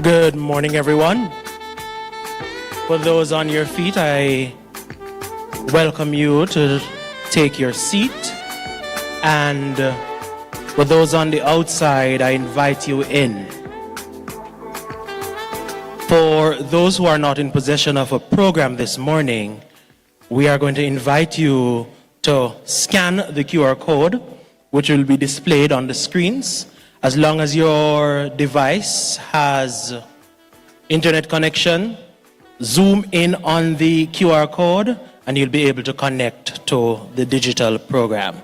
Good morning, everyone. For those on your feet, I welcome you to take your seat. And for those on the outside, I invite you in. For those who are not in possession of a program this morning, we are going to invite you to scan the QR code, which will be displayed on the screens. As long as your device has internet connection, zoom in on the QR code and you'll be able to connect to the digital program.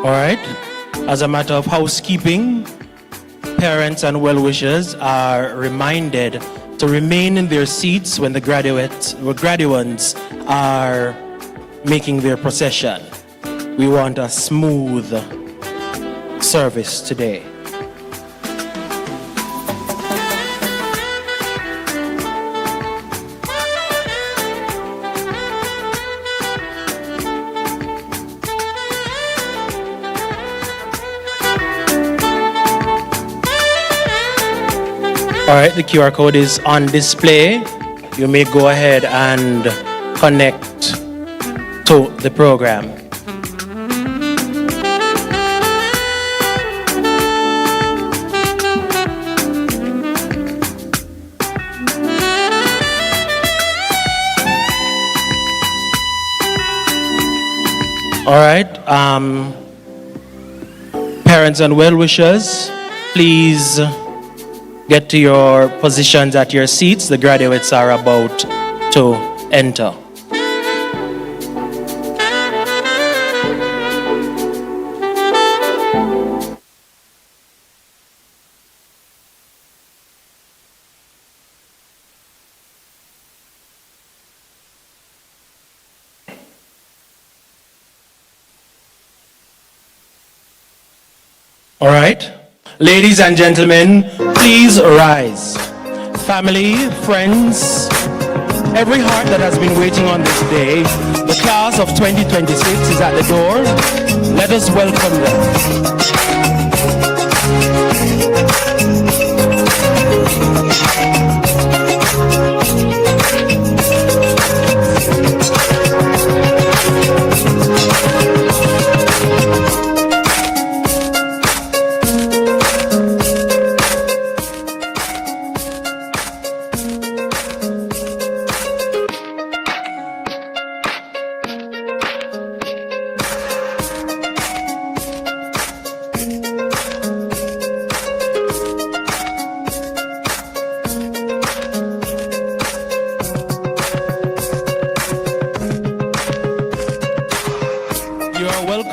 All right. As a matter of housekeeping, parents and well-wishers are reminded to remain in their seats when the graduates are making their procession. We want a smooth service today. All right, the QR code is on display. You may go ahead and connect to the program. All right, parents and well-wishers, please get to your positions at your seats. The graduates are about to enter. All right. Ladies and gentlemen, please rise. Family, friends, every heart that has been waiting on this day, the class of 2026 is at the door. Let us welcome them.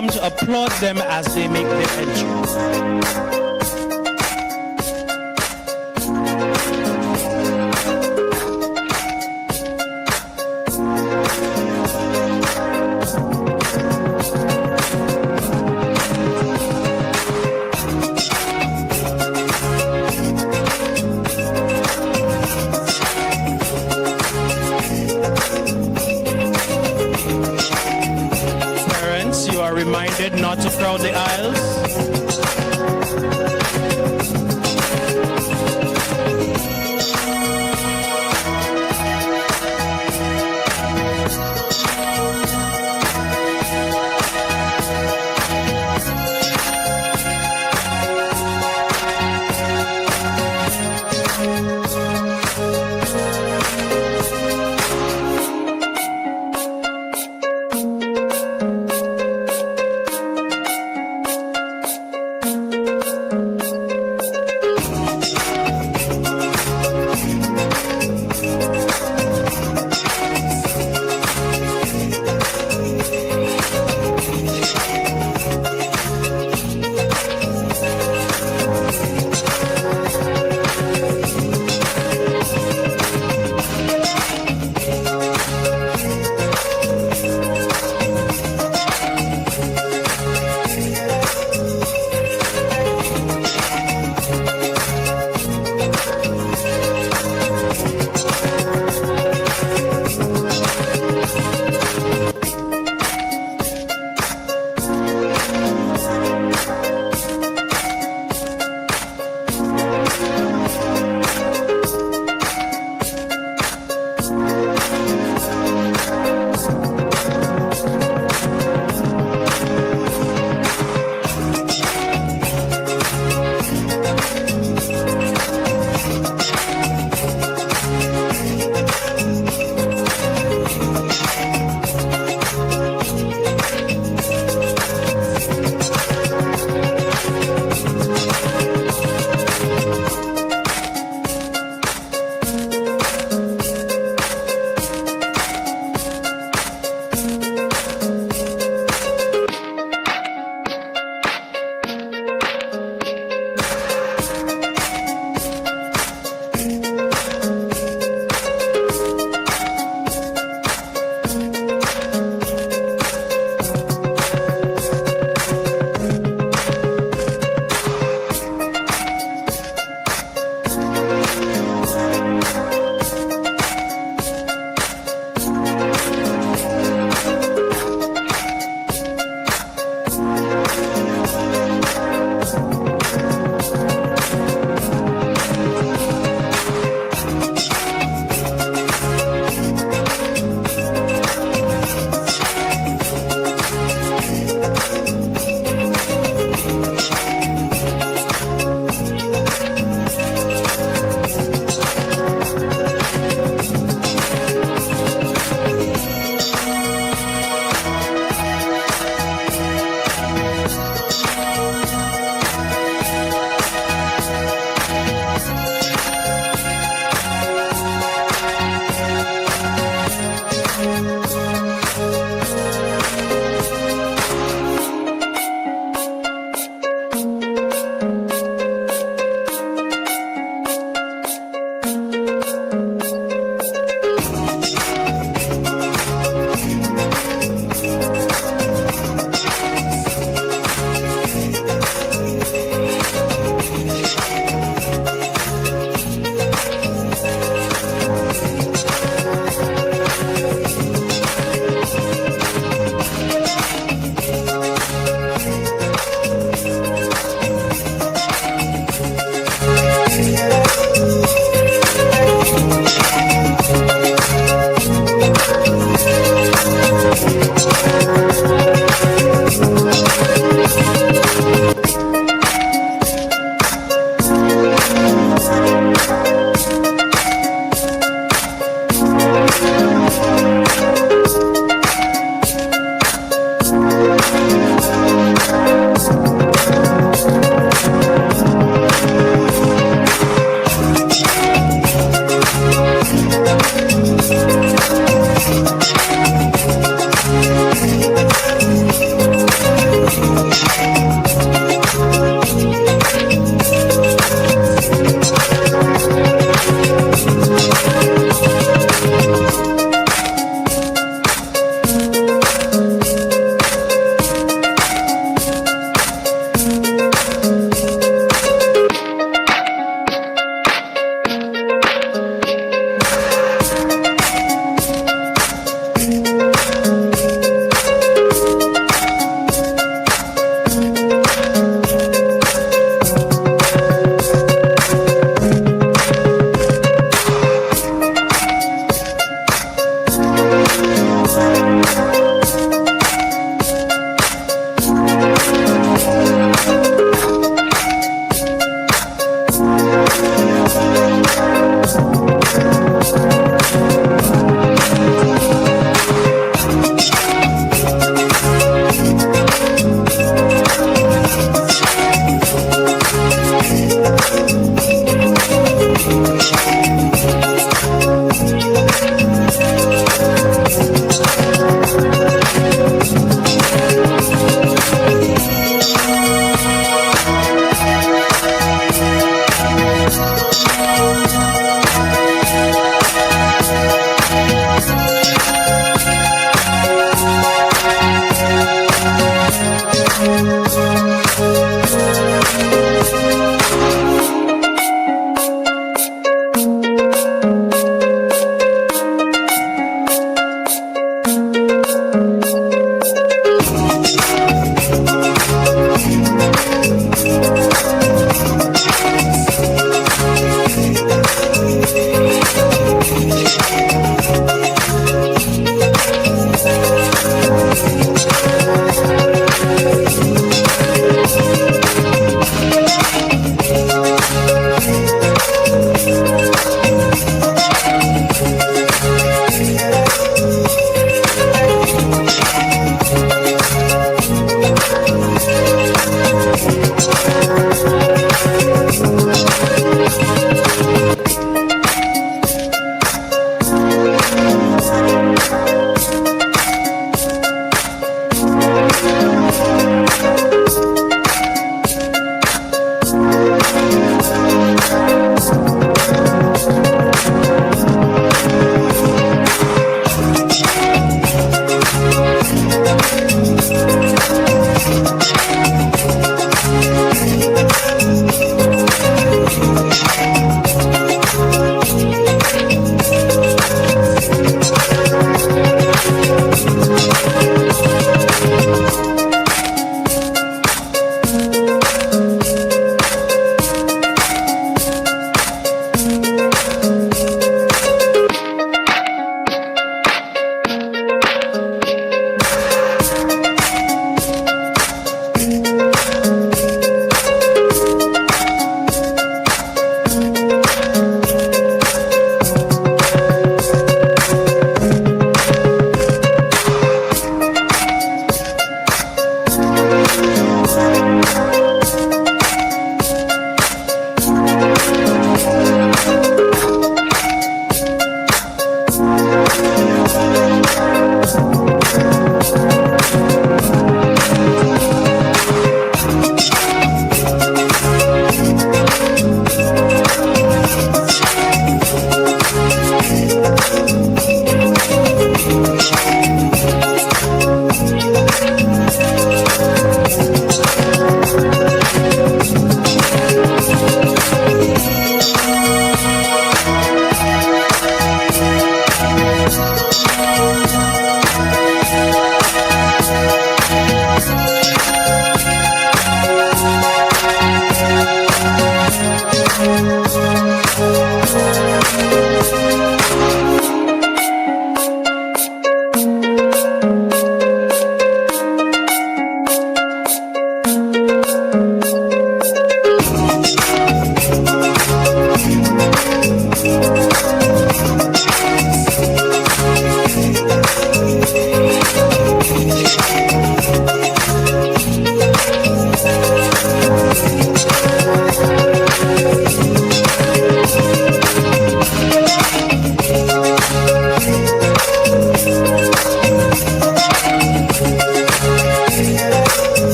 To applaud them as they make their entry. Reminded not to crowd the aisles.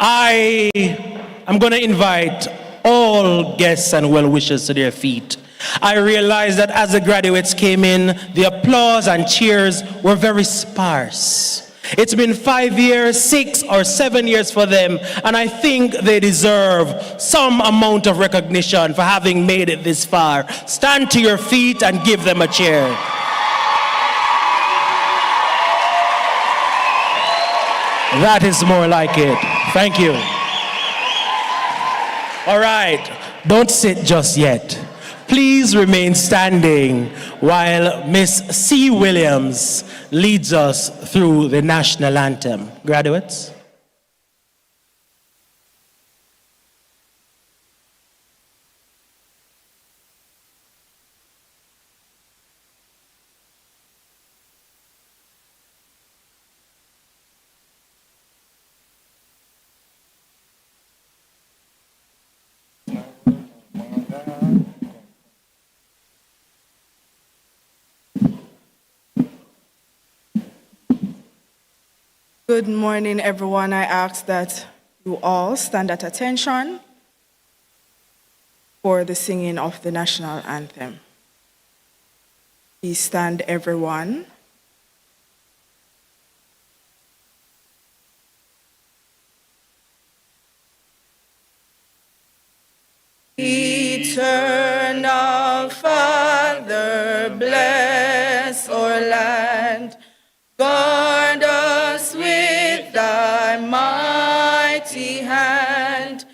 I am going to invite all guests and well-wishers to their feet. I realized that as the graduates came in, the applause and cheers were very sparse. It's been 5 years, 6 or 7 years for them, and I think they deserve some amount of recognition for having made it this far. Stand to your feet and give them a cheer. That is more like it. Thank you. All right, don't sit just yet. Please remain standing while Miss C. Williams leads us through the national anthem. Graduates. Good morning, everyone. I ask that you all stand at attention for the singing of the national anthem. Please stand, everyone. Eternal Father, bless our land. Guard us with thy mighty hand.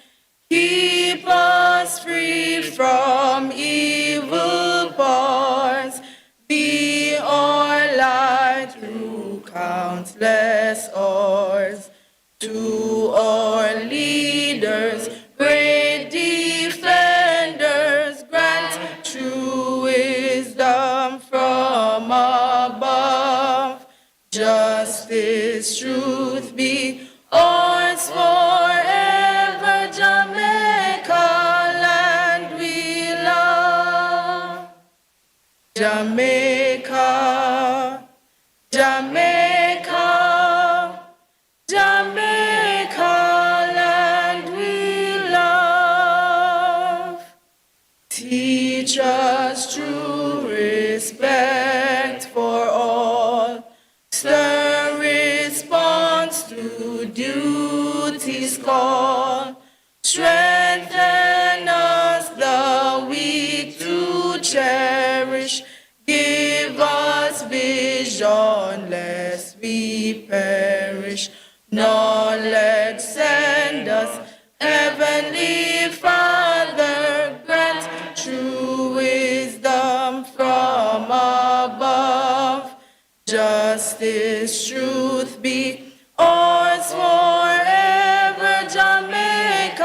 Keep us free from evil powers. Be our light through countless hours. To our leaders, great defenders, grant true wisdom from above. Justice, truth be ours forever. Jamaica, land we love. Jamaica, Jamaica, Jamaica, land we love. Teach us true respect for all. Stern response to duty's call. Strengthen us, the weak to cherish. Give us vision, lest we perish. Knowledge send us, Heavenly Father, grant true justice, truth be ours forever. Jamaica,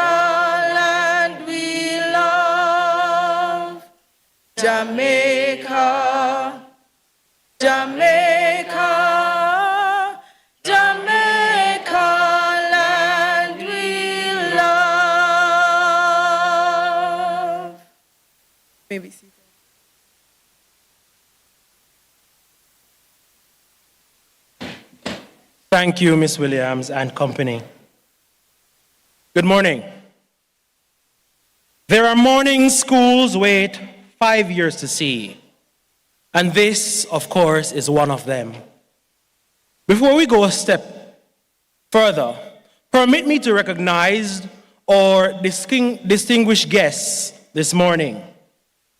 land we love. Jamaica, Jamaica, Jamaica, land we love. Maybe see. Thank you, Ms. Williams and company. Good morning. There are mornings schools wait 5 years to see, and this, of course, is one of them. Before we go a step further, permit me to recognize our distinguished guests this morning.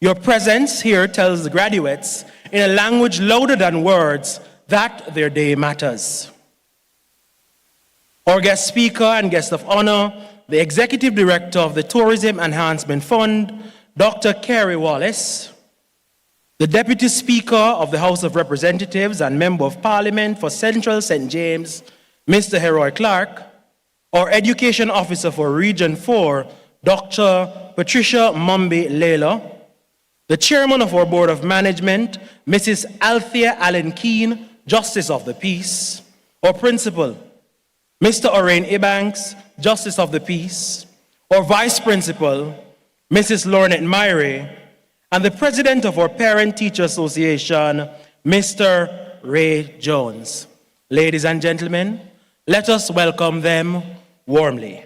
Your presence here tells the graduates in a language louder than words that their day matters. Our guest speaker and guest of honor, the Executive Director of the Tourism Enhancement Fund, Dr. Carey Wallace, the Deputy Speaker of the House of Representatives and Member of Parliament for Central St. James, Mr. Heroy Clark, our Education Officer for Region 4, Dr. Patricia Mumby Layla, the Chairman of our Board of Management, Mrs. Althea Allen Keane, Justice of the Peace, our Principal, Mr. Orain Ebanks, Justice of the Peace, our Vice Principal, Mrs. Lornette Myrie, and the President of our Parent-Teacher Association, Mr. Ray Jones. Ladies and gentlemen, let us welcome them warmly.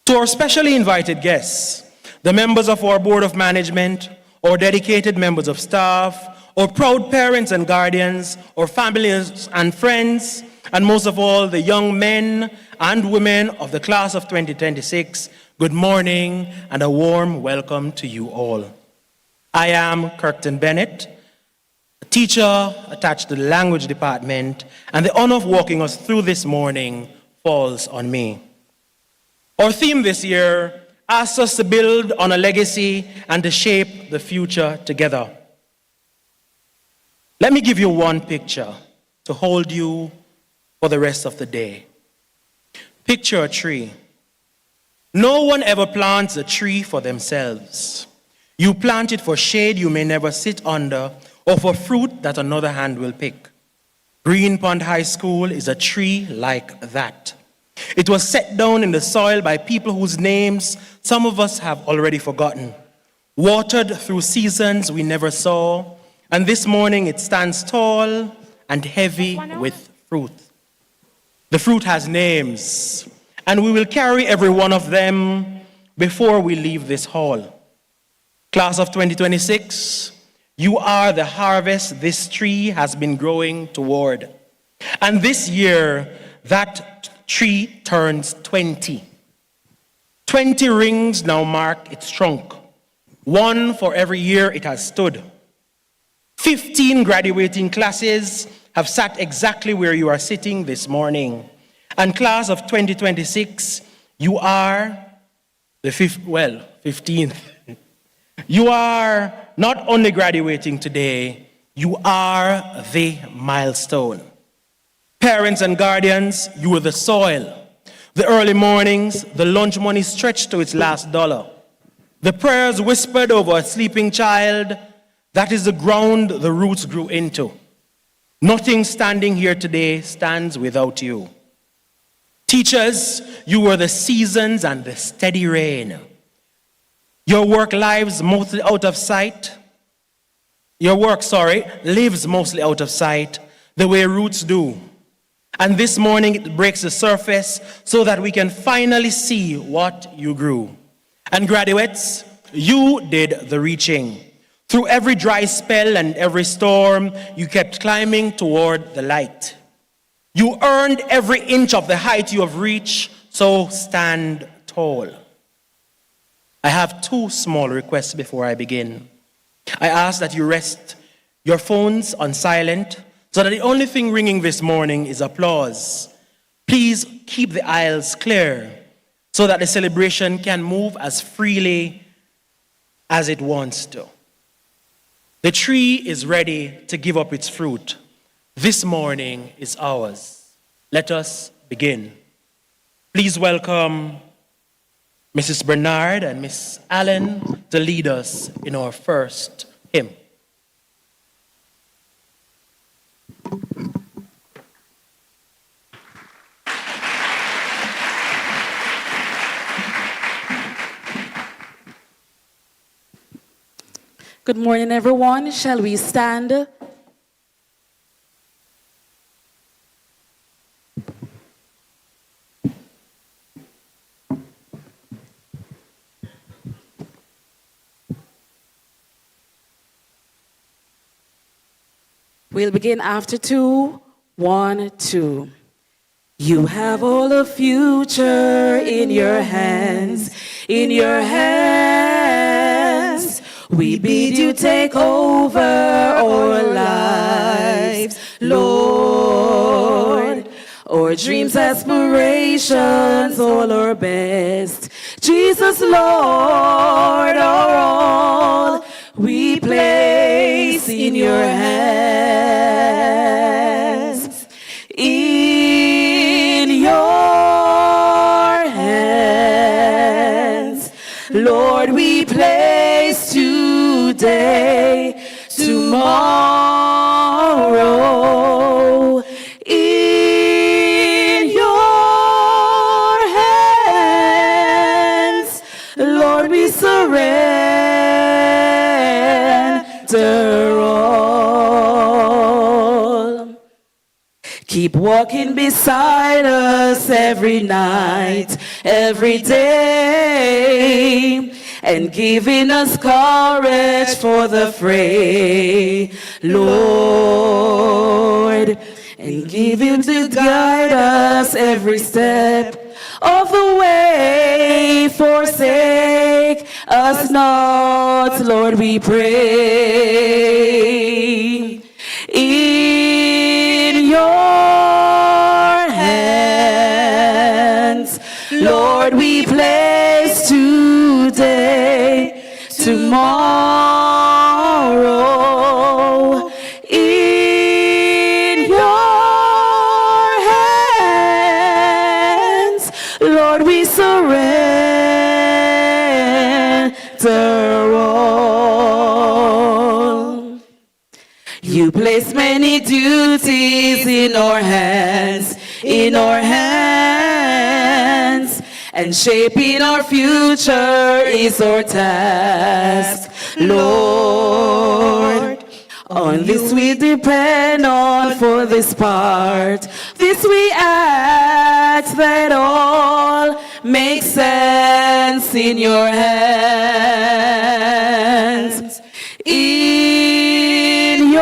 To our specially invited guests, the members of our Board of Management, our dedicated members of staff, our proud parents and guardians, our families and friends, and most of all, the young men and women of the class of 2026, good morning and a warm welcome to you all. I am Kirkton Bennett, a teacher attached to the language department, and the honor of walking us through this morning falls on me. Our theme this year asks us to build on a legacy and to shape the future together. Let me give you one picture to hold you for the rest of the day. Picture a tree. No one ever plants a tree for themselves. You plant it for shade you may never sit under or for fruit that another hand will pick. Green Pond High School is a tree like that. It was set down in the soil by people whose names some of us have already forgotten, watered through seasons we never saw, and this morning it stands tall and heavy with fruit. The fruit has names, and we will carry every one of them before we leave this hall. Class of 2026, you are the harvest this tree has been growing toward. And this year, that tree turns 20. 20 rings now mark its trunk, one for every year it has stood. 15 graduating classes have sat exactly where you are sitting this morning. And class of 2026, you are the 15th. You are not only graduating today, you are the milestone. Parents and guardians, you are the soil. The early mornings, the lunch money stretched to its last dollar. The prayers whispered over a sleeping child, that is the ground the roots grew into. Nothing standing here today stands without you. Teachers, you were the seasons and the steady rain. Your work lives mostly out of sight. Lives mostly out of sight, the way roots do. And this morning it breaks the surface so that we can finally see what you grew. And graduates, you did the reaching. Through every dry spell and every storm, you kept climbing toward the light. You earned every inch of the height you have reached, so stand tall. I have two small requests before I begin. I ask that you rest your phones on silent so that the only thing ringing this morning is applause. Please keep the aisles clear so that the celebration can move as freely as it wants to. The tree is ready to give up its fruit. This morning is ours. Let us begin. Please welcome Mrs. Bernard and Miss Allen to lead us in our first hymn. Good morning, everyone. Shall we stand? We'll begin after 2, 1, 2. You have all the future in your hands, in your hands. We bid you take over our lives, Lord. Our dreams, aspirations, all our best. Jesus, Lord, our all, we place in your hands. In your hands, Lord, we place today, tomorrow. In your hands, Lord, we surrender all. Keep walking beside us every night, every day, and giving us courage for the fray, Lord, and give Him to guide us every step of the way. Forsake us not, Lord, we pray. In your hands, Lord, we place today, tomorrow. In your hands, Lord, we surrender all. You place many duties in our hands, and shaping our future is our task, Lord. On this we depend on for this part. This we ask that all makes sense in your hands. In your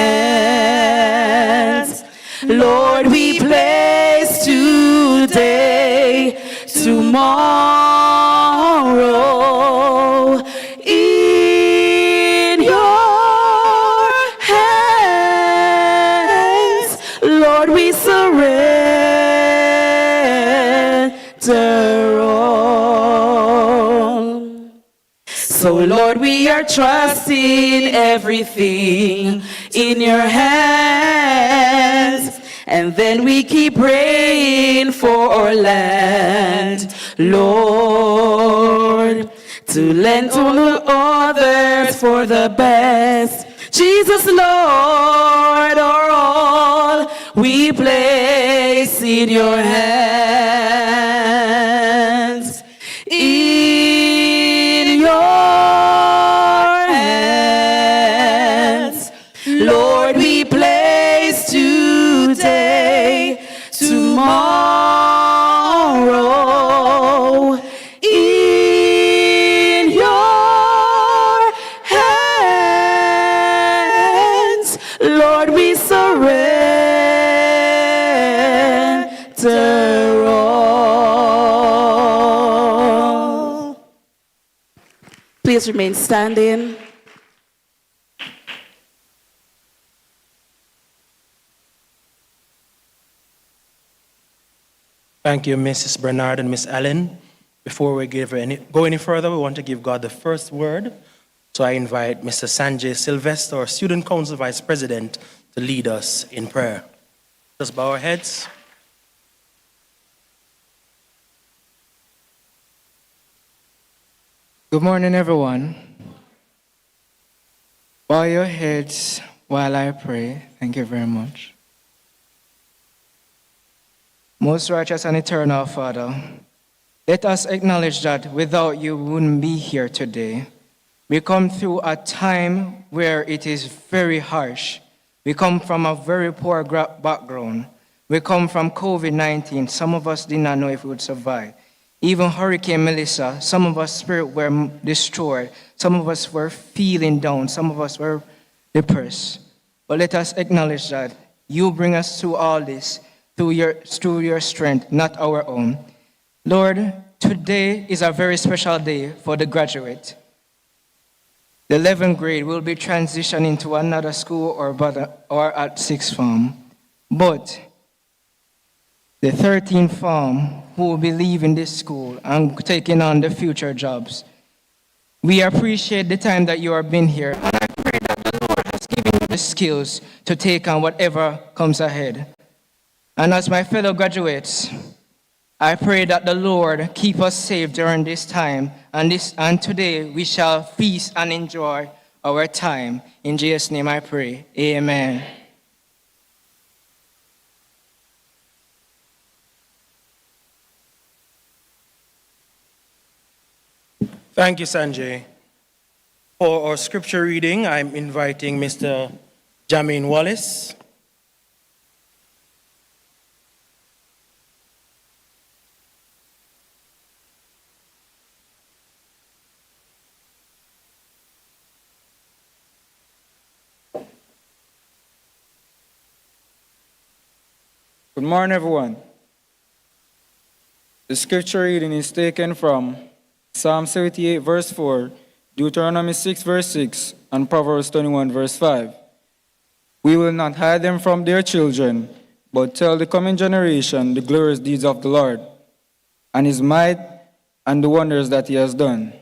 hands, Lord, we place today, tomorrow. In your hands, Lord, we surrender all. So, Lord, we are trusting everything in your hands. And then we keep praying for our land, Lord, to lend to the others for the best. Jesus, Lord, our all, we place in your hands. In your hands, Lord, we place today, tomorrow. In your hands, Lord, we surrender all. Please remain standing. Thank you, Mrs. Bernard and Miss Allen. Before we go any further, we want to give God the first word. So I invite Mr. Sanjay Sylvester, our Student Council Vice President, to lead us in prayer. Let's bow our heads. Good morning, everyone. Bow your heads while I pray. Thank you very much. Most righteous and eternal Father, let us acknowledge that without you, we wouldn't be here today. We come through a time where it is very harsh. We come from a very poor background. We come from COVID-19. Some of us did not know if we would survive. Even Hurricane Melissa, some of us spirit were destroyed. Some of us were feeling down. Some of us were depressed. But let us acknowledge that you bring us through all this through your strength, not our own. Lord, today is a very special day for the graduate. The 11th grade will be transitioning to another school or at sixth form. But the 13th form who will be leaving this school and taking on the future jobs, we appreciate the time that you have been here. And I pray that the Lord has given you the skills to take on whatever comes ahead. And as my fellow graduates, I pray that the Lord keep us safe during this time, and today we shall feast and enjoy our time. In Jesus' name I pray, amen. Thank you, Sanjay. For our scripture reading, I'm inviting Mr. Jamin Wallace. Good morning, everyone. The scripture reading is taken from Psalm 78, verse 4, Deuteronomy 6, verse 6, and Proverbs 21, verse 5. We will not hide them from their children, but tell the coming generation the glorious deeds of the Lord, and his might, and the wonders that he has done.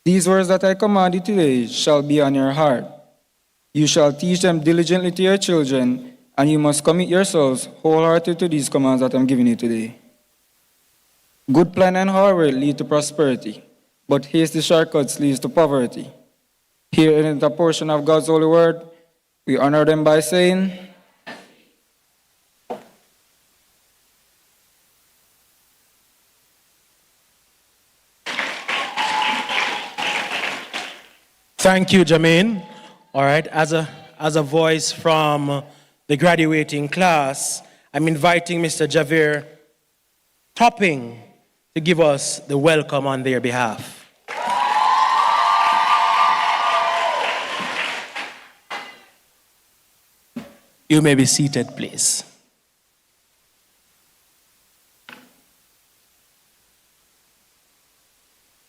These words that I command you today shall be on your heart. You shall teach them diligently to your children, and you must commit yourselves wholeheartedly to these commands that I'm giving you today. Good plan and hard work lead to prosperity, but hasty shortcuts leads to poverty. Here in the portion of God's holy word, we honor them by saying, Thank you, Jermaine. All right, as a voice from the graduating class, I'm inviting Mr. Javier Topping to give us the welcome on their behalf. You may be seated, please.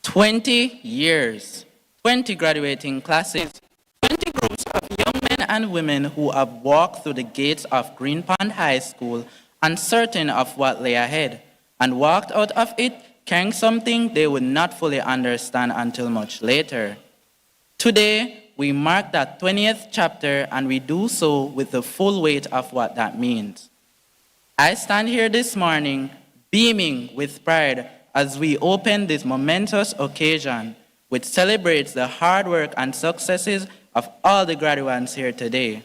"20 years, 20 graduating classes, 20 groups of young men and women who have walked through the gates of Green Pond High School uncertain of what lay ahead, and walked out of it carrying something they would not fully understand until much later. Today, we mark that 20th chapter, and we do so with the full weight of what that means. I stand here this morning beaming with pride as we open this momentous occasion, which celebrates the hard work and successes of all the graduates here today.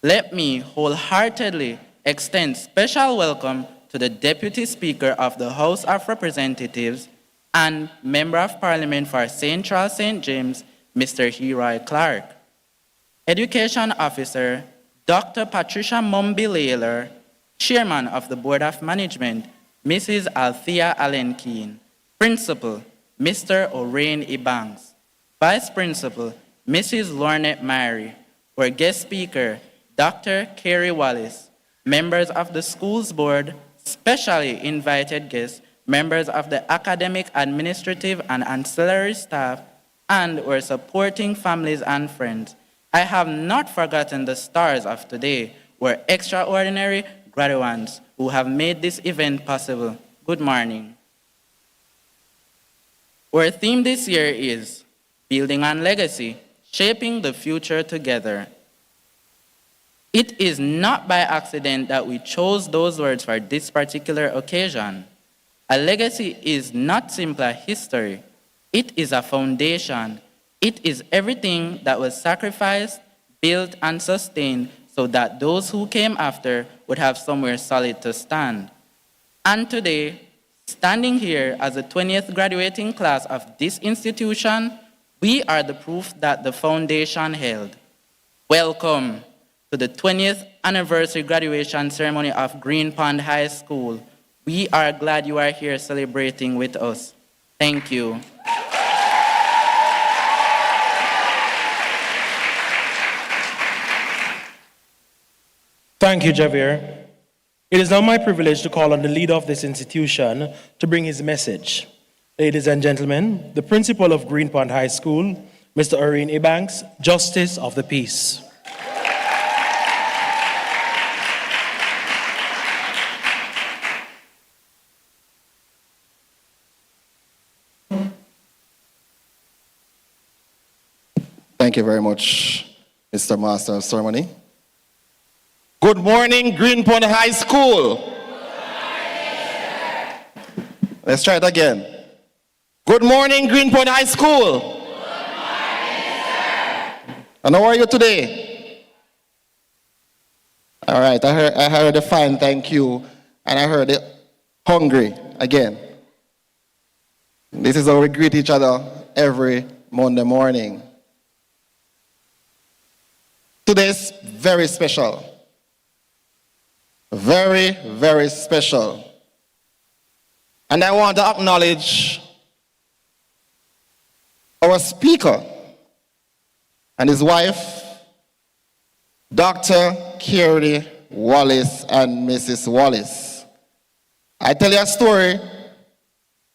Let me wholeheartedly extend special welcome to the Deputy Speaker of the House of Representatives and Member of Parliament for St. Charles St. James, Mr. Heroy Clark, Education Officer Dr. Patricia Mumby-Layler, Chairman of the Board of Management, Mrs. Althea Allen Keene, Principal, Mr. Orain Ibanks, Vice Principal, Mrs. Lornette Myrie, our guest speaker, Dr. Carey Wallace, members of the school's board, specially invited guests, members of the academic, administrative, and ancillary staff, and our supporting families and friends. I have not forgotten the stars of today, our extraordinary graduates who have made this event possible. Good morning. Our theme this year is Building on Legacy, Shaping the Future Together. It is not by accident that we chose those words for this particular occasion. A legacy is not simply history. It is a foundation. It is everything that was sacrificed, built, and sustained so that those who came after would have somewhere solid to stand. And today, standing here as the 20th graduating class of this institution, we are the proof that the foundation held. Welcome to the 20th anniversary graduation ceremony of Green Pond High School. We are glad you are here celebrating with us. Thank you. Thank you, Javier. It is now my privilege to call on the leader of this institution to bring his message. Ladies and gentlemen, the principal of Green Pond High School, Mr. Irene Ebanks, Justice of the Peace. Thank you very much, Mr. Master of Ceremony. Good morning, Green Pond High School. Good morning, let's try it again. Good morning, Green Pond High School. Good morning, sir. And how are you today? All right, I heard a fine thank you, and I heard it hungry again. This is how we greet each other every Monday morning. Today is very special. Very, very special. And I want to acknowledge our speaker and his wife, Dr. Carrie Wallace and Mrs. Wallace. I tell you a story.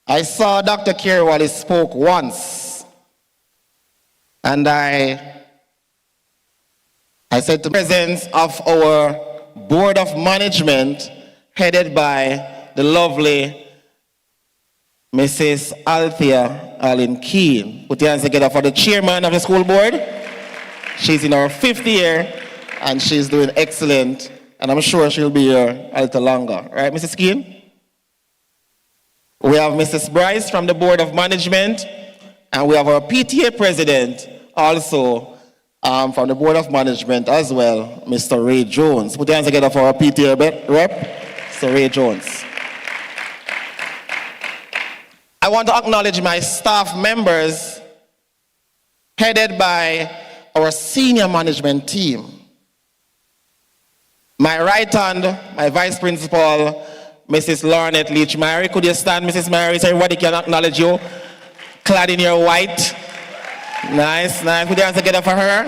I saw Dr. Carrie Wallace spoke once, and I said to the presence of our board of management headed by the lovely Mrs. Althea Allen Keane. Put your hands together for the chairman of the school board. She's in her 5th year and she's doing excellent, and I'm sure she'll be here a little longer. Right, Mrs. Keane? We have Mrs. Bryce from the board of management, and we have our PTA president also from the board of management as well, Mr. Ray Jones. Put your hands together for our PTA rep, Mr. Ray Jones. I want to acknowledge my staff members headed by our senior management team. My right hand, my vice principal, Mrs. Lornette Leach-Mary. Could you stand, Mrs. Mary, so everybody can acknowledge you? Clad in your white. Nice, nice. Put your hands together for her.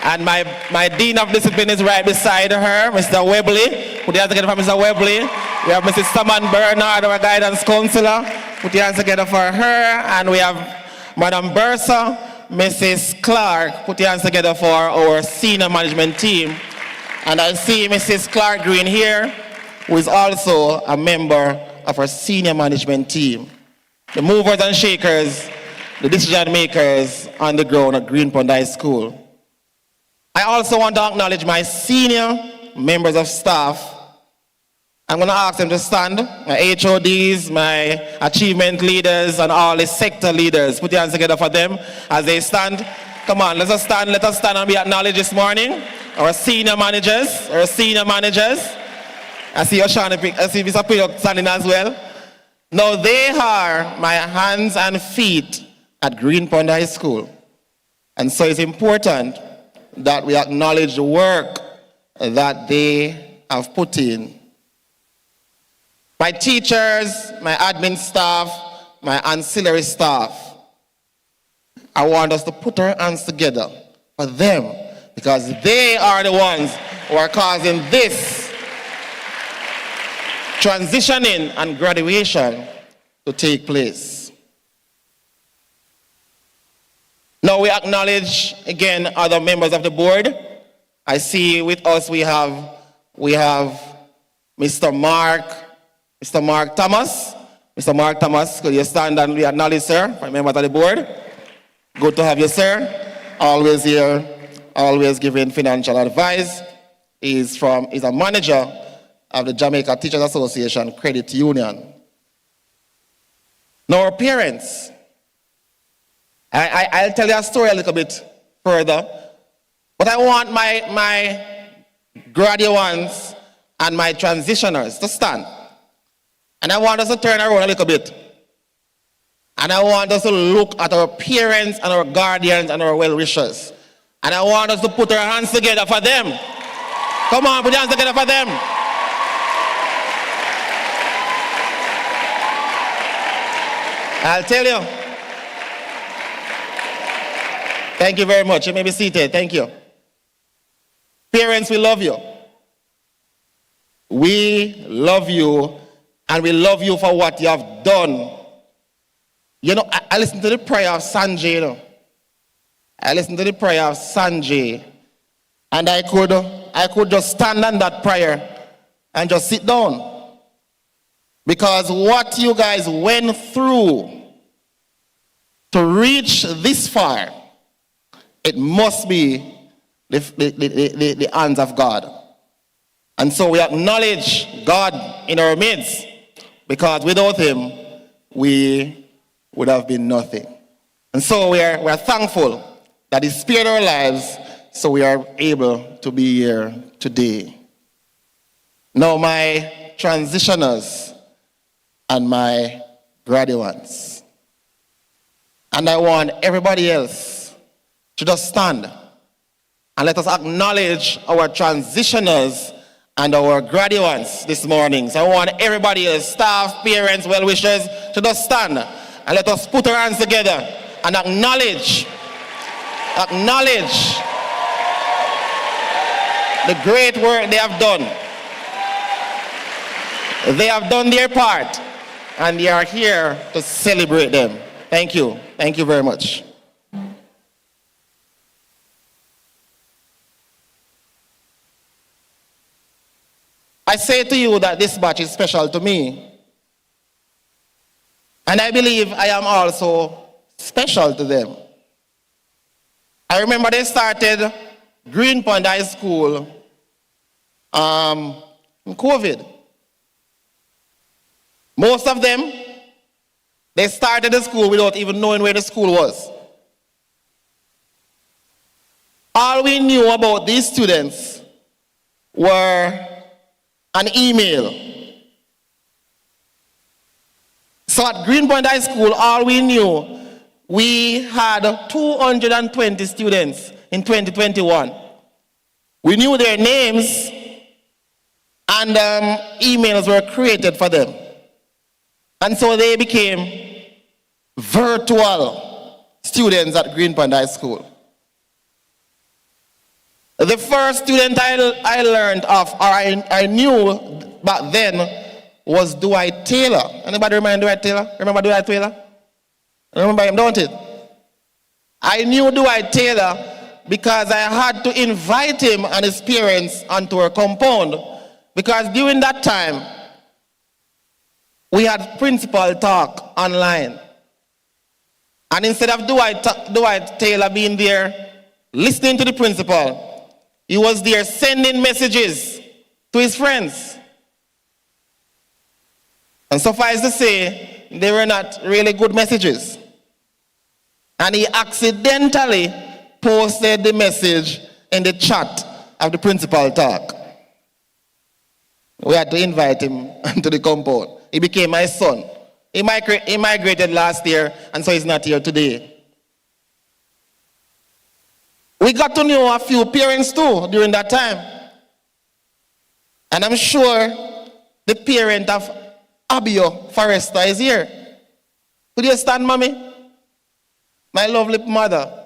And my Dean of Discipline is right beside her, Mr. Webley. Put your hands together for Mr. Webley. We have Mrs. Saman Bernard, our guidance counselor. Put your hands together for her. And we have Madam Bursa, Mrs. Clark. Put your hands together for our senior management team. And I see Mrs. Clark Green here, who is also a member of our senior management team. The movers and shakers, the decision makers on the ground at Green Pond High School. I also want to acknowledge my senior members of staff. I'm going to ask them to stand, my HODs, my achievement leaders, and all the sector leaders. Put your hands together for them as they stand. Come on, let us stand and be acknowledged this morning. Our senior managers. I see Oshana, I see Mr. Puyok standing as well. Now they are my hands and feet at Green Pond High School. And so it's important that we acknowledge the work that they have put in. My teachers, my admin staff, my ancillary staff, I want us to put our hands together for them, because they are the ones who are causing this transitioning and graduation to take place. Now we acknowledge again other members of the board. I see with us we have Mr. Mark Thomas, Mr. Mark Thomas, could you stand and be acknowledged, sir, by members of the board? Good to have you, sir. Always here, always giving financial advice. He's a manager of the Jamaica Teachers Association Credit Union. Now, our parents, I'll tell you a story a little bit further, but I want my graduates and my transitioners to stand. And I want us to turn around a little bit. And I want us to look at our parents and our guardians and our well-wishers. And I want us to put our hands together for them. Come on, put your hands together for them. I'll tell you. Thank you very much. You may be seated. Thank you. Parents, we love you. We love you, and we love you for what you have done. You know, I listened to the prayer of Sanjay, you know. I listened to the prayer of Sanjay, and I could just stand on that prayer and just sit down. Because what you guys went through to reach this far, it must be the hands of God. And so we acknowledge God in our midst, because without him, we would have been nothing. And so we're thankful that he spared our lives so we are able to be here today. Now, my transitioners and my graduates, and I want everybody else to just stand and let us acknowledge our transitioners and our graduates this morning. So I want everybody else, staff, parents, well-wishers, to just stand and let us put our hands together and acknowledge the great work they have done. They have done their part, and they are here to celebrate them. Thank you. Thank you very much. I say to you that this batch is special to me. And I believe I am also special to them. I remember they started Green Pond High School in COVID. Most of them, they started the school without even knowing where the school was. All we knew about these students were an email. So at Green Point High School, all we knew, we had 220 students in 2021. We knew their names, and emails were created for them. And so they became virtual students at Green Point High School. The first student I learned of, or I knew back then, was Dwight Taylor. Anybody remember Dwight Taylor? Remember Dwight Taylor? Remember him, don't it? I knew Dwight Taylor because I had to invite him and his parents onto our compound, because during that time, we had principal talk online. And instead of Dwight Taylor being there listening to the principal, he was there sending messages to his friends. And suffice to say, they were not really good messages. And he accidentally posted the message in the chat of the principal talk. We had to invite him to the compound. He became my son. He migrated last year, and so he's not here today. We got to know a few parents too during that time. And I'm sure the parent of Abio Forrester is here. Could you stand, mommy? My lovely mother.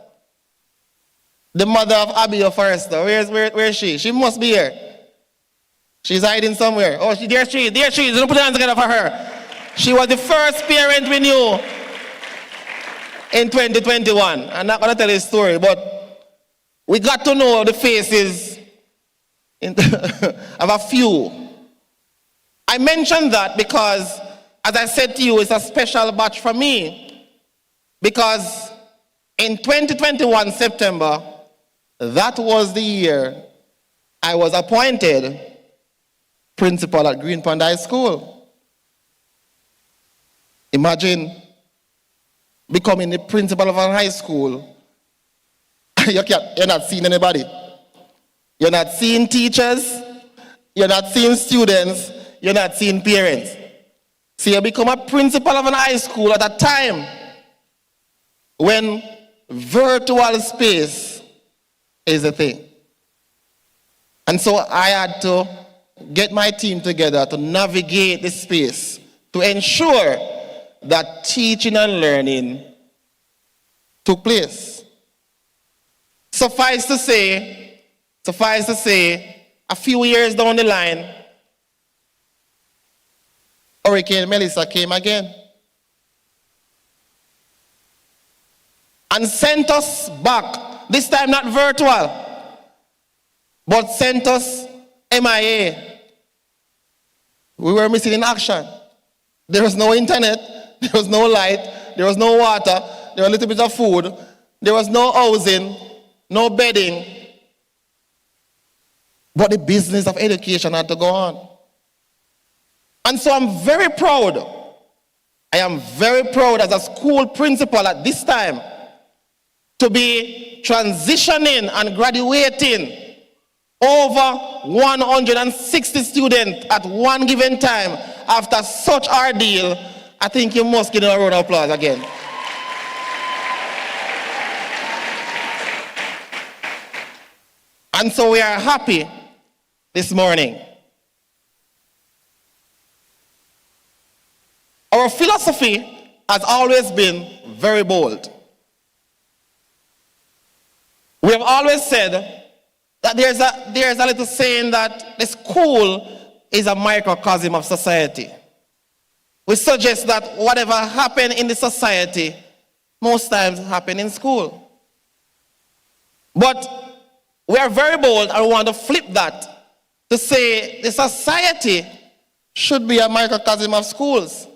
The mother of Abio Forrester. Where is she? She must be here. She's hiding somewhere. Oh, there she is. Don't put your hands together for her. She was the first parent we knew in 2021. I'm not going to tell you a story, but we got to know the faces of a few. I mention that because as I said to you, it's a special batch for me because in 2021 September, that was the year I was appointed principal at Green Pond High School. Imagine becoming the principal of a high school. You're not seeing anybody. You're not seeing teachers. You're not seeing students. You're not seeing parents. So you become a principal of an high school at a time when virtual space is a thing. And so I had to get my team together to navigate this space to ensure that teaching and learning took place. Suffice to say, a few years down the line, Hurricane Melissa came again and sent us back, this time not virtual, but sent us MIA. We were missing in action. There was no internet, there was no light, there was no water, there was a little bit of food, there was no housing, no bedding. But the business of education had to go on. And so I'm very proud. I am very proud as a school principal at this time to be transitioning and graduating over 160 students at one given time after such ordeal. I think you must give them a round of applause again. And so we are happy this morning. Our philosophy has always been very bold. We have always said that there's a little saying that the school is a microcosm of society. We suggest that whatever happened in the society most times happen in school. But we are very bold and we want to flip that to say the society should be a microcosm of schools.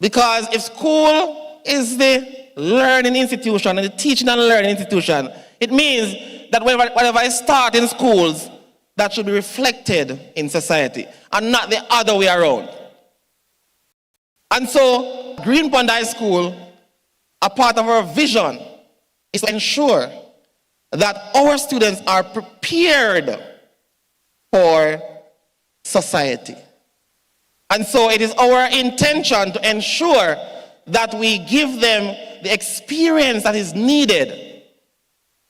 Because if school is the learning institution and the teaching and learning institution, it means that whatever is taught in schools, that should be reflected in society and not the other way around. And so, Green Pond High School, a part of our vision is to ensure that our students are prepared for society. And so it is our intention to ensure that we give them the experience that is needed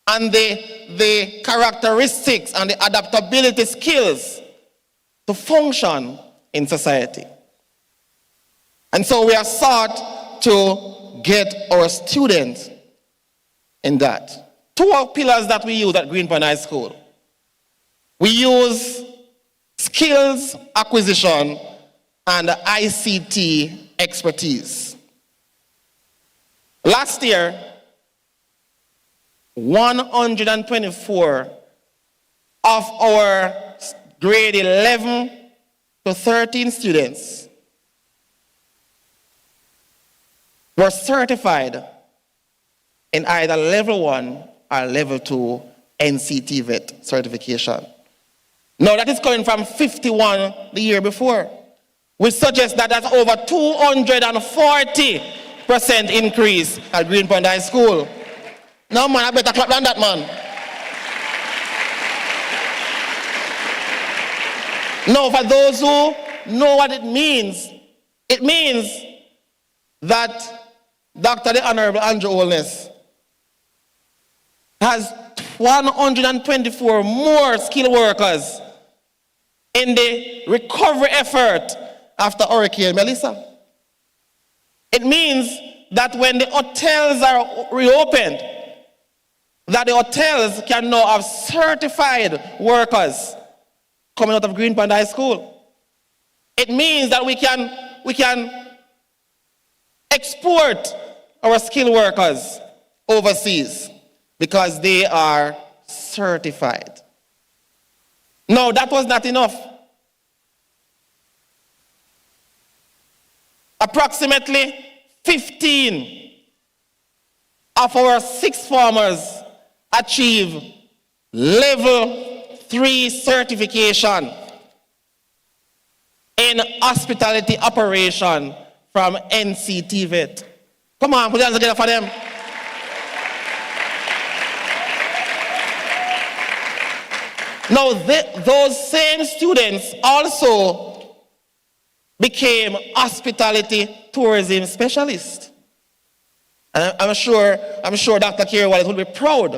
and the characteristics and the adaptability skills to function in society. And so we are sought to get our students in that. Two pillars that we use at Green Pond High School. We use skills acquisition and ICT expertise. Last year, 124 of our grade 11 to 13 students were certified in either level 1 or level 2 NCT vet certification. Now that is coming from 51 the year before, which suggests that that's over 240% increase at Green Pond High School. Now man, I better clap than that, man. Now for those who know what it means that Dr. the Honorable Andrew Holness has 124 more skilled workers in the recovery effort after Hurricane Melissa. It means that when the hotels are reopened, that the hotels can now have certified workers coming out of Green Pond High School. It means that we can export our skilled workers overseas because they are certified. No, that was not enough. approximately 15 of our sixth formers achieve level 3 certification in hospitality operation from NCTVET. Come on, put your hands together for them. Now, those same students also became hospitality tourism specialists. And I'm sure Dr. Kerry Wallace will be proud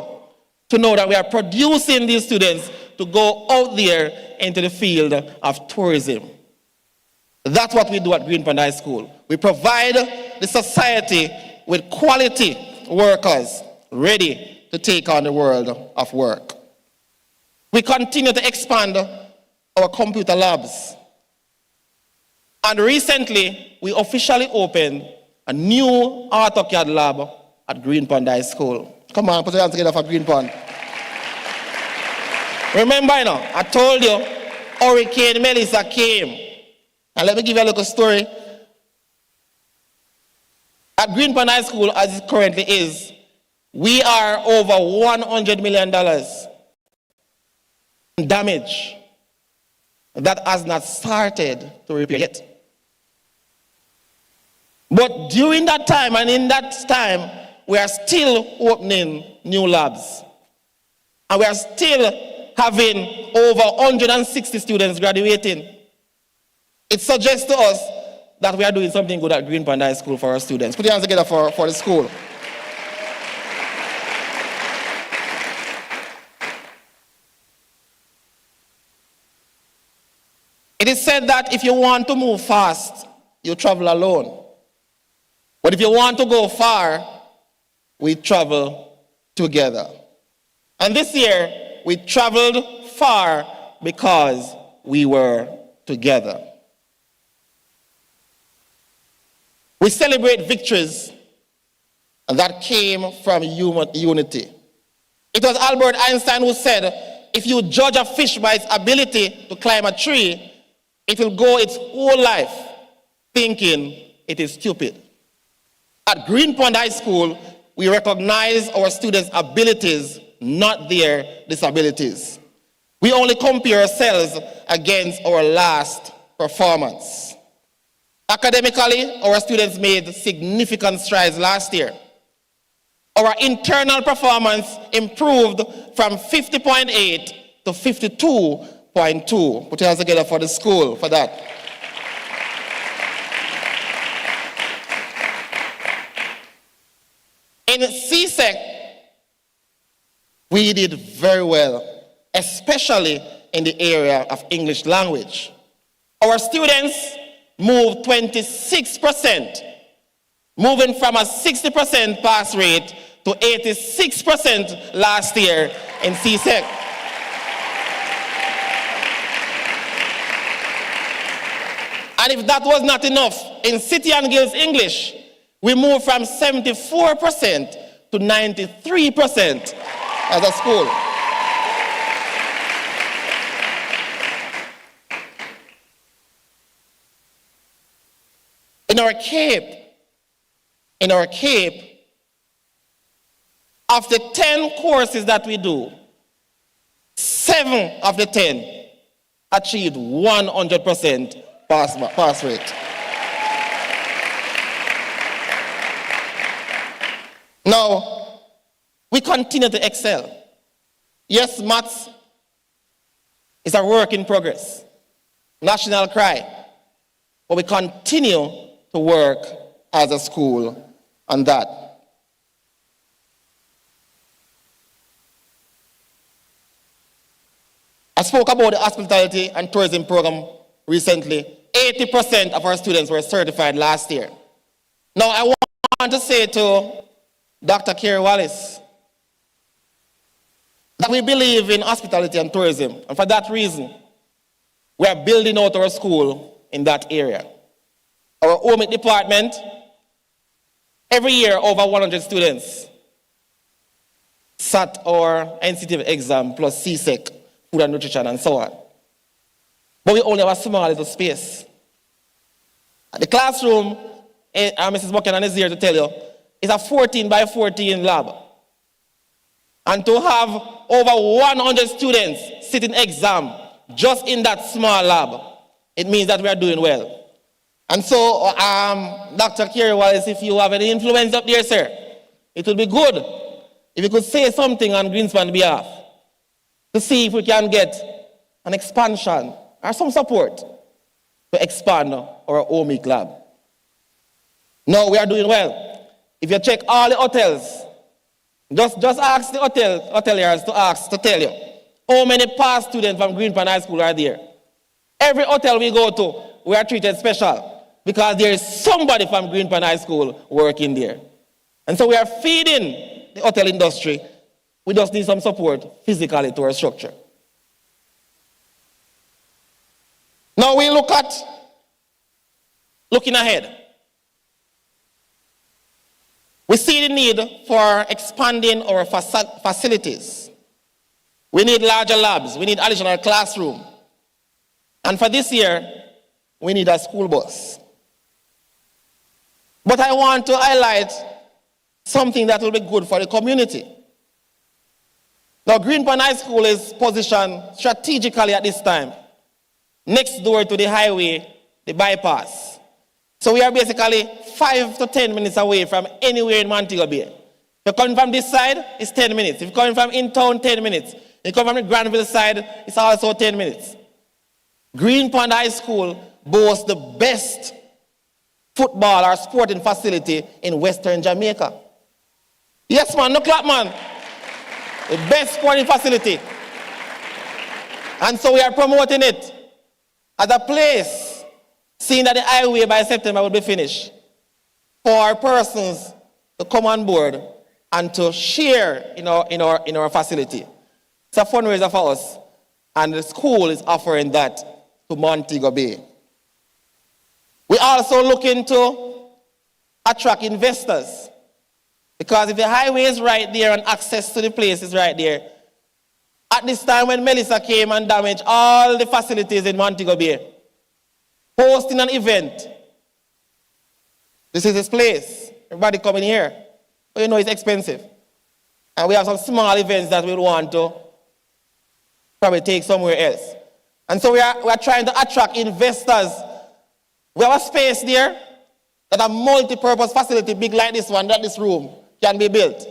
to know that we are producing these students to go out there into the field of tourism. That's what we do at Green Pond High School. We provide the society with quality workers ready to take on the world of work. We continue to expand our computer labs. And recently, we officially opened a new AutoCAD lab at Green Pond High School. Come on, put your hands together for Green Pond. Remember, I told you, Hurricane Melissa came. And let me give you a little story. At Green Pond High School, as it currently is, we are over $100 million in damage that has not started to repair yet. But during that time and in that time, we are still opening new labs. And we are still having over 160 students graduating. It suggests to us that we are doing something good at Green Pond High School for our students. Put your hands together for the school. It is said that if you want to move fast, you travel alone. But if you want to go far, we travel together. And this year, we traveled far because we were together. We celebrate victories that came from human unity. It was Albert Einstein who said, if you judge a fish by its ability to climb a tree, it will go its whole life thinking it is stupid. At Green Pond High School, we recognize our students' abilities, not their disabilities. We only compare ourselves against our last performance. Academically, our students made significant strides last year. Our internal performance improved from 50.8 to 52.2. Put your hands together for the school for that. In CSEC, we did very well, especially in the area of English language. Our students moved 26%, moving from a 60% pass rate to 86% last year in CSEC. And if that was not enough, in City and Guilds English, we moved from 74% to 93% as a school. In our CAPE, of the 10 courses that we do, 7 of the 10 achieved 100% pass rate. Now, we continue to excel. Yes, maths is a work in progress, national cry, but we continue to work as a school on that. I spoke about the hospitality and tourism program recently. 80% of our students were certified last year. Now, I want to say to Dr. Kerry Wallace that we believe in hospitality and tourism, and for that reason, we are building out our school in that area. Our home department, every year over 100 students sat our NCTV exam plus CSEC, food and nutrition and so on. But we only have a small little space. The classroom Mrs. Buchanan is here to tell you, it's a 14 by 14 lab. And to have over 100 students sitting exam just in that small lab, it means that we are doing well. And so, Dr. Kerry Wallace, if you have any influence up there, sir, it would be good if you could say something on Greenspan's behalf to see if we can get an expansion or some support to expand our OMIC lab. No, we are doing well. If you check all the hotels, just ask the hoteliers to tell you how many past students from Greenpan High School are there. Every hotel we go to, we are treated special because there is somebody from Greenpan High School working there. And so we are feeding the hotel industry. We just need some support physically to our structure. Now we looking ahead. We see the need for expanding our facilities. We need larger labs. We need additional classroom. And for this year, we need a school bus. But I want to highlight something that will be good for the community. Now, Greenpan High School is positioned strategically at this time, next door to the highway, the bypass. So we are basically 5 to 10 minutes away from anywhere in Montego Bay. If you're coming from this side, it's 10 minutes. If you're coming from in town, 10 minutes. If you come from the Granville side, it's also 10 minutes. Greenpan High School boasts the best football or sporting facility in Western Jamaica. Yes, man, no clap, man. The best sporting facility. And so we are promoting it as a place, seeing that the highway by September will be finished, for persons to come on board and to share in our facility. It's a fundraiser for us, and the school is offering that to Montego Bay. We also looking to attract investors, because if the highway is right there and access to the place is right there, at this time when Melissa came and damaged all the facilities in Montego Bay, hosting an event, this is his place. Everybody coming here. But you know it's expensive. And we have some small events that we want to probably take somewhere else. And so we are trying to attract investors. We have a space there that a multi-purpose facility big like this one, that this room, can be built.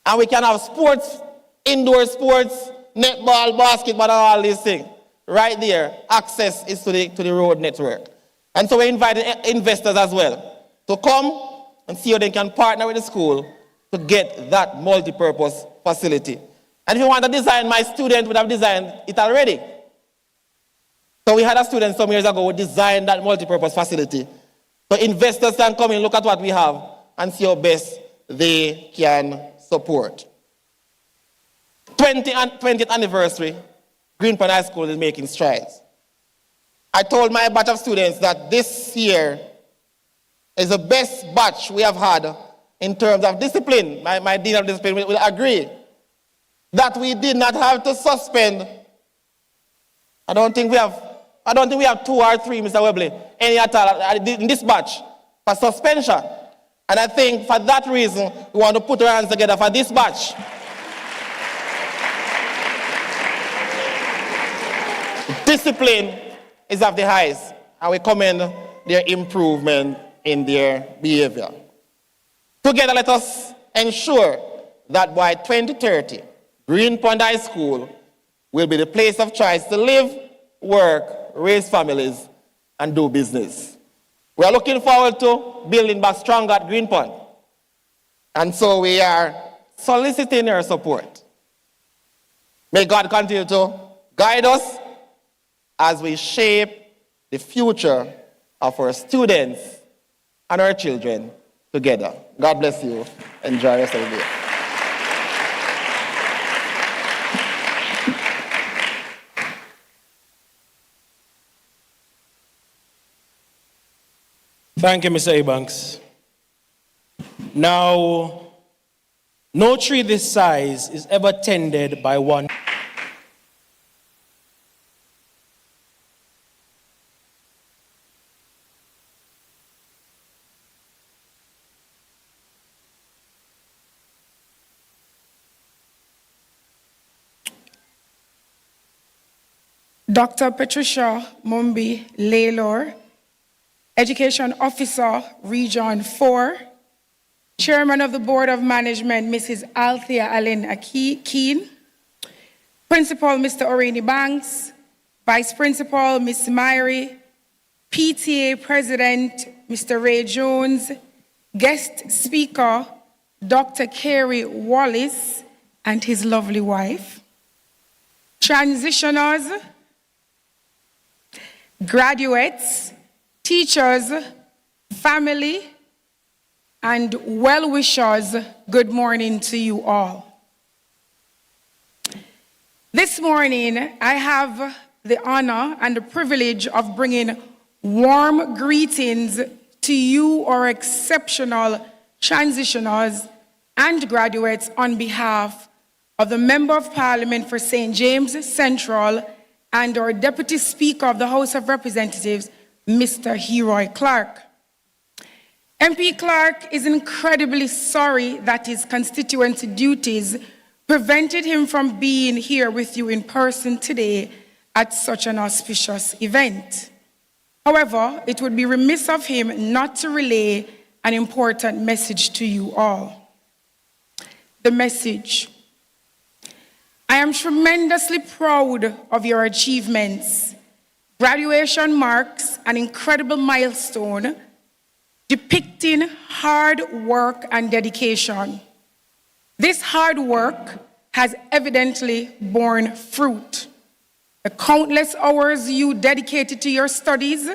And we can have sports, indoor sports, netball, basketball, and all these things. Right there, access is to the road network. And so we invited investors as well to come and see how they can partner with the school to get that multi-purpose facility. And if you want to design, my student would have designed it already. So we had a student some years ago who designed that multi-purpose facility. So investors can come in, look at what we have, and see how best they can support. 20th anniversary, Greenpan High School is making strides. I told my batch of students that this year is the best batch we have had in terms of discipline. My dean of discipline will agree that we did not have to suspend. I don't think we have 2 or 3, Mr. Webley, any at all in this batch for suspension. And I think for that reason, we want to put our hands together for this batch. Discipline is of the highest, and we commend their improvement in their behavior. Together, let us ensure that by 2030, Greenpan High School will be the place of choice to live, work, raise families, and do business. We are looking forward to building back stronger at Greenpan. And so we are soliciting your support. May God continue to guide us as we shape the future of our students and our children together. God bless you. Enjoy the rest of the day. Thank you, Mr. Ebanks. Now, no tree this size is ever tended by one. Dr. Patricia Mumbi Laylor, Education Officer, Region 4, Chairman of the Board of Management, Mrs. Althea Allen Keene, Principal, Mr. Orani Banks, Vice Principal, Ms. Myrie, PTA President, Mr. Ray Jones, Guest Speaker, Dr. Kerry Wallace and his lovely wife, transitioners, graduates, teachers, family, and well-wishers, good morning to you all. This morning, I have the honor and the privilege of bringing warm greetings to you, our exceptional transitioners and graduates, on behalf of the Member of Parliament for St. James Central and our Deputy Speaker of the House of Representatives, Mr. Heroy Clark. MP Clark is incredibly sorry that his constituency duties prevented him from being here with you in person today at such an auspicious event. However, it would be remiss of him not to relay an important message to you all. The message: I am tremendously proud of your achievements. Graduation marks an incredible milestone depicting hard work and dedication. This hard work has evidently borne fruit. The countless hours you dedicated to your studies,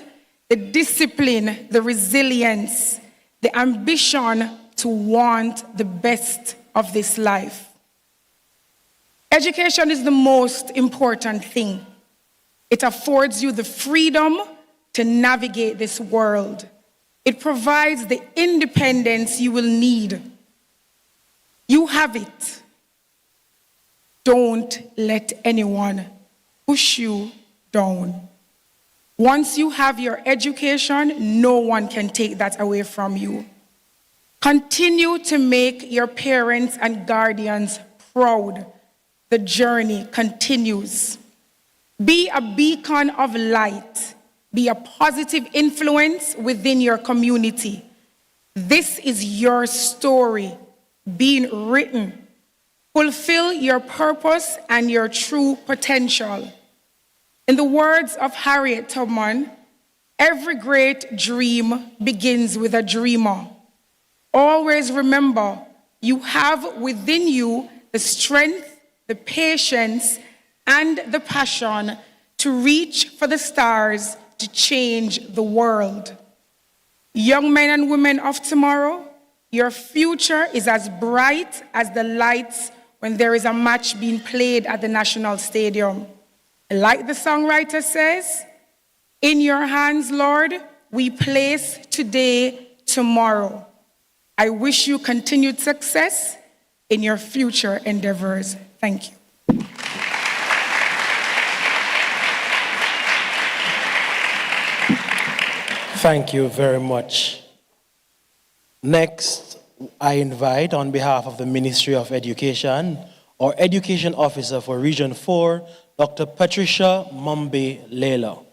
the discipline, the resilience, the ambition to want the best of this life. Education is the most important thing. It affords you the freedom to navigate this world. It provides the independence you will need. You have it. Don't let anyone push you down. Once you have your education, no one can take that away from you. Continue to make your parents and guardians proud. The journey continues. Be a beacon of light. Be a positive influence within your community. This is your story being written. Fulfill your purpose and your true potential. In the words of Harriet Tubman, every great dream begins with a dreamer. Always remember, you have within you the strength, the patience, and the passion to reach for the stars, to change the world. Young men and women of tomorrow, your future is as bright as the lights when there is a match being played at the National Stadium. Like the songwriter says, in your hands, Lord, we place today, tomorrow. I wish you continued success in your future endeavors. Thank you. Thank you very much. Next, I invite, on behalf of the Ministry of Education, our Education Officer for Region 4, Dr. Patricia Mumbi Laylor.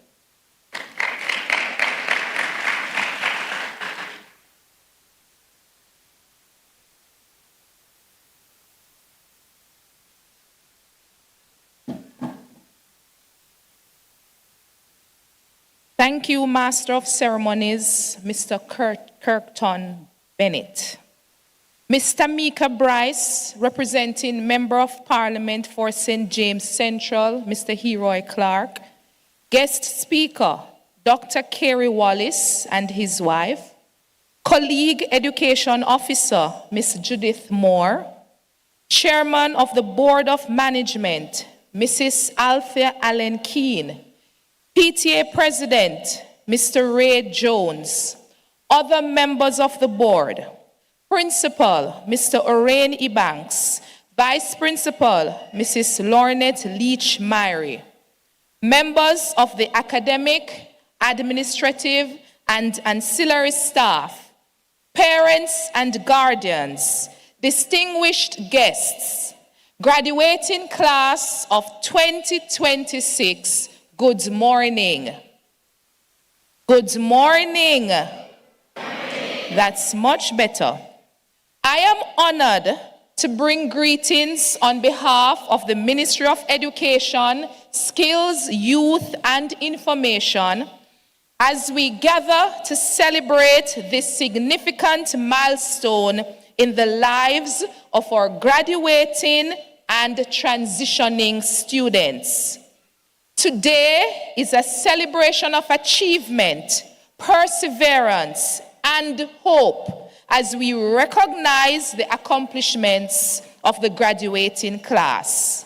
Thank you, Master of Ceremonies, Mr. Kirkton Bennett. Mr. Mika Bryce, representing Member of Parliament for St. James Central, Mr. Heroy Clark. Guest Speaker, Dr. Kerry Wallace and his wife. Colleague Education Officer, Ms. Judith Moore. Chairman of the Board of Management, Mrs. Althea Allen Keene. PTA President, Mr. Ray Jones. Other members of the board. Principal, Mr. Orani Banks. Vice Principal, Mrs. Lornette Leach-Myrie. Members of the academic, administrative, and ancillary staff. Parents and guardians. Distinguished guests. Graduating class of 2026. Good morning. Good morning. That's much better. I am honored to bring greetings on behalf of the Ministry of Education, Skills, Youth, and Information as we gather to celebrate this significant milestone in the lives of our graduating and transitioning students. Today is a celebration of achievement, perseverance, and hope as we recognize the accomplishments of the graduating class.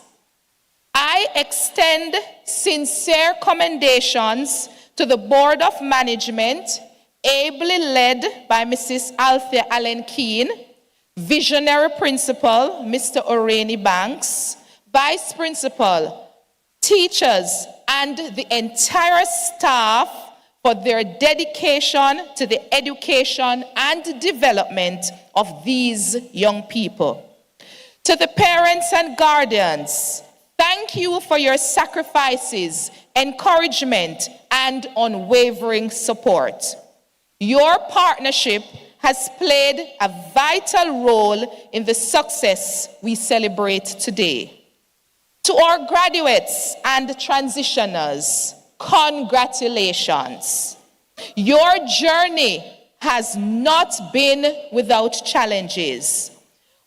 I extend sincere commendations to the Board of Management, ably led by Mrs. Althea Allen Keene, Visionary Principal, Mr. Orani Banks, Vice Principal, teachers, and the entire staff for their dedication to the education and development of these young people. To the parents and guardians, thank you for your sacrifices, encouragement, and unwavering support. Your partnership has played a vital role in the success we celebrate today. To our graduates and transitioners, congratulations. Your journey has not been without challenges.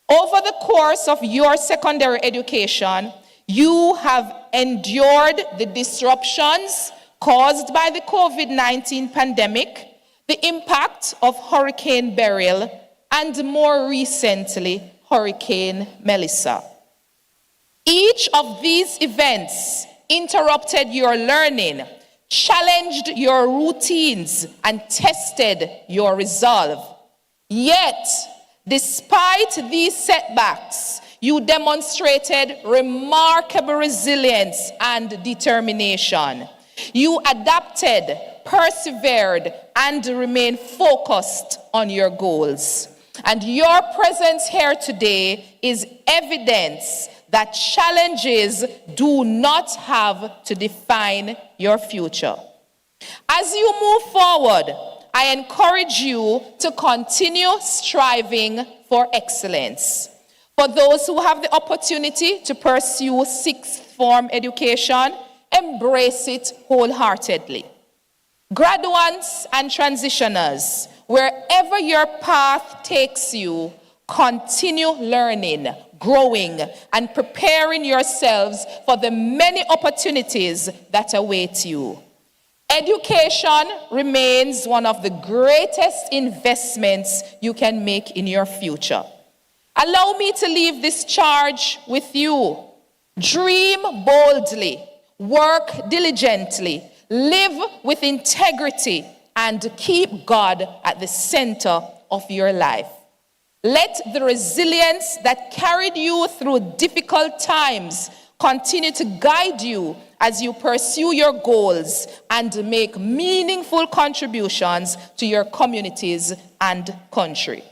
Over the course of your secondary education, you have endured the disruptions caused by the COVID-19 pandemic, the impact of Hurricane Beryl, and more recently, Hurricane Melissa. Each of these events interrupted your learning, challenged your routines, and tested your resolve. Yet, despite these setbacks, you demonstrated remarkable resilience and determination. You adapted, persevered, and remained focused on your goals. And your presence here today is evidence that challenges do not have to define your future. As you move forward, I encourage you to continue striving for excellence. For those who have the opportunity to pursue sixth form education, embrace it wholeheartedly. Graduates and transitioners, wherever your path takes you, continue learning, growing, and preparing yourselves for the many opportunities that await you. Education remains one of the greatest investments you can make in your future. Allow me to leave this charge with you. Dream boldly, work diligently, live with integrity, and keep God at the center of your life. Let the resilience that carried you through difficult times continue to guide you as you pursue your goals and make meaningful contributions to your communities and country.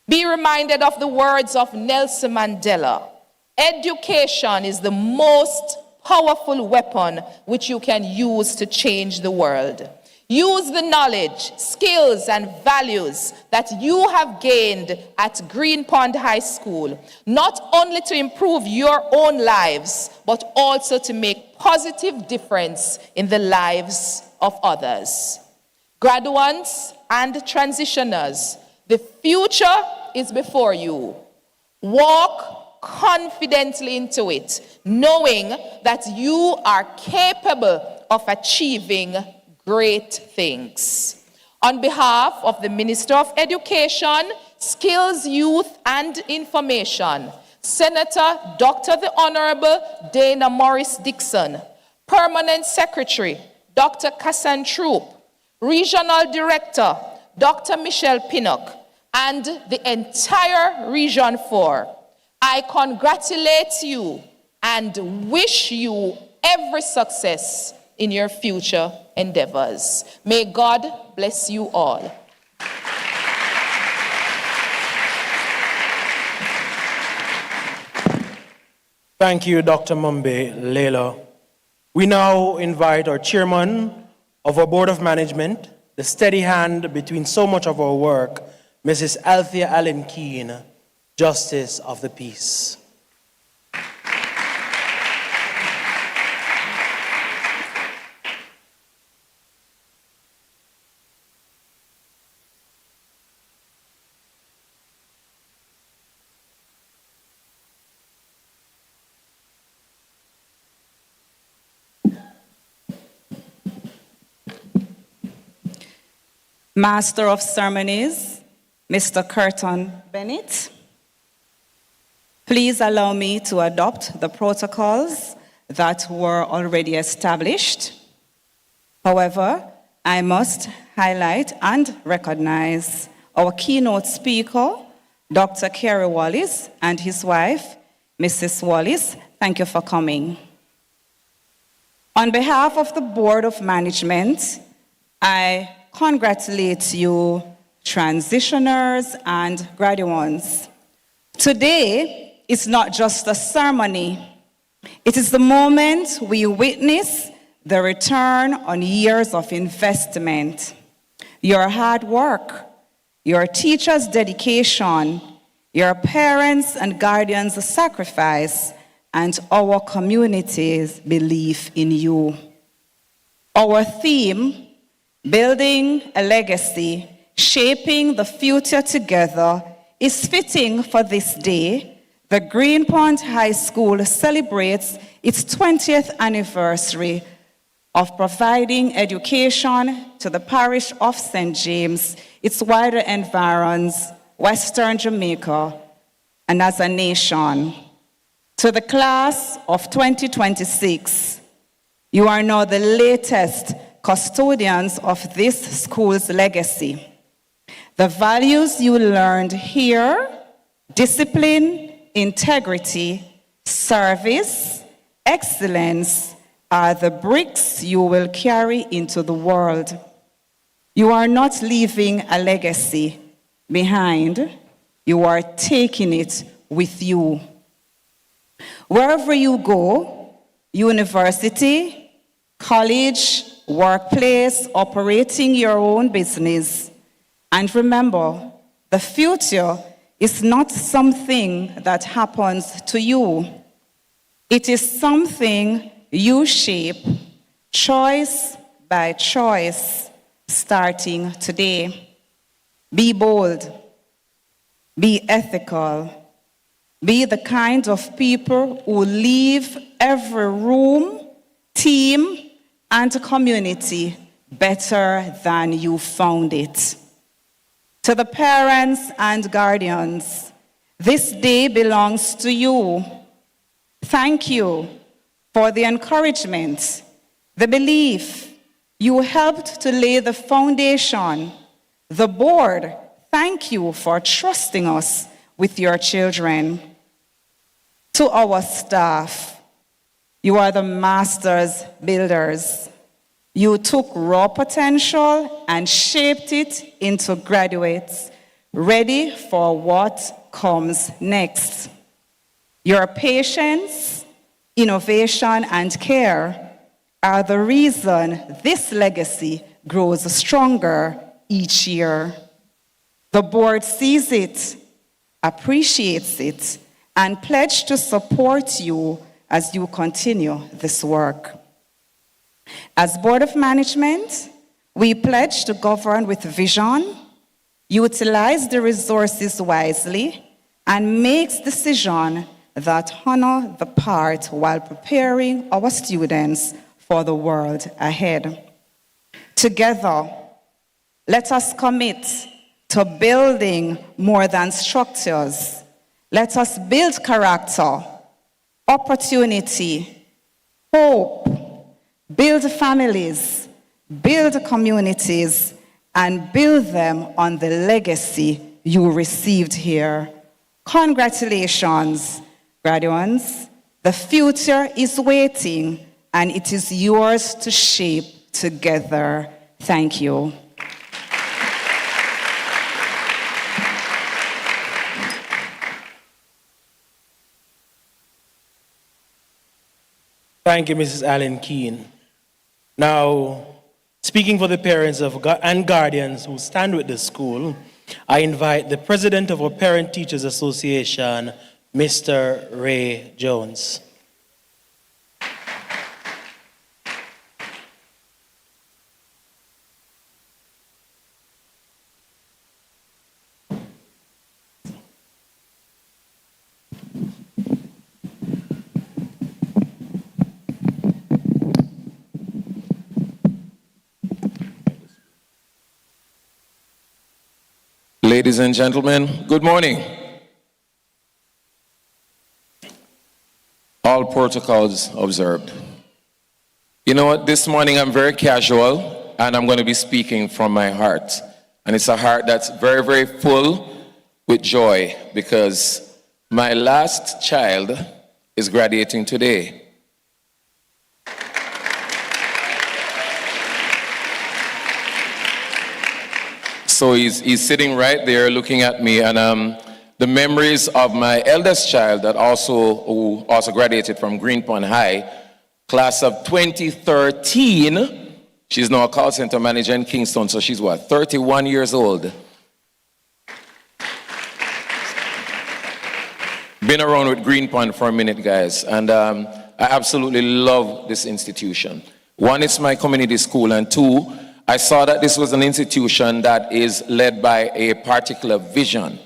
Be reminded of the words of Nelson Mandela. Education is the most powerful weapon which you can use to change the world. Use the knowledge, skills, and values that you have gained at Green Pond High School, not only to improve your own lives, but also to make positive difference in the lives of others. Graduates and transitioners, the future is before you. Walk confidently into it, knowing that you are capable of achieving great things. On behalf of the Minister of Education, Skills, Youth, and Information, Senator Dr. the Honorable Dana Morris Dixon, Permanent Secretary Dr. Kassan Troop, Regional Director Dr. Michelle Pinnock, and the entire Region 4, I congratulate you and wish you every success in your future endeavors. May God bless you all. Thank you, Dr. Mumbe Lelo. We now invite our chairman of our Board of Management, the steady hand between so much of our work, Mrs. Althea Allen Keene, Justice of the Peace. Master of Ceremonies, Mr. Curtin Bennett, please allow me to adopt the protocols that were already established. However, I must highlight and recognize our keynote speaker, Dr. Kerry Wallace, and his wife, Mrs. Wallace. Thank you for coming. On behalf of the Board of Management, I congratulate you, transitioners and graduates. Today is not just a ceremony. It is the moment we witness the return on years of investment. Your hard work, your teachers' dedication, your parents' and guardians' sacrifice, and our community's belief in you. Our theme, Building a Legacy, Shaping the Future Together, is fitting for this day. The Greenpond High School celebrates its 20th anniversary of providing education to the parish of St. James, its wider environs, Western Jamaica, and as a nation. To the class of 2026, you are now the latest custodians of this school's legacy. The values you learned here, discipline, integrity, service, excellence, are the bricks you will carry into the world. You are not leaving a legacy behind, you are taking it with you. Wherever you go, university, college, workplace, operating your own business. And remember, the future is not something that happens to you. It is something you shape, choice by choice, starting today. Be bold, be ethical, be the kind of people who leave every room, team, and community better than you found it. To the parents and guardians, this day belongs to you. Thank you for the encouragement, the belief. You helped to lay the foundation. The board, thank you for trusting us with your children. To our staff, you are the masters builders. You took raw potential and shaped it into graduates ready for what comes next. Your patience, innovation, and care are the reason this legacy grows stronger each year. The board sees it, appreciates it, and pledges to support you as you continue this work. As Board of Management, we pledge to govern with vision, utilize the resources wisely, and make decisions that honor the part while preparing our students for the world ahead. Together, let us commit to building more than structures. Let us build character, opportunity, hope, build families, build communities, and build them on the legacy you received here. Congratulations, graduates. The future is waiting, and it is yours to shape together. Thank you. Thank you, Mrs. Allen Keene. Now, speaking for the parents and guardians who stand with the school, I invite the president of our Parent Teachers Association, Mr. Ray Jones. Ladies and gentlemen, good morning. All protocols observed. You know what, this morning I'm very casual and I'm going to be speaking from my heart. And it's a heart that's very, very full with joy because my last child is graduating today. So he's sitting right there looking at me, and the memories of my eldest child who also graduated from Greenpond High, class of 2013. She's now a call center manager in Kingston, so she's what, 31 years old. Been around with Greenpond for a minute, guys, and I absolutely love this institution. One, it's my community school, and two, I saw that this was an institution that is led by a particular vision.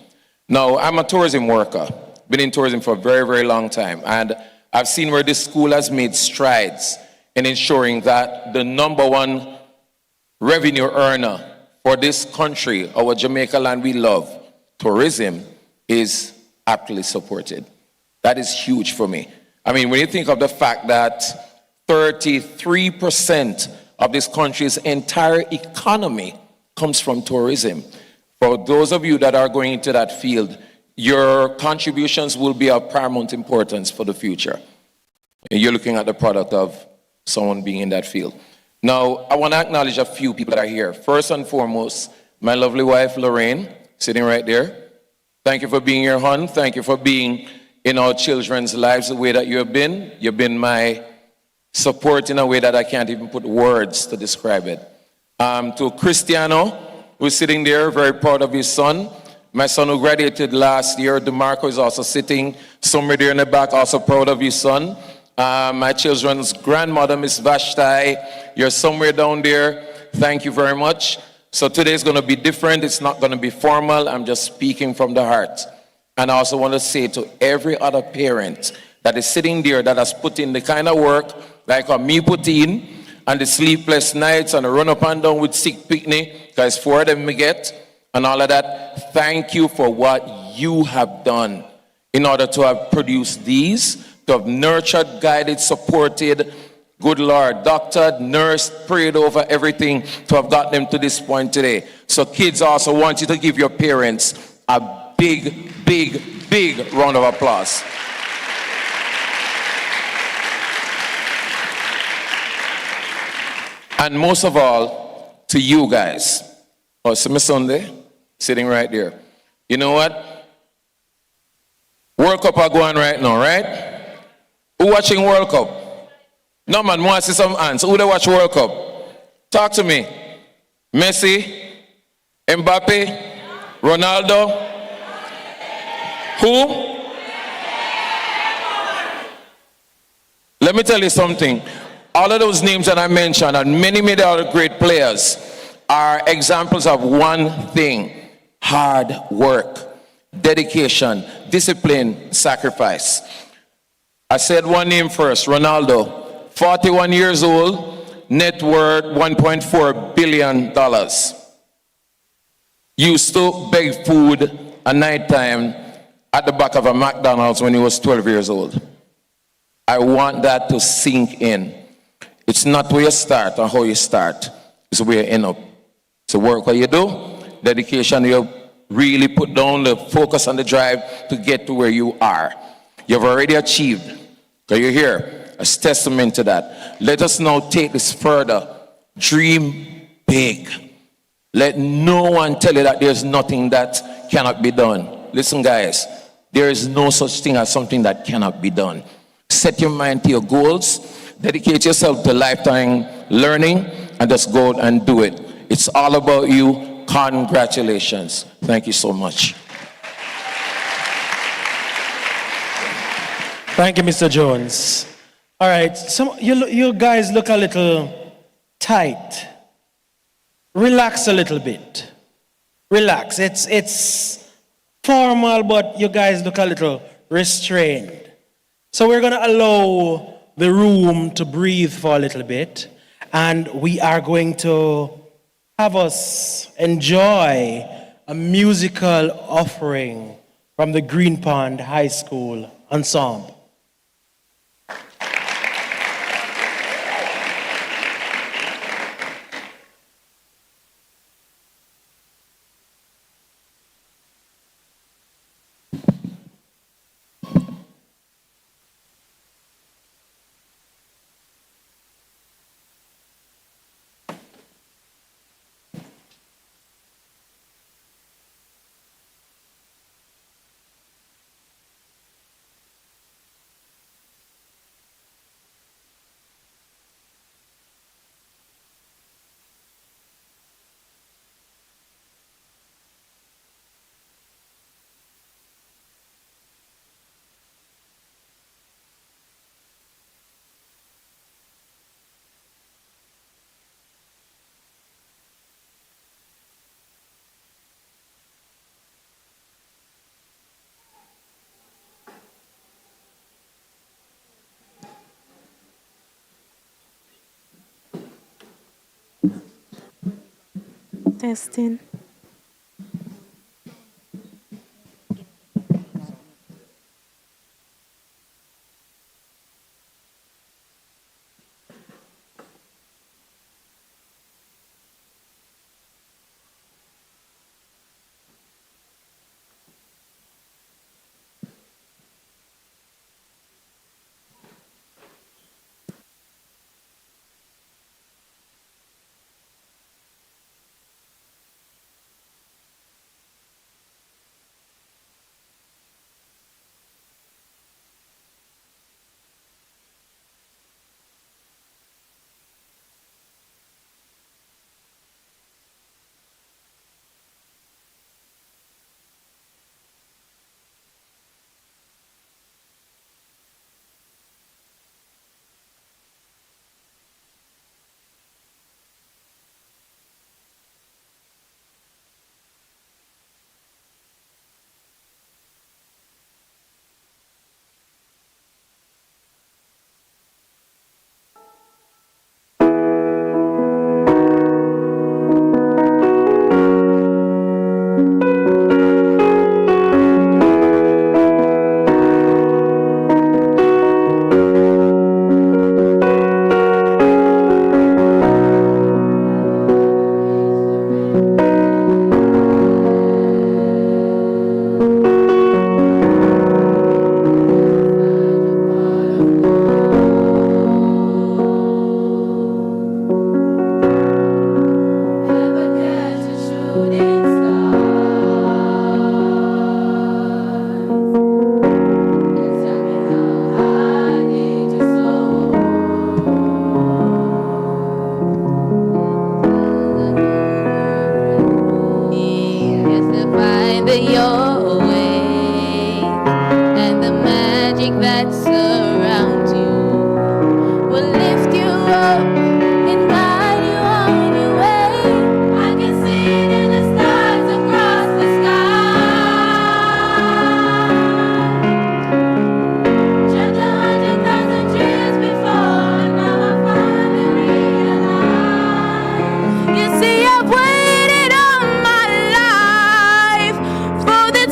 Now, I'm a tourism worker, been in tourism for a very, very long time, and I've seen where this school has made strides in ensuring that the number one revenue earner for this country, our Jamaica land we love, tourism, is aptly supported. That is huge for me. I mean, when you think of the fact that 33% of this country's entire economy comes from tourism. For those of you that are going into that field, your contributions will be of paramount importance for the future. And you're looking at the product of someone being in that field. Now, I want to acknowledge a few people that are here. First and foremost, my lovely wife, Lorraine, sitting right there. Thank you for being here, hon. Thank you for being in our children's lives the way that you have been. You've been my support in a way that I can't even put words to describe it. To Cristiano, who's sitting there, very proud of his son. My son who graduated last year, DeMarco, is also sitting somewhere there in the back, also proud of his son. My children's grandmother, Miss Vashtai, you're somewhere down there. Thank you very much. So today is going to be different. It's not going to be formal. I'm just speaking from the heart. And I also want to say to every other parent that is sitting there that has put in the kind of work like me put in, and the sleepless nights and the run up and down with sick picnic, because 4 of them we get, and all of that. Thank you for what you have done in order to have produced these, to have nurtured, guided, supported, good Lord, doctored, nursed, prayed over everything to have got them to this point today. So kids, also want you to give your parents a big, big, big round of applause. And most of all, to you guys. Oh, see my Sunday sitting right there. You know what? World Cup are going right now, right? Who watching World Cup? No man, want to see some hands. Who they watch World Cup? Talk to me. Messi, Mbappe, Ronaldo. Who? Let me tell you something. All of those names that I mentioned and many, many other great players are examples of one thing: hard work, dedication, discipline, sacrifice. I said one name first, Ronaldo, 41 years old, net worth $1.4 billion. Used to beg food at nighttime at the back of a McDonald's when he was 12 years old. I want that to sink in. It's not where you start or how you start, it's where you end up. It's the work what you do, dedication you really put down, the focus and the drive to get to where you are. You've already achieved, because you're here, as testament to that. Let us now take this further. Dream big. Let no one tell you that there's nothing that cannot be done. Listen, guys, there is no such thing as something that cannot be done. Set your mind to your goals. Dedicate yourself to lifetime learning and just go and do it. It's all about you. Congratulations. Thank you so much. Thank you, Mr. Jones. All right, you guys look a little tight. Relax a little bit. Relax. It's formal, but you guys look a little restrained. So we're going to allow the room to breathe for a little bit, and we are going to have us enjoy a musical offering from the Green Pond High School Ensemble. Testing. You see, I've waited all my life for the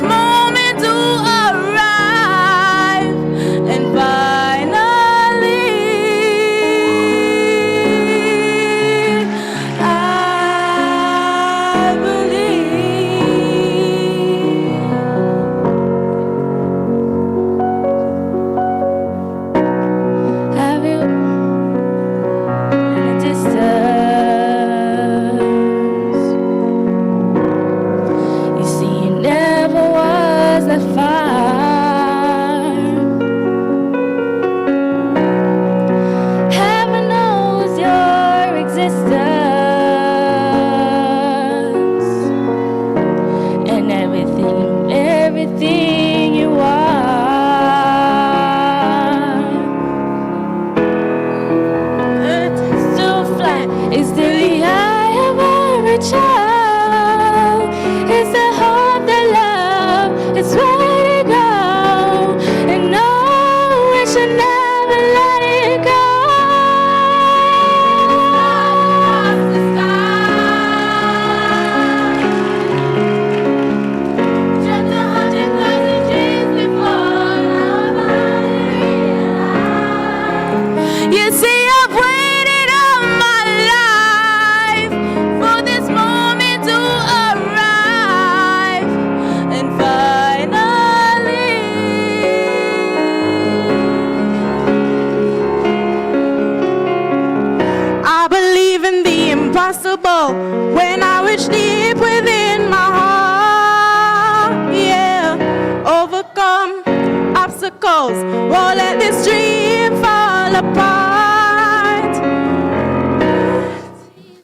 goes. Won't let this dream fall apart.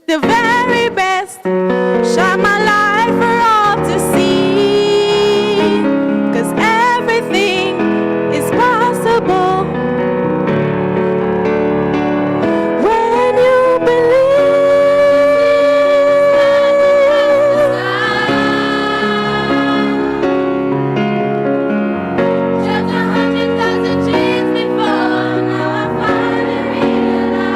The very best, shine my light for all to see. 'Cause everything is possible when you believe. Just 100,000 dreams before, now I finally realize.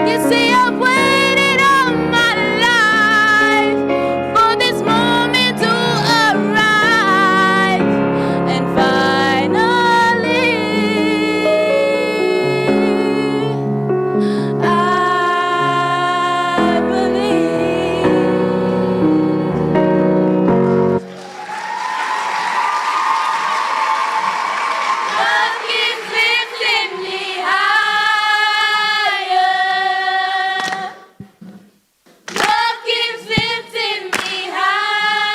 You see, I've waited all my life for this moment to arrive, and finally, I believe. God keeps lifting me higher. God keeps lifting me higher.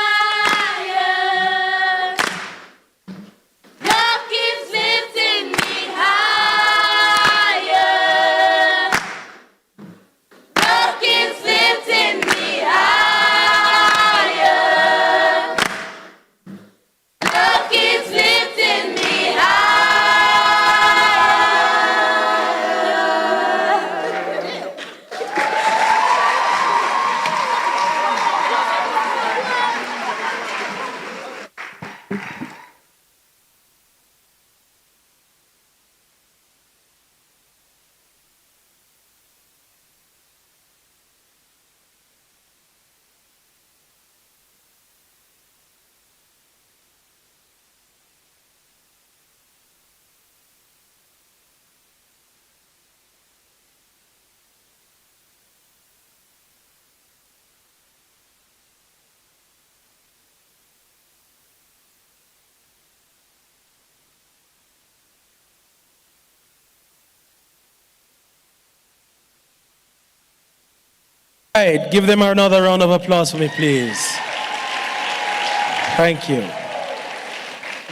God keeps lifting me higher. God keeps lifting me higher. God keeps lifting me All right, give them another round of applause for me, please. Thank you.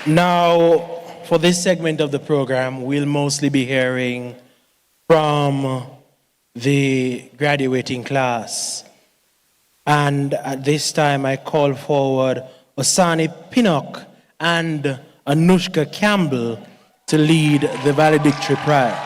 Now, for this segment of the program, we'll mostly be hearing from the graduating class. And at this time, I call forward Osani Pinnock and Anushka Campbell to lead the valedictory prayer.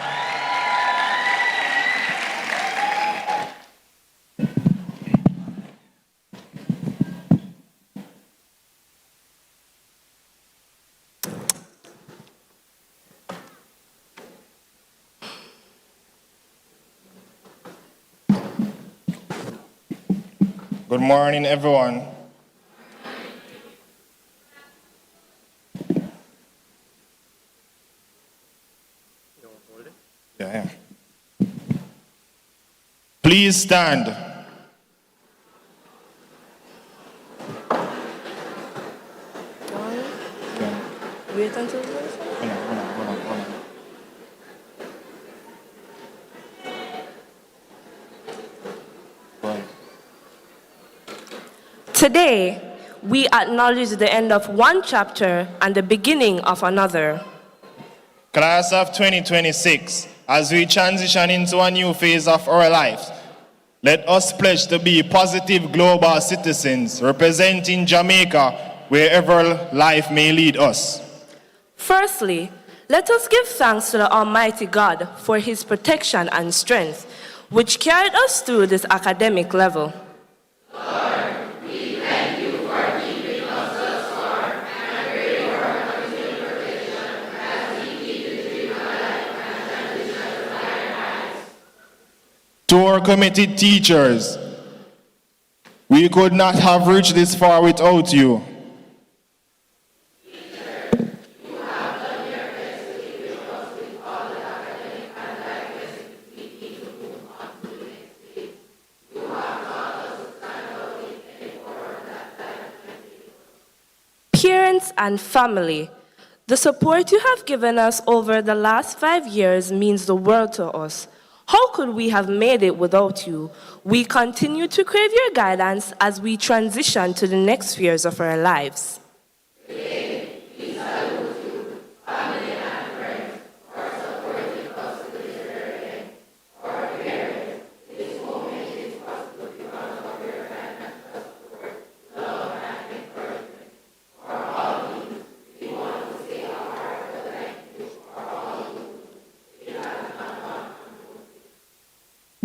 Good morning, everyone. Yeah. Please stand. Wait until Hold on. Today, we acknowledge the end of one chapter and the beginning of another. Class of 2026, as we transition into a new phase of our lives, let us pledge to be positive global citizens representing Jamaica wherever life may lead us. Firstly, let us give thanks to the Almighty God for His protection and strength, which carried us through this academic level. To our committed teachers, we could not have reached this far without you. Parents and family, the support you have given us over the last 5 years means the world to us. How could we have made it without you? We continue to crave your guidance as we transition to the next spheres of our lives. Today, we salute you,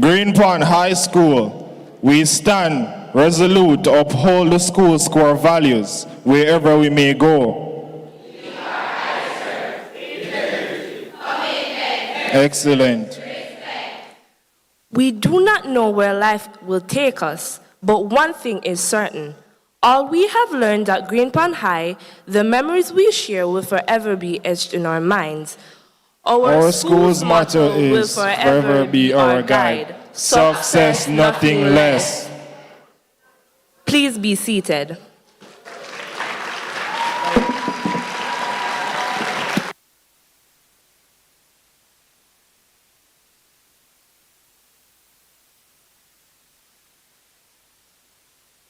Green Pond High School, we stand resolute to uphold the school's core values wherever we may go. Excellent. We do not know where life will take us, but one thing is certain. All we have learned at Green Pond High, the memories we share will forever be etched in our minds. Our school's motto is forever be our guide. Success, nothing less. Please be seated.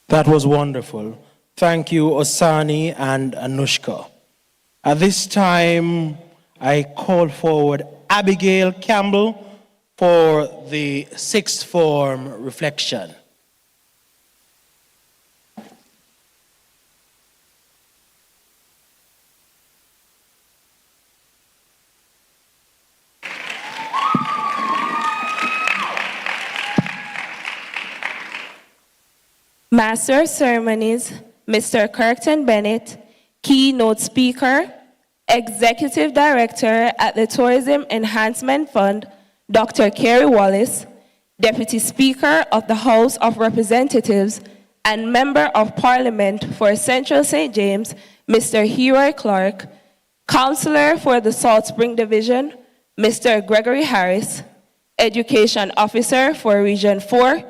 That was wonderful. Thank you, Osani and Anushka. At this time, I call forward Abigail Campbell for the sixth form reflection. Master of Ceremonies, Mr. Kirkton Bennett, keynote speaker, Executive Director at the Tourism Enhancement Fund, Dr. Kerry Wallace, Deputy Speaker of the House of Representatives and Member of Parliament for Central St. James, Mr. Heroy Clark, Councillor for the Salt Spring Division, Mr. Gregory Harris, Education Officer for Region 4,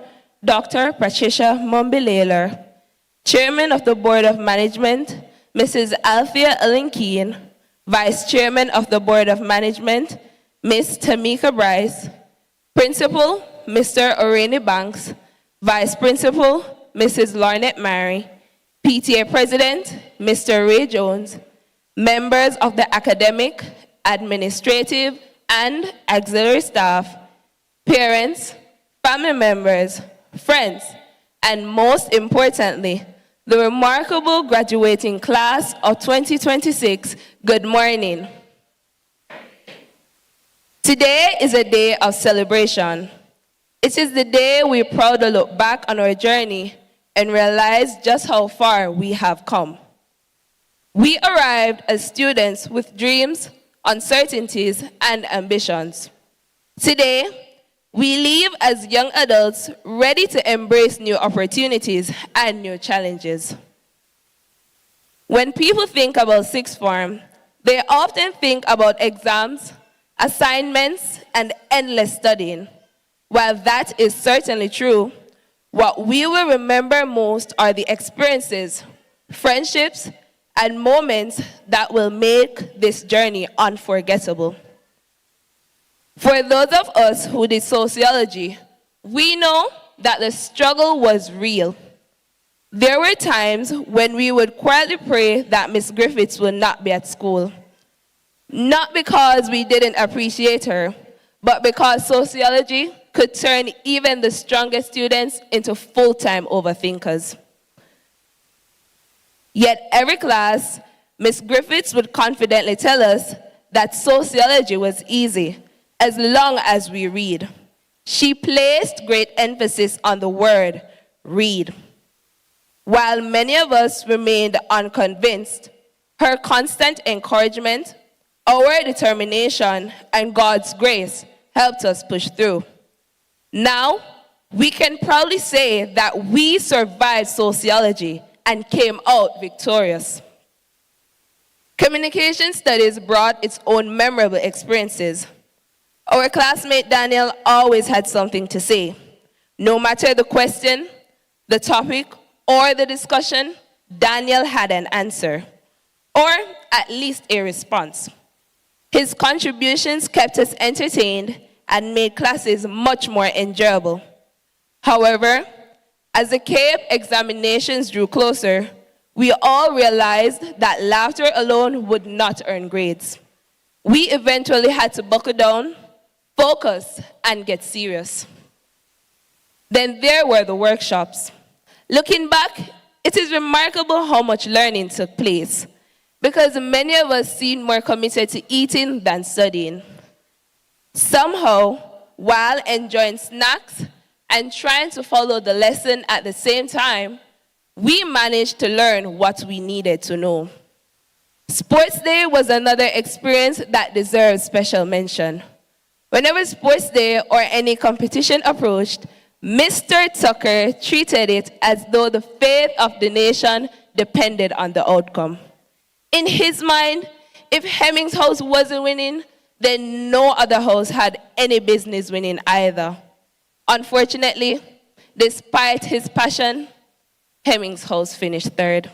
Dr. Patricia Mumbilaler, Chairman of the Board of Management, Mrs. Althea Ellen-Keen, Vice Chairman of the Board of Management, Ms. Tamika Bryce, Principal, Mr. Oreni Banks, Vice Principal, Mrs. Lornette Mary, PTA President, Mr. Ray Jones, members of the academic, administrative, and auxiliary staff, parents, family members, friends, and most importantly, the remarkable graduating class of 2026, good morning. Today is a day of celebration. It is the day we proudly look back on our journey and realize just how far we have come. We arrived as students with dreams, uncertainties, and ambitions. Today, we leave as young adults ready to embrace new opportunities and new challenges. When people think about sixth form, they often think about exams, assignments, and endless studying. While that is certainly true, what we will remember most are the experiences, friendships, and moments that will make this journey unforgettable. For those of us who did sociology, we know that the struggle was real. There were times when we would quietly pray that Miss Griffiths would not be at school. Not because we didn't appreciate her, but because sociology could turn even the strongest students into full-time overthinkers. Yet every class, Miss Griffiths would confidently tell us that sociology was easy, as long as we read. She placed great emphasis on the word, read. While many of us remained unconvinced, her constant encouragement, our determination, and God's grace helped us push through. Now, we can proudly say that we survived sociology and came out victorious. Communication studies brought its own memorable experiences. Our classmate Daniel always had something to say. No matter the question, the topic, or the discussion, Daniel had an answer, or at least a response. His contributions kept us entertained and made classes much more enjoyable. However, as the CAPE examinations drew closer, we all realized that laughter alone would not earn grades. We eventually had to buckle down, focus, and get serious. Then there were the workshops. Looking back, it is remarkable how much learning took place, because many of us seemed more committed to eating than studying. Somehow, while enjoying snacks and trying to follow the lesson at the same time, we managed to learn what we needed to know. Sports Day was another experience that deserves special mention. Whenever Sports Day or any competition approached, Mr. Tucker treated it as though the fate of the nation depended on the outcome. In his mind, if Hemmings House wasn't winning, then no other house had any business winning either. Unfortunately, despite his passion, Hemmings House finished third.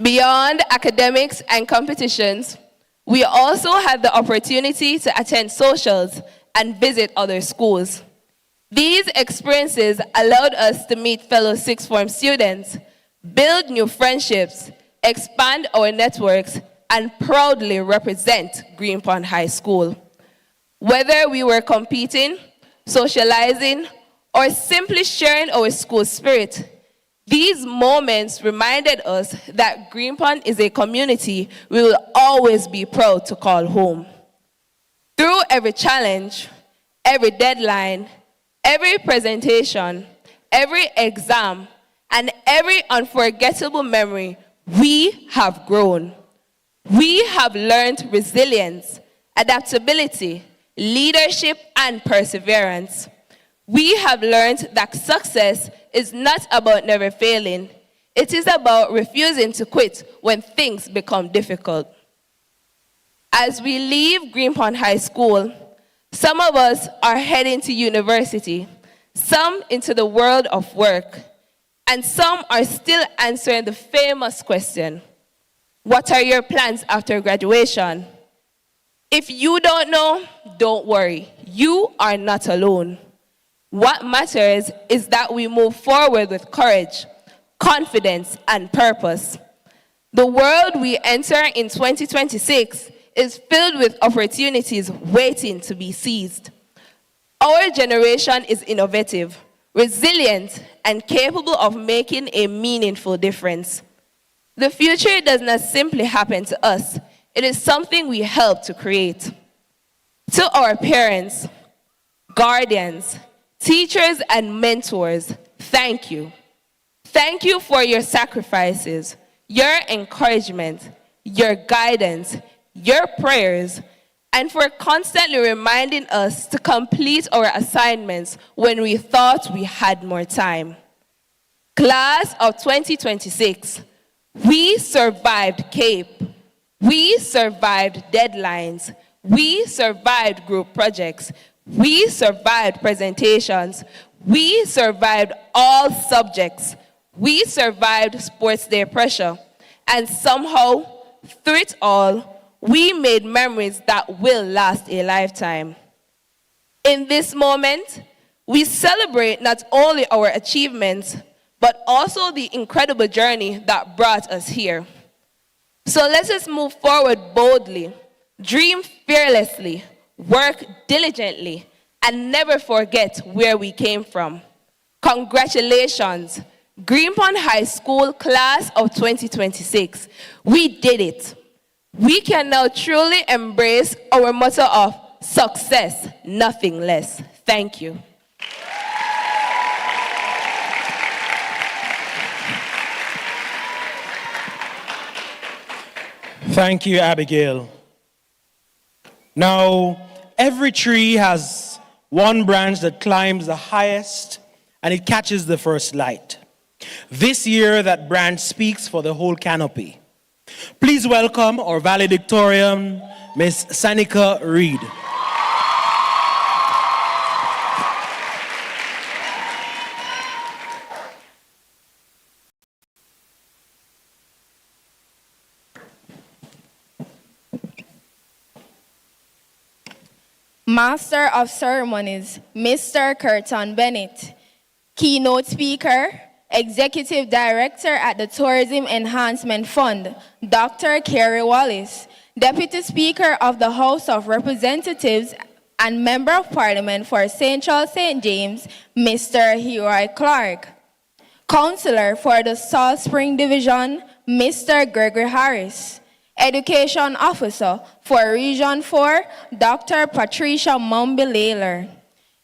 Beyond academics and competitions, we also had the opportunity to attend socials and visit other schools. These experiences allowed us to meet fellow sixth form students, build new friendships, expand our networks, and proudly represent Green Pond High School. Whether we were competing, socializing, or simply sharing our school spirit, these moments reminded us that Green Pond is a community we will always be proud to call home. Through every challenge, every deadline, every presentation, every exam, and every unforgettable memory, we have grown. We have learned resilience, adaptability, leadership, and perseverance. We have learned that success is not about never failing. It is about refusing to quit when things become difficult. As we leave Green Pond High School, some of us are heading to university, some into the world of work, and some are still answering the famous question, what are your plans after graduation? If you don't know, don't worry. You are not alone. What matters is that we move forward with courage, confidence, and purpose. The world we enter in 2026 is filled with opportunities waiting to be seized. Our generation is innovative, resilient, and capable of making a meaningful difference. The future does not simply happen to us. It is something we help to create. To our parents, guardians, teachers, and mentors, thank you. Thank you for your sacrifices, your encouragement, your guidance, your prayers, and for constantly reminding us to complete our assignments when we thought we had more time. Class of 2026, we survived CAPE. We survived deadlines. We survived group projects. We survived presentations. We survived all subjects. We survived Sports Day pressure. And somehow, through it all, we made memories that will last a lifetime. In this moment, we celebrate not only our achievements, but also the incredible journey that brought us here. So let us move forward boldly, dream fearlessly, work diligently, and never forget where we came from. Congratulations, Green Pond High School Class of 2026. We did it. We can now truly embrace our motto of success, nothing less. Thank you. Thank you, Abigail. Now, every tree has one branch that climbs the highest and it catches the first light. This year, that branch speaks for the whole canopy. Please welcome our valedictorian, Miss Sanika Reed. Master of Ceremonies, Mr. Curtin Bennett. Keynote speaker, Executive Director at the Tourism Enhancement Fund, Dr. Kerry Wallace. Deputy Speaker of the House of Representatives and Member of Parliament for St. Charles St. James, Mr. Heroy Clark. Councillor for the Salt Spring Division, Mr. Gregory Harris. Education Officer for Region 4, Dr. Patricia Mumby-Layler.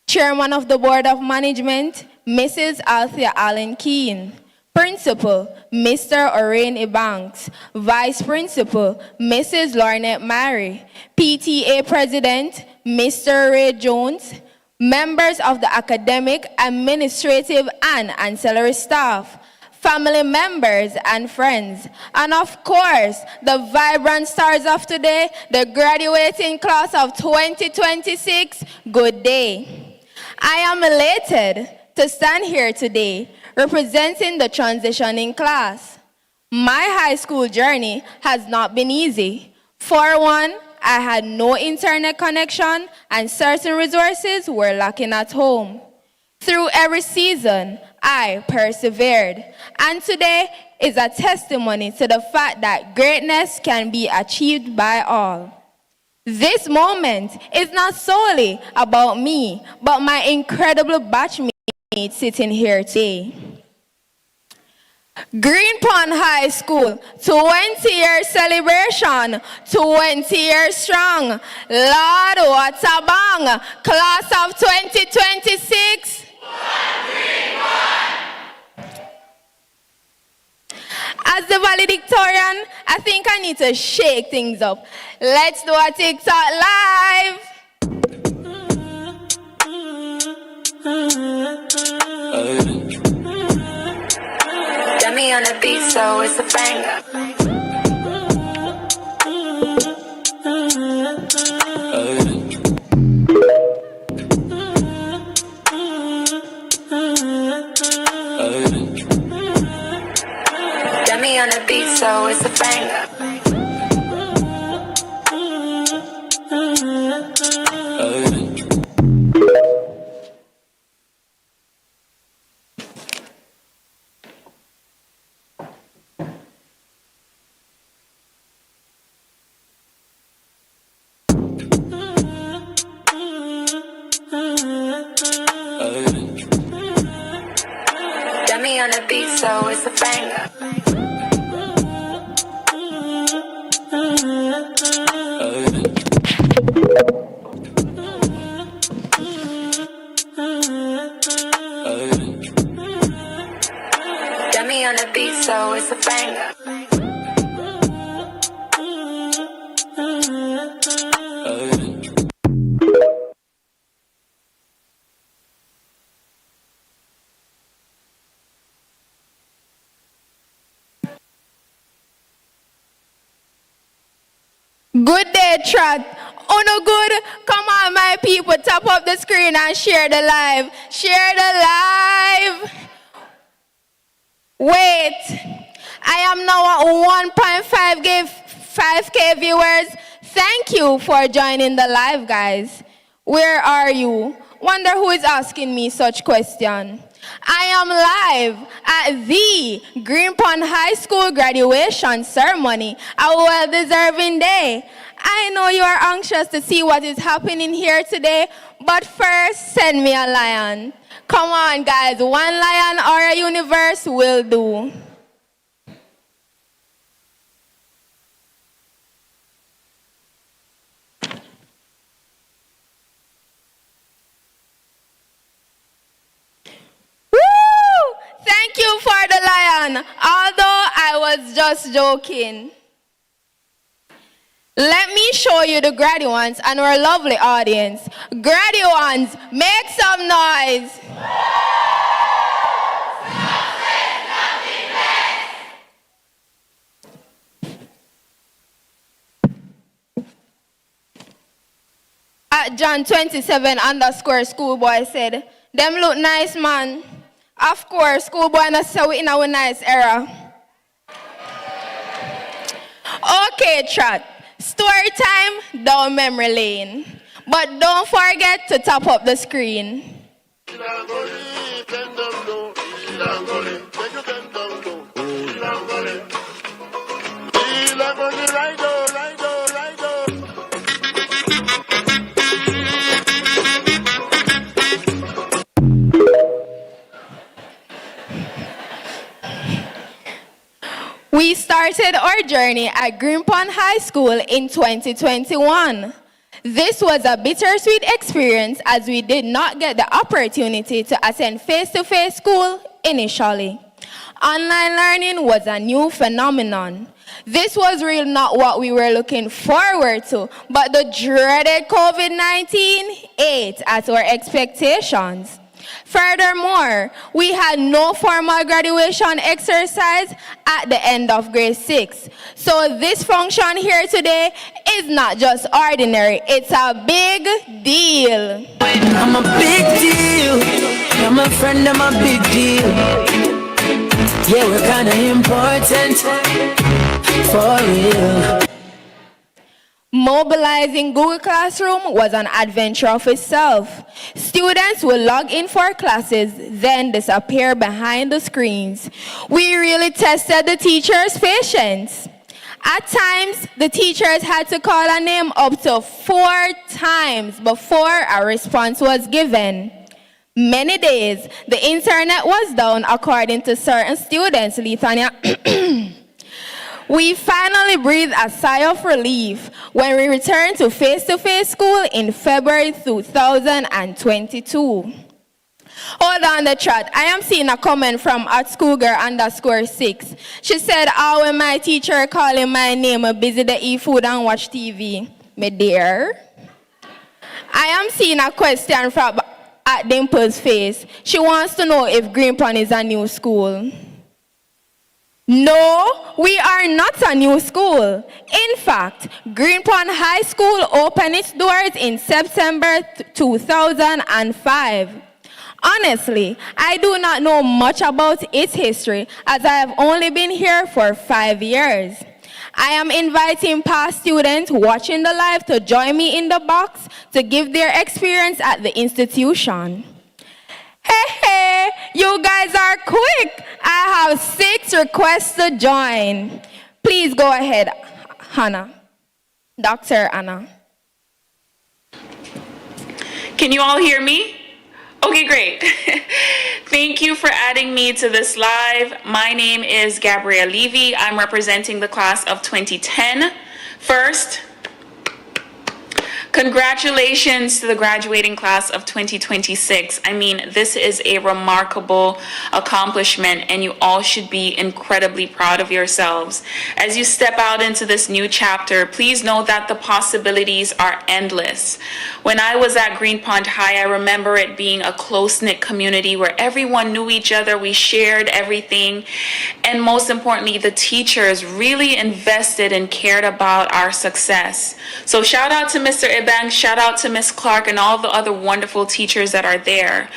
Chairman of the Board of Management, Mrs. Althea Allen Keane. Principal, Mr. Orain Ebanks. Vice Principal, Mrs. Lornette Mary. PTA President, Mr. Ray Jones. Members of the academic, administrative, and ancillary staff. Family members and friends. And of course, the vibrant stars of today, the graduating class of 2026, good day. I am elated to stand here today representing the transitioning class. My high school journey has not been easy. For one, I had no internet connection and certain resources were lacking at home. Through every season, I persevered. And today is a testimony to the fact that greatness can be achieved by all. This moment is not solely about me, but my incredible batchmates sitting here today. Green Pond High School, 20-year celebration, 20 years strong. Lord, what a bang! Class of 2026. As the valedictorian, I think I need to shake things up. Let's do a TikTok live. Got me on the beat, so it's a banger. Got me on the beat, so it's a banger. Got me on the beat, so it's a banger. Got me on the beat, so it's a banger. Good day, Trot. Oh no good. Come on, my people, tap up the screen and share the live. Share the live. Wait. I am now at 1.5K viewers. Thank you for joining the live, guys. Where are you? Wonder who is asking me such question. I am live at the Green Pond High School graduation ceremony, a well-deserving day. I know you are anxious to see what is happening here today, but first, send me a lion. Come on, guys, one lion or a universe will do. Thank you for the lion, although I was just joking. Let me show you the graduates and our lovely audience. Graduates, make some noise. At John 27 _ schoolboy said, them look nice, man. Of course, schoolboy not say we in our nice era. Okay, Trot. Story time down memory lane. But don't forget to tap up the screen. We started our journey at Green Pond High School in 2021. This was a bittersweet experience as we did not get the opportunity to attend face-to-face school initially. Online learning was a new phenomenon. This was really not what we were looking forward to, but the dreaded COVID-19 ate at our expectations. Furthermore, we had no formal graduation exercise at the end of grade 6. So this function here today is not just ordinary, it's a big deal. I'm a big deal. You're my friend, I'm a big deal. Yeah, we're kinda important. For real. Mobilizing Google Classroom was an adventure of itself. Students would log in for classes, then disappear behind the screens. We really tested the teachers' patience. At times, the teachers had to call a name up to 4 times before a response was given. Many days, the internet was down according to certain students, Lithuania. We finally breathed a sigh of relief when we returned to face-to-face school in February 2022. Hold on the chat. I am seeing a comment from @schoolgirl_6. She said, "How when my teacher calling my name, busy to eat food and watch TV." Me dear. I am seeing a question from @Dimple's face. She wants to know if Green Pond is a new school. No, we are not a new school. In fact, Green Pond High School opened its doors in September 2005. Honestly, I do not know much about its history as I have only been here for 5 years. I am inviting past students watching the live to join me in the box to give their experience at the institution. Hey, you guys are quick. I have 6 requests to join. Please go ahead, Hannah. Dr. Anna. Can you all hear me? Okay, great. Thank you for adding me to this live. My name is Gabrielle Levy. I'm representing the class of 2010. First, congratulations to the graduating class of 2026. I mean, this is a remarkable accomplishment, and you all should be incredibly proud of yourselves. As you step out into this new chapter, please know that the possibilities are endless. When I was at Green Pond High, I remember it being a close-knit community where everyone knew each other, we shared everything, and most importantly, the teachers really invested and cared about our success. So shout out to Mr. Ibang, shout out to Miss Clark and all the other wonderful teachers that are there.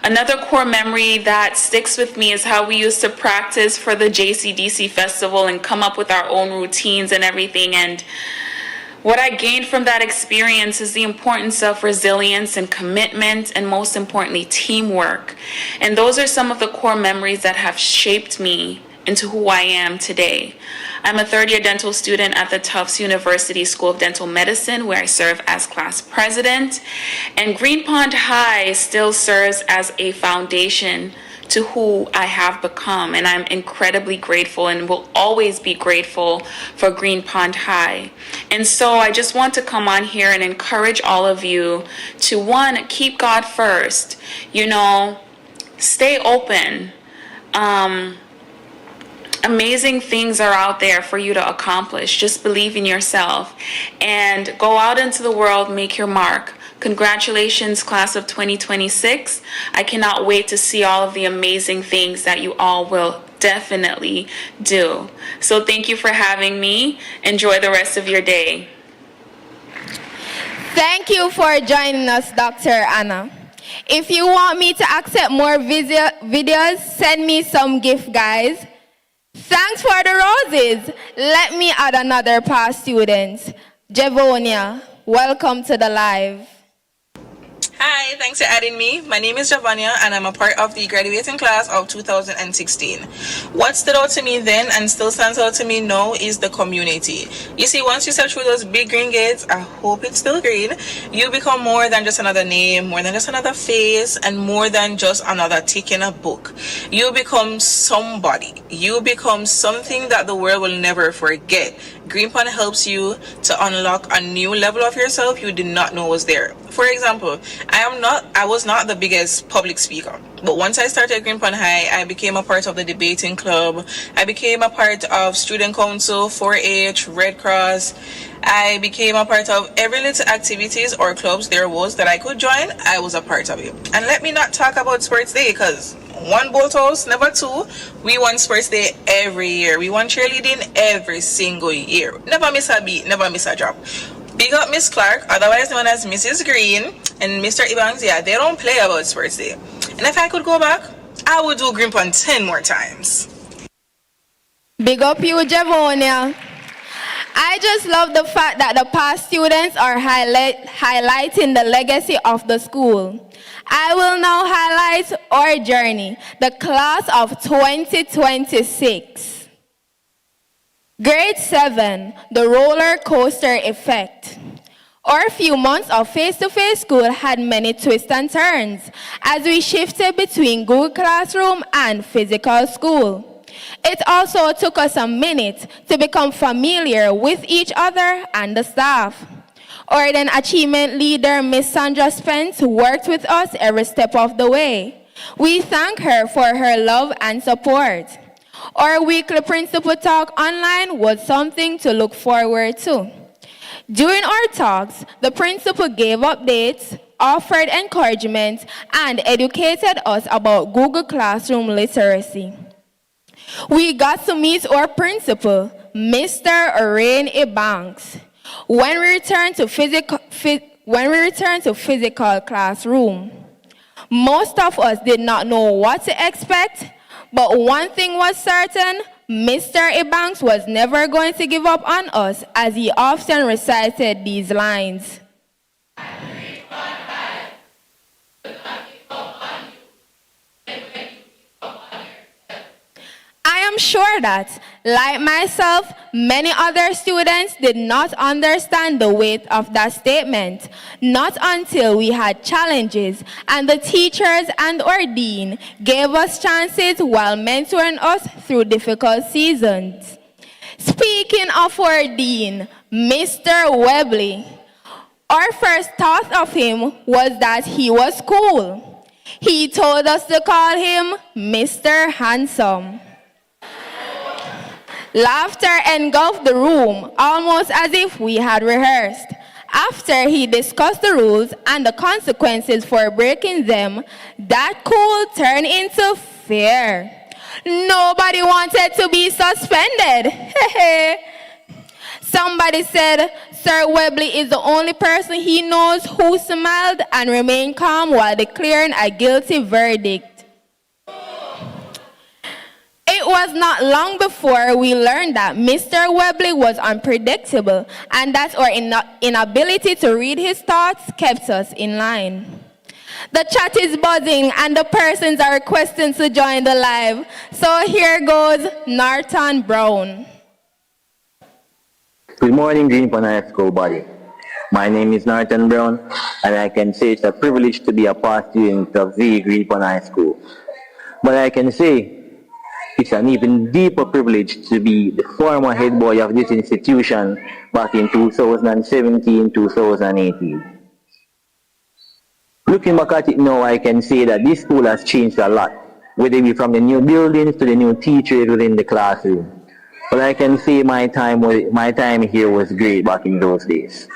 Another core memory that sticks with me is how we used to practice for the JCDC festival and come up with our own routines and everything. And what I gained from that experience is the importance of resilience and commitment, and most importantly, teamwork. And those are some of the core memories that have shaped me into who I am today. I'm a third-year dental student at the Tufts University School of Dental Medicine, where I serve as class president. And Green Pond High still serves as a foundation to who I have become. And I'm incredibly grateful and will always be grateful for Green Pond High. And so I just want to come on here and encourage all of you to, one, keep God first. You know, stay open. Amazing things are out there for you to accomplish. Just believe in yourself and go out into the world, make your mark. Congratulations, class of 2026. I cannot wait to see all of the amazing things that you all will definitely do. So thank you for having me. Enjoy the rest of your day. Thank you for joining us, Dr. Anna. If you want me to accept more videos, send me some gift, guys. Thanks for the roses. Let me add another past student. Javonia, welcome to the live. Hi, thanks for adding me. My name is Javania and I'm a part of the graduating class of 2016. What stood out to me then and still stands out to me now is the community. You see, once you step through those big green gates, I hope it's still green, you become more than just another name, more than just another face, and more than just another tick in a book. You become somebody. You become something that the world will never forget. Green Pond helps you to unlock a new level of yourself you did not know was there. For example, I was not the biggest public speaker, but once I started Green Pond High, I became a part of the debating club. I became a part of student council, 4-H, Red Cross. I became a part of every little activities or clubs there was that I could join. I was a part of it. And let me not talk about Sports Day, because one bolt house, never two. We won Sports Day every year. We won cheerleading every single year. Never miss a beat, never miss a drop. Big up Miss Clark, otherwise known as Mrs. Green, and Mr. Ibanks. Yeah, they don't play about Sports Day. And if I could go back, I would do Green Pond 10 more times. Big up you, Javonia. I just love the fact that the past students are highlighting the legacy of the school. I will now highlight our journey, the class of 2026. Grade 7, the roller coaster effect. Our few months of face-to-face school had many twists and turns as we shifted between Google Classroom and physical school. It also took us a minute to become familiar with each other and the staff. Our then achievement leader, Miss Sandra Spence, worked with us every step of the way. We thank her for her love and support. Our weekly principal talk online was something to look forward to. During our talks, the principal gave updates, offered encouragement, and educated us about Google Classroom literacy. We got to meet our principal, Mr. Orain Ibanks. When we returned to physical classroom, most of us did not know what to expect, but one thing was certain, Mr. Ibanks was never going to give up on us, as he often recited these lines. I am sure that, like myself, many other students did not understand the weight of that statement, not until we had challenges and the teachers and our dean gave us chances while mentoring us through difficult seasons. Speaking of our dean, Mr. Webley, our first thought of him was that he was cool. He told us to call him Mr. Handsome. Laughter engulfed the room, almost as if we had rehearsed. After he discussed the rules and the consequences for breaking them, that cool turned into fear. Nobody wanted to be suspended. Somebody said, Sir Webley is the only person he knows who smiled and remained calm while declaring a guilty verdict. It was not long before we learned that Mr. Webley was unpredictable and that our inability to read his thoughts kept us in line. The chat is buzzing and the persons are requesting to join the live. So here goes Norton Brown. Good morning, Green Pond High School body. My name is Norton Brown, and I can say it's a privilege to be a past student of the Green Pond High School. But I can say it's an even deeper privilege to be the former head boy of this institution back in 2017-2018. Looking back at it now, I can say that this school has changed a lot, whether it be from the new buildings to the new teachers within the classroom. But I can say my time here was great back in those days.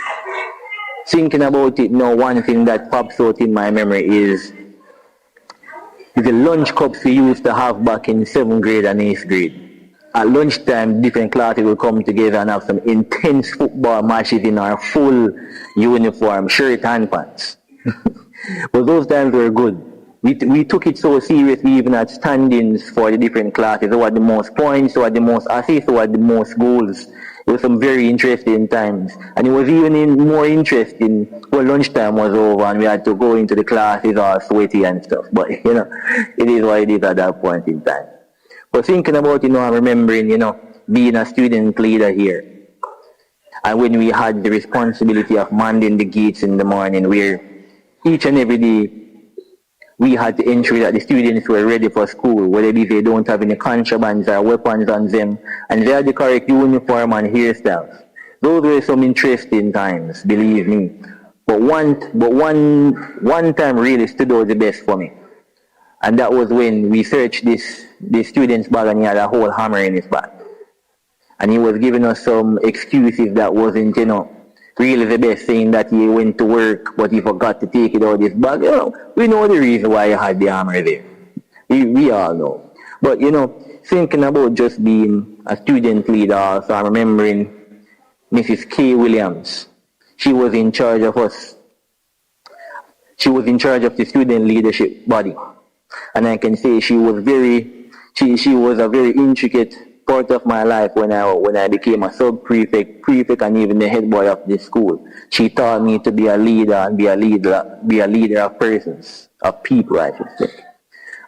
Thinking about it now, one thing that pops out in my memory is the lunch cups we used to have back in 7th grade and 8th grade. At lunchtime, different classes will come together and have some intense football matches in our full uniform, shirt and pants. But those times were good. We took it so seriously, even at standings for the different classes. Who had the most points, who had the most assists, who had the most goals It was some very interesting times. And it was even more interesting when lunchtime was over and we had to go into the classes all sweaty and stuff. But, it is what it is at that point in time. But thinking about, I'm remembering, being a student leader here. And when we had the responsibility of manning the gates in the morning, where each and every day we had to ensure that the students were ready for school, whether they don't have any contrabands or weapons on them, and they had the correct uniform and hairstyles. Those were some interesting times, believe me. But one time really stood out the best for me. And that was when we searched the student's bag and he had a whole hammer in his bag. And he was giving us some excuses that wasn't, really the best, saying that he went to work, but he forgot to take it out of his bag. We know the reason why he had the hammer there. We all know. But, thinking about just being a student leader, so I'm remembering Mrs. K. Williams. She was in charge of us. She was in charge of the student leadership body. And I can say she was a very intricate part of my life when I became a sub-prefect, prefect, and even the head boy of this school. She taught me to be a leader and be a leader of persons, of people, I should say.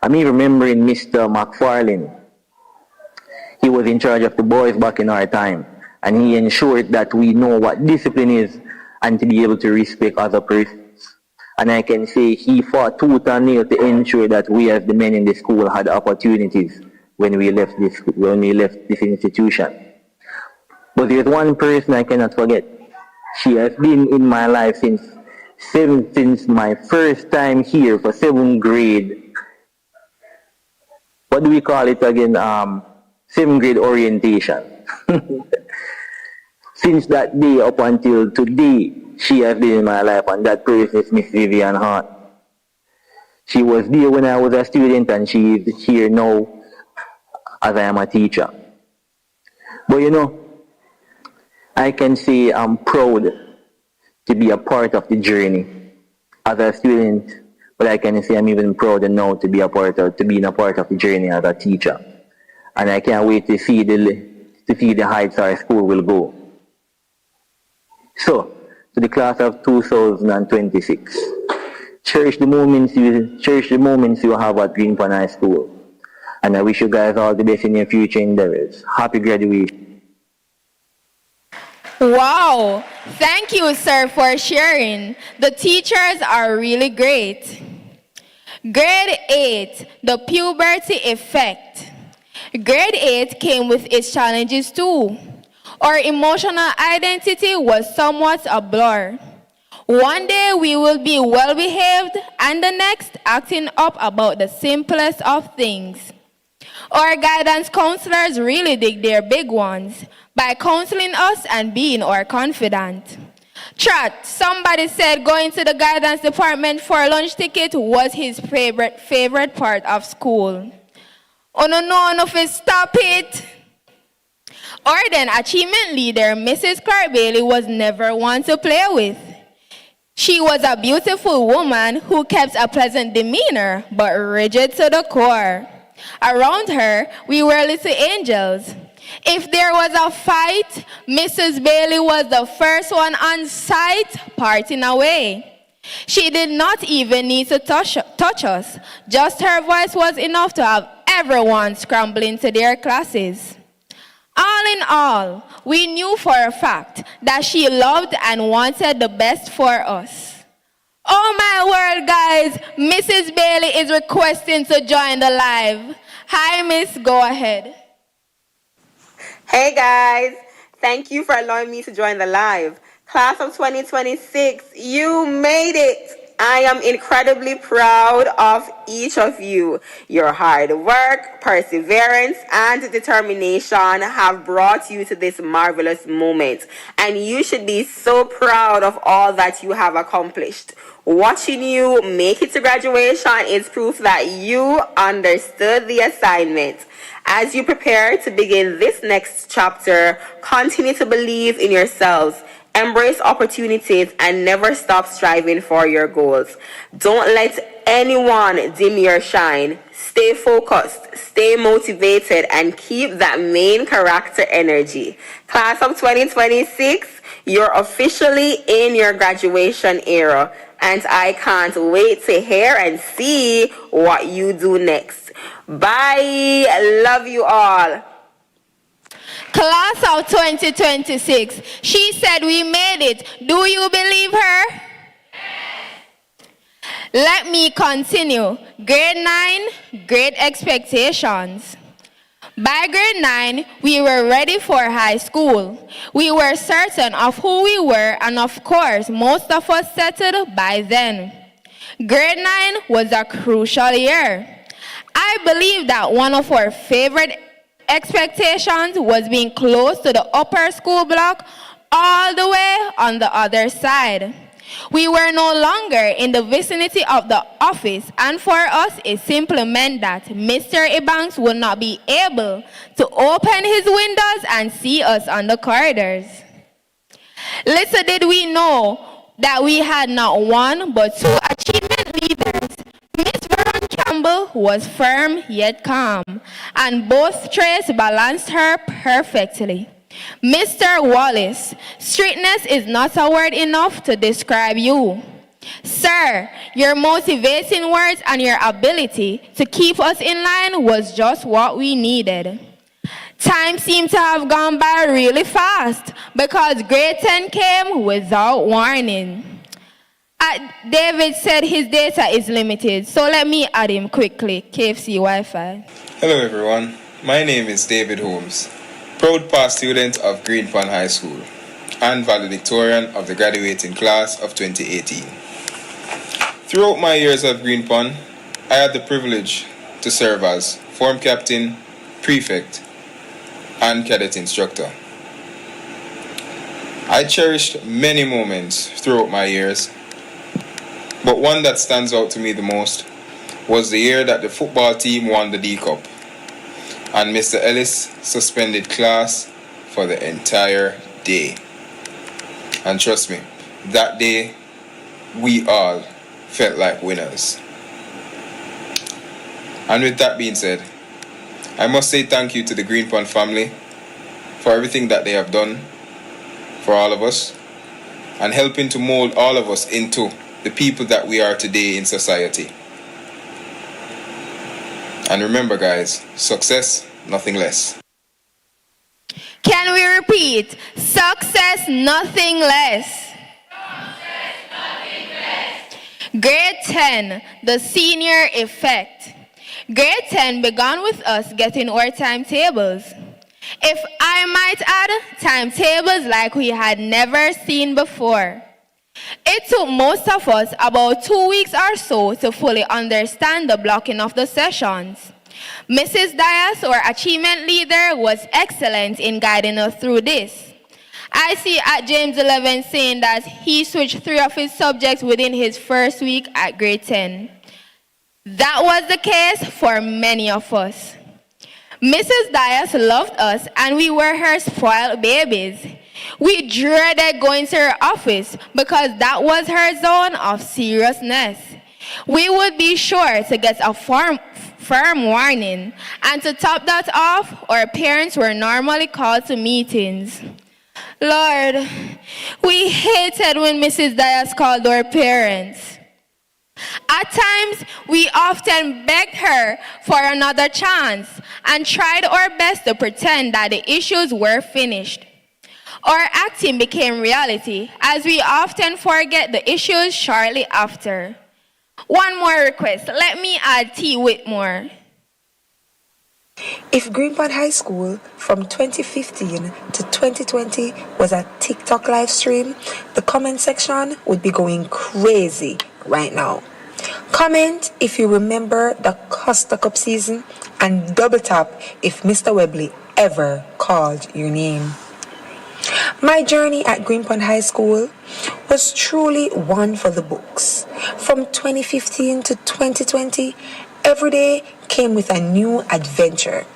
I'm even remembering Mr. McFarlane. He was in charge of the boys back in our time, and he ensured that we know what discipline is and to be able to respect other persons. And I can say he fought tooth and nail to ensure that we as the men in the school had opportunities when we left this institution. But there's one person I cannot forget. She has been in my life since my first time here for 7th grade. What do we call it again? 7th grade orientation. Since that day up until today, she has been in my life, and that person is Miss Vivian Hart. She was there when I was a student, and she is here now as I am a teacher. But I can say I'm proud to be a part of the journey as a student, but I can say I'm even prouder now to being a part of the journey as a teacher. And I can't wait to see the heights our school will go. So, to the class of 2026, cherish the moments you have at Greenpond High School. And I wish you guys all the best in your future endeavors. Happy graduation. Wow, thank you, sir, for sharing. The teachers are really great. Grade 8, the puberty effect. Grade 8 came with its challenges too. Our emotional identity was somewhat a blur. One day we will be well behaved, and the next acting up about the simplest of things. Our guidance counselors really did their big ones by counseling us and being our confidant. Chat, somebody said going to the guidance department for a lunch ticket was his favorite part of school. Oh no, if it stop it. Or then achievement leader, Mrs. Clark Bailey, was never one to play with. She was a beautiful woman who kept a pleasant demeanor, but rigid to the core. Around her, we were little angels. If there was a fight, Mrs. Bailey was the first one on site, parting away. She did not even need to touch us. Just her voice was enough to have everyone scrambling to their classes. All in all, we knew for a fact that she loved and wanted the best for us. Oh my word, guys, Mrs. Bailey is requesting to join the live. Hi, Miss, go ahead. Hey guys, thank you for allowing me to join the live. Class of 2026, you made it. I am incredibly proud of each of you. Your hard work, perseverance, and determination have brought you to this marvelous moment. And you should be so proud of all that you have accomplished. Watching you make it to graduation is proof that you understood the assignment. As you prepare to begin this next chapter, continue to believe in yourselves. Embrace opportunities and never stop striving for your goals. Don't let anyone dim your shine. Stay focused, stay motivated, and keep that main character energy. Class of 2026, you're officially in your graduation era, and I can't wait to hear and see what you do next. Bye. Love you all. Class of 2026, she said we made it. Do you believe her? Let me continue. Grade 9, great expectations. By grade 9, we were ready for high school. We were certain of who we were, and of course, most of us settled by then. Grade 9 was a crucial year. I believe that one of our favorite expectations was being close to the upper school block, all the way on the other side. We were no longer in the vicinity of the office, and for us, it simply meant that Mr. Ebanks would not be able to open his windows and see us on the corridors. Little did we know that we had not one but two achievement leaders. Miss Veron Campbell was firm yet calm, and both traits balanced her perfectly. Mr. Wallace, strictness is not a word enough to describe you. Sir, your motivating words and your ability to keep us in line was just what we needed. Time seemed to have gone by really fast because grade 10 came without warning. David said his data is limited, so let me add him quickly. KFC Wi-Fi. Hello everyone, my name is David Holmes, proud past student of Green Pond High School and valedictorian of the graduating class of 2018. Throughout my years at Green Pond, I had the privilege to serve as form captain, prefect, and cadet instructor. I cherished many moments throughout my years, but one that stands out to me the most was the year that the football team won the D Cup and Mr. Ellis suspended class for the entire day. And trust me, that day we all felt like winners. And with that being said, I must say thank you to the Green Pond family for everything that they have done for all of us and helping to mold all of us into the people that we are today in society. And remember guys, success, nothing less. Can we repeat? Success, nothing less. Grade 10, the senior effect. Grade 10 began with us getting our timetables. If I might add, timetables like we had never seen before. It took most of us about 2 weeks or so to fully understand the blocking of the sessions. Mrs. Dias, our achievement leader, was excellent in guiding us through this. I see at James 11 saying that he switched 3 of his subjects within his first week at grade 10. That was the case for many of us. Mrs. Dias loved us and we were her spoiled babies. We dreaded going to her office because that was her zone of seriousness. We would be sure to get a firm warning, and to top that off, our parents were normally called to meetings. Lord, we hated when Mrs. Dias called our parents. At times, we often begged her for another chance and tried our best to pretend that the issues were finished. Our acting became reality, as we often forget the issues shortly after. One more request. Let me add T. Whitmore. If Green Pond High School from 2015 to 2020 was a TikTok live stream, the comment section would be going crazy right now. Comment if you remember the Costa Cup season and double tap if Mr. Webley ever called your name. My journey at Green Pond High School was truly one for the books. From 2015 to 2020, every day came with a new adventure.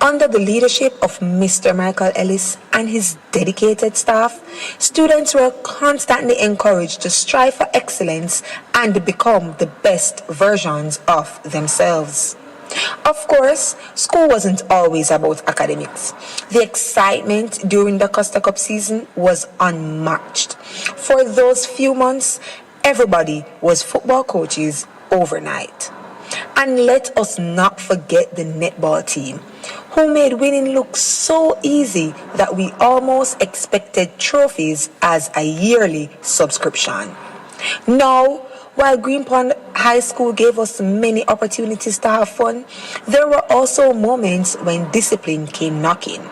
under the leadership of Mr. Michael Ellis and his dedicated staff, students were constantly encouraged to strive for excellence and become the best versions of themselves. Of course, school wasn't always about academics. The excitement during the Costa Cup season was unmatched. For those few months, everybody was football coaches overnight. And let us not forget the netball team, who made winning look so easy that we almost expected trophies as a yearly subscription. Now, while Green Pond High School gave us many opportunities to have fun, there were also moments when discipline came knocking.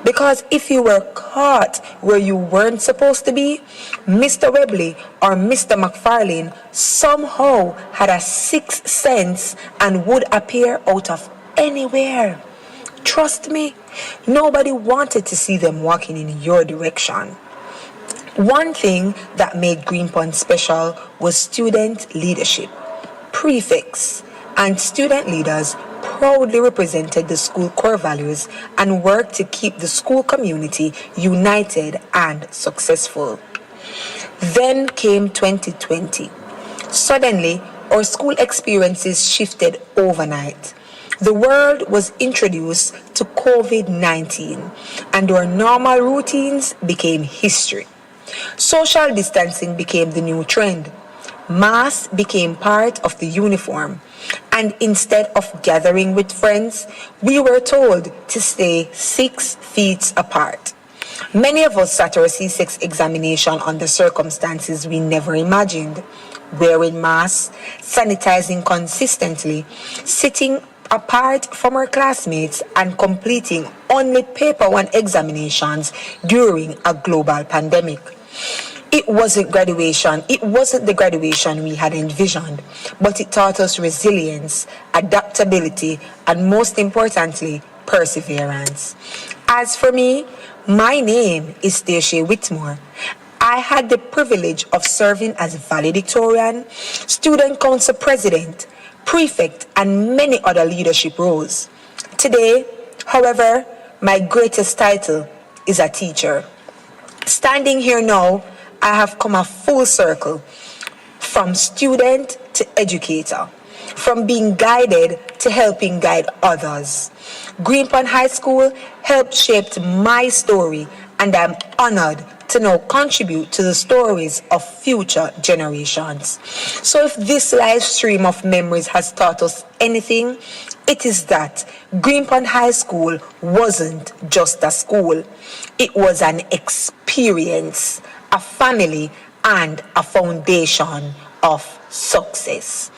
Because if you were caught where you weren't supposed to be, Mr. Webley or Mr. McFarlane somehow had a sixth sense and would appear out of anywhere. Trust me, nobody wanted to see them walking in your direction. One thing that made Green Pond special was student leadership. Prefects and student leaders proudly represented the school core values and worked to keep the school community united and successful. Then came 2020. Suddenly, our school experiences shifted overnight. The world was introduced to COVID-19, and our normal routines became history. Social distancing became the new trend. Masks became part of the uniform. And instead of gathering with friends, we were told to stay 6 feet apart. Many of us sat our C6 examination under circumstances we never imagined. Wearing masks, sanitizing consistently, sitting apart from our classmates, and completing only paper 1 examinations during a global pandemic. It wasn't the graduation we had envisioned, but it taught us resilience, adaptability, and most importantly, perseverance. As for me, my name is Stacia Whitmore. I had the privilege of serving as valedictorian, student council president, prefect, and many other leadership roles. Today, however, my greatest title is a teacher. Standing here now, I have come a full circle from student to educator, from being guided to helping guide others. Green Pond High School helped shape my story, and I'm honored to now contribute to the stories of future generations. So if this live stream of memories has taught us anything, it is that Green Pond High School wasn't just a school. It was an experience, a family, and a foundation of success.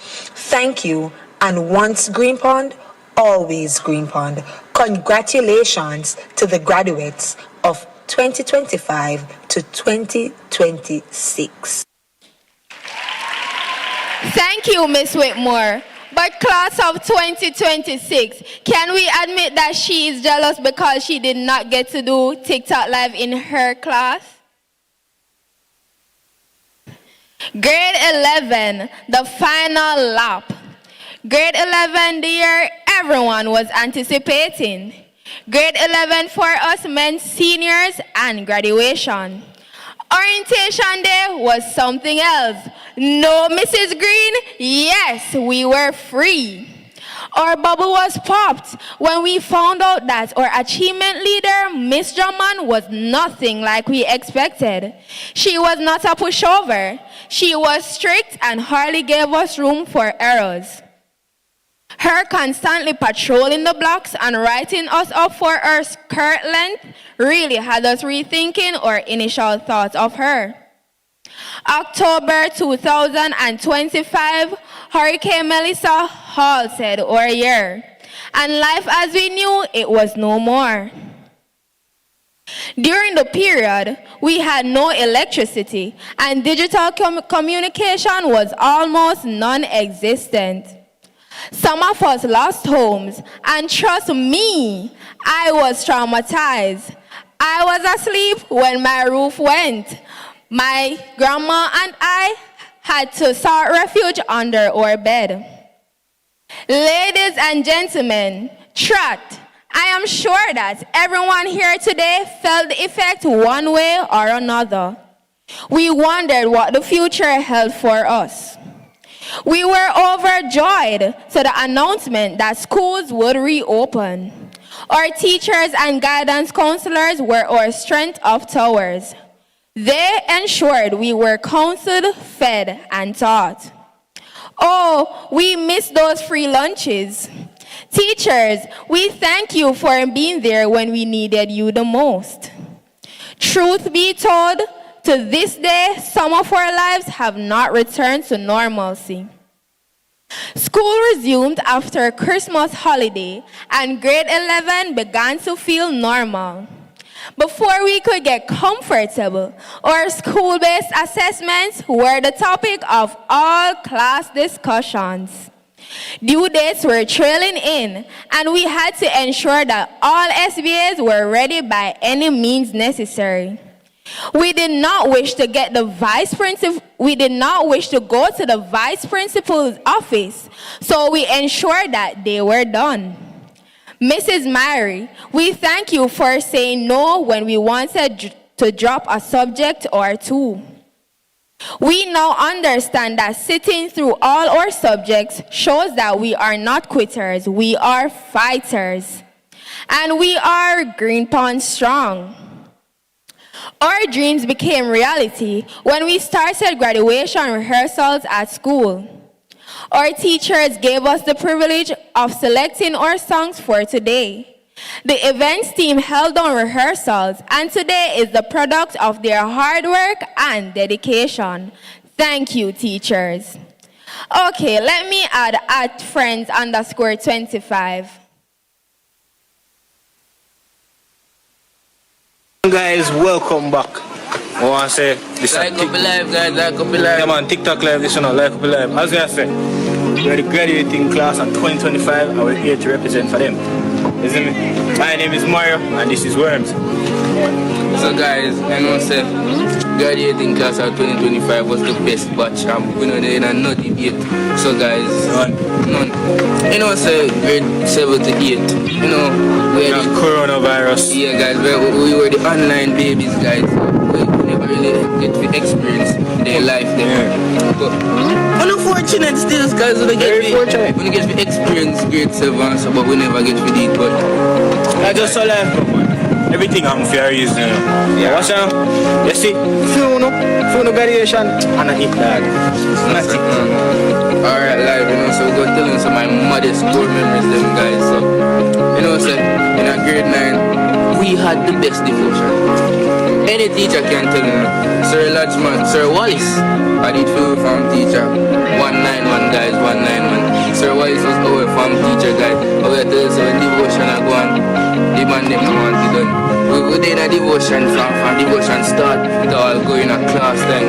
Thank you, and once Green Pond, always Green Pond. Congratulations to the graduates of 2025 to 2026. Thank you, Ms. Whitmore. But class of 2026, can we admit that she is jealous because she did not get to do TikTok Live in her class? Grade 11, the final lap. Grade 11, the year everyone was anticipating. Grade 11 for us meant seniors and graduation. Orientation day was something else. No, Mrs. Green, yes, we were free. Our bubble was popped when we found out that our achievement leader, Miss Drummond, was nothing like we expected. She was not a pushover. She was strict and hardly gave us room for errors. Her constantly patrolling the blocks and writing us up for our skirt length really had us rethinking our initial thoughts of her. October 2025, Hurricane Melissa halted our year, and life as we knew it was no more. During the period, we had no electricity, and digital communication was almost non-existent. Some of us lost homes, and trust me, I was traumatized. I was asleep when my roof went. My grandma and I had to sought refuge under our bed. Ladies and gentlemen, trapped I am sure that everyone here today felt the effect one way or another. We wondered what the future held for us. We were overjoyed to the announcement that schools would reopen. Our teachers and guidance counselors were our strength of towers. They ensured we were counseled, fed, and taught. Oh, we miss those free lunches. Teachers, we thank you for being there when we needed you the most. Truth be told, to this day, some of our lives have not returned to normalcy. School resumed after Christmas holiday, and grade 11 began to feel normal. Before we could get comfortable, our school-based assessments were the topic of all class discussions. Due dates were trailing in, and we had to ensure that all SBAs were ready by any means necessary. We did not wish to go to the vice principal's office, so we ensured that they were done. Mrs. Mary, we thank you for saying no when we wanted to drop a subject or two. We now understand that sitting through all our subjects shows that we are not quitters, we are fighters. And we are Green Pond strong. Our dreams became reality when we started graduation rehearsals at school. Our teachers gave us the privilege of selecting our songs for today. The events team held on rehearsals, and today is the product of their hard work and dedication. Thank you, teachers. Okay, let me add @friends_25. Guys, welcome back. I want to say this like up live, guys, like up live. Yeah, man, TikTok live, this one, like up live. As I say, we're the graduating class of 2025 and we're here to represent for them. Isn't it? My name is Mario and this is Worms. So guys, I know say graduating class of 2025 was the best batch. We know they're not debate. So guys, none. You know say grade 7 to 8. You know we had coronavirus. Yeah guys, we were the online babies guys. We never really get to experience their life there. But unfortunate still guys when we get to experience grade 7 so, but we never get to it. But I just saw life. Everything I'm fair is, yeah. What's up? You see, few graduation, and I hit that. It's not Alright, live, you know, so we're going to tell you some of my modest core memories, them guys. So, you know, so in a grade 9, we had the best devotion. Any teacher can tell you, Sir Lodgeman, Sir Wallace, I did feel from teacher. 191 guys, 191. Sir Wallace was our form teacher, guys. I will tell you, so when devotion I go on, the man them want to done. We did a devotion from devotion start, it all going a class then.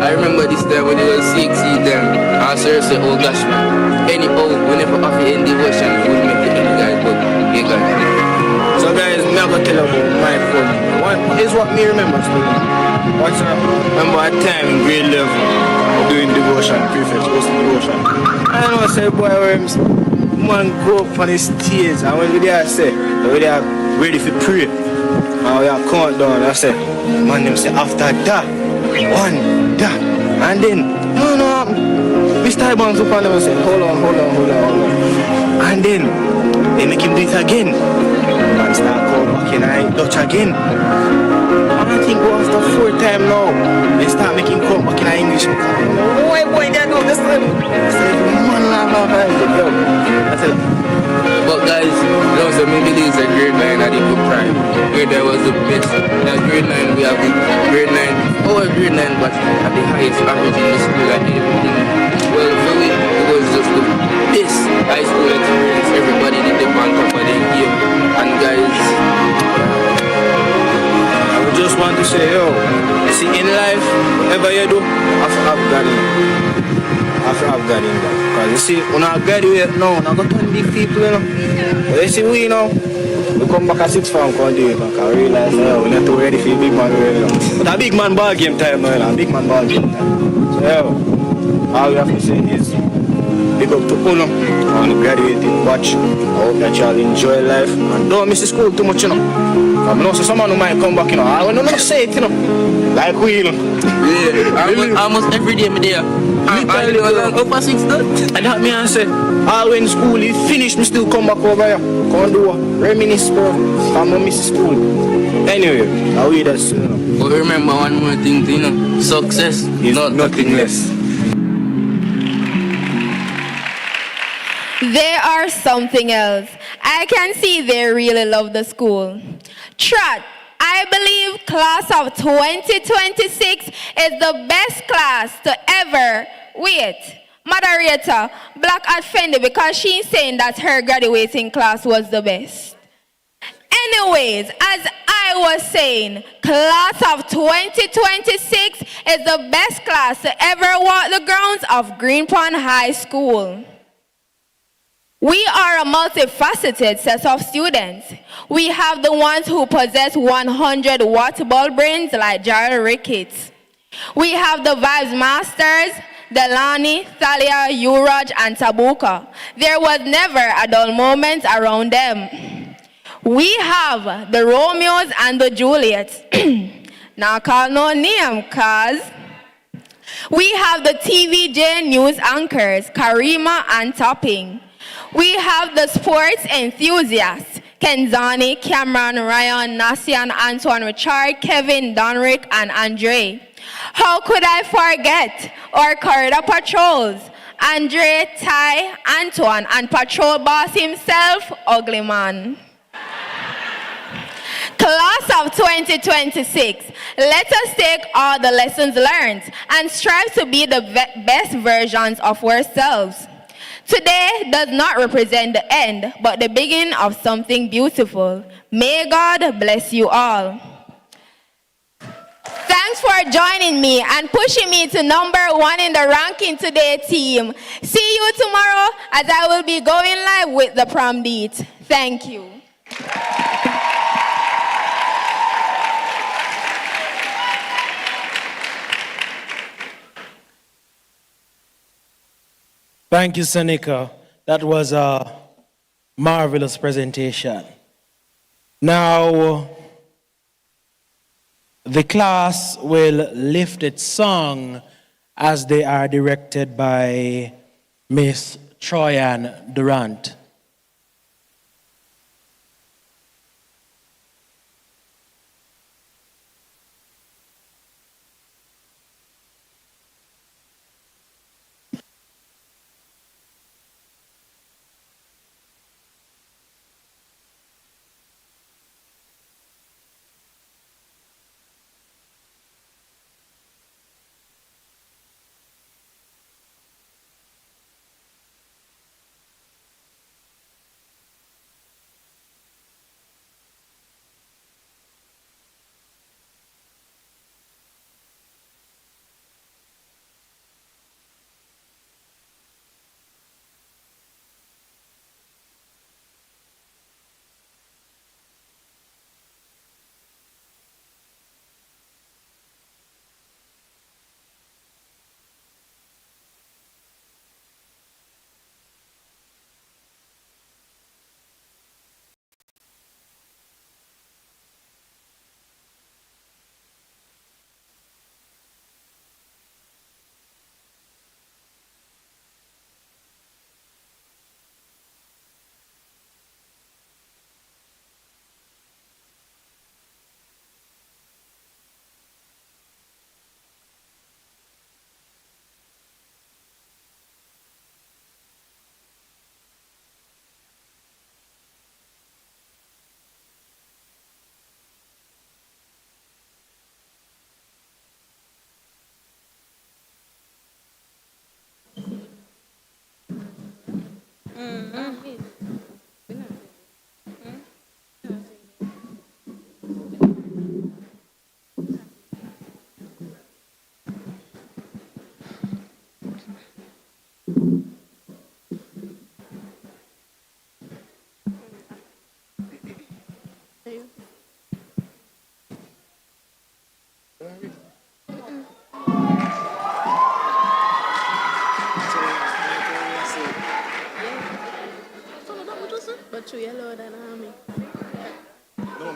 I remember this time when it was 6 them, and Sir said, oh gosh man, anyhow, whenever I have in devotion, we will make the end guys, but you guys. So guys, I'm going to tell you about my phone. What is what me remember still? What's up? Remember a time in grade 11, doing devotion, prefect, hosting devotion. I don't know, say boy Worms, man go up on the stage and when we there say, we there ready for pray. And we are countdown, I say, man them say after that, one, that, and then, no, Mr. Bounce up on them and say, hold on. And then, they make him do it again. Man start going back in and Dutch again. And I think after 4 times now, they start making come back in English. Boy, they know this time. I say, man, But guys, you know, so maybe this is a grade 9 at the good prime. Grade 9 was the best. Now grade 9 we have the grade 9, grade 9 but at the highest average in the school at everything. Well, for me, it was just the best high school experience. Everybody did the on top of their game. And guys, I would just want to say, yo, you see in life, whatever you do, have to have God in it. Because you see, when I graduate now, I got 10 big people, you know. But you see, we come back at 6 form, can't do it, because we realize, yo, we're not too ready for a big man, you know. But a big man ball game time now, you know, a big man ball game time. So, yo, all we have to say is, big up to Uno on the graduating batch. I hope that y'all enjoy life and don't miss the school too much, you know. I know so someone who might come back, you know. I don't know say it, you know. Like we, you know. Yeah, almost every day I'm there. I live up for 6 days. And that me and say, all when school is finished, me still come back over here. Come do a reminisce, bro. I'm gonna miss school. Anyway, I will that's, you know. But remember one more thing, you know. Success is not nothing less. They are something else. I can see they really love the school. Trot, I believe class of 2026 is the best class to ever. Wait, moderator, Black offended because she's saying that her graduating class was the best. Anyways, as I was saying, class of 2026 is the best class to ever walk the grounds of Green Pond High School. We are a multifaceted set of students. We have the ones who possess 100-watt ball brains like Jared Ricketts. We have the Vibes Masters, Delani, Thalia, Uraj, and Tabuka. There was never a dull moment around them. We have the Romeos and the Juliets. Now call no name, cause we have the TVJ news anchors, Karima and Topping. We have the sports enthusiasts, Kenzani, Cameron, Ryan, Nasian, Antoine, Richard, Kevin, Donrick, and Andre. How could I forget our corridor patrols, Andre, Ty, Antoine, and patrol boss himself, Ugly Man. Class of 2026, let us take all the lessons learned and strive to be the best versions of ourselves. Today does not represent the end, but the beginning of something beautiful. May God bless you all. Thanks for joining me and pushing me to #1 in the ranking today, team. See you tomorrow as I will be going live with the prom date. Thank you. Thank you, Seneca. That was a marvelous presentation. Now, the class will lift its song as they are directed by Miss Troyan Durant.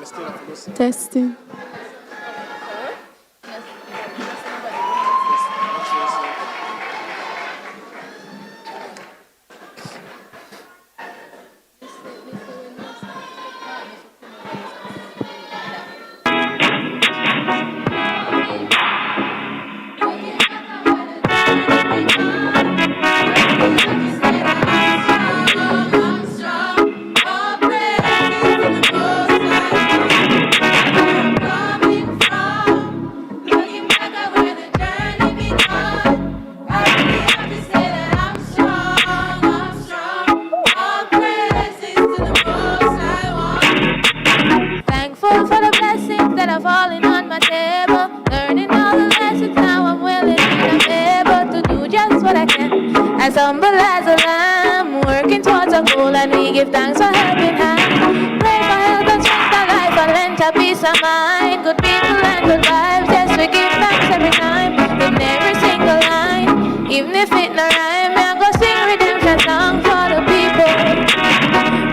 Testing. Thankful for the blessings that are falling on my table. Learning all the lessons now I'm willing and I'm able to do just what I can. As humble as a lamb, working towards a goal, and we give thanks for helping hands. Pray for health and strength and life and lend a peace of mind. Good people and good vibes, yes, we give thanks every time. In every single line, even if it no rhyme, I'm gonna sing redemption song for the people.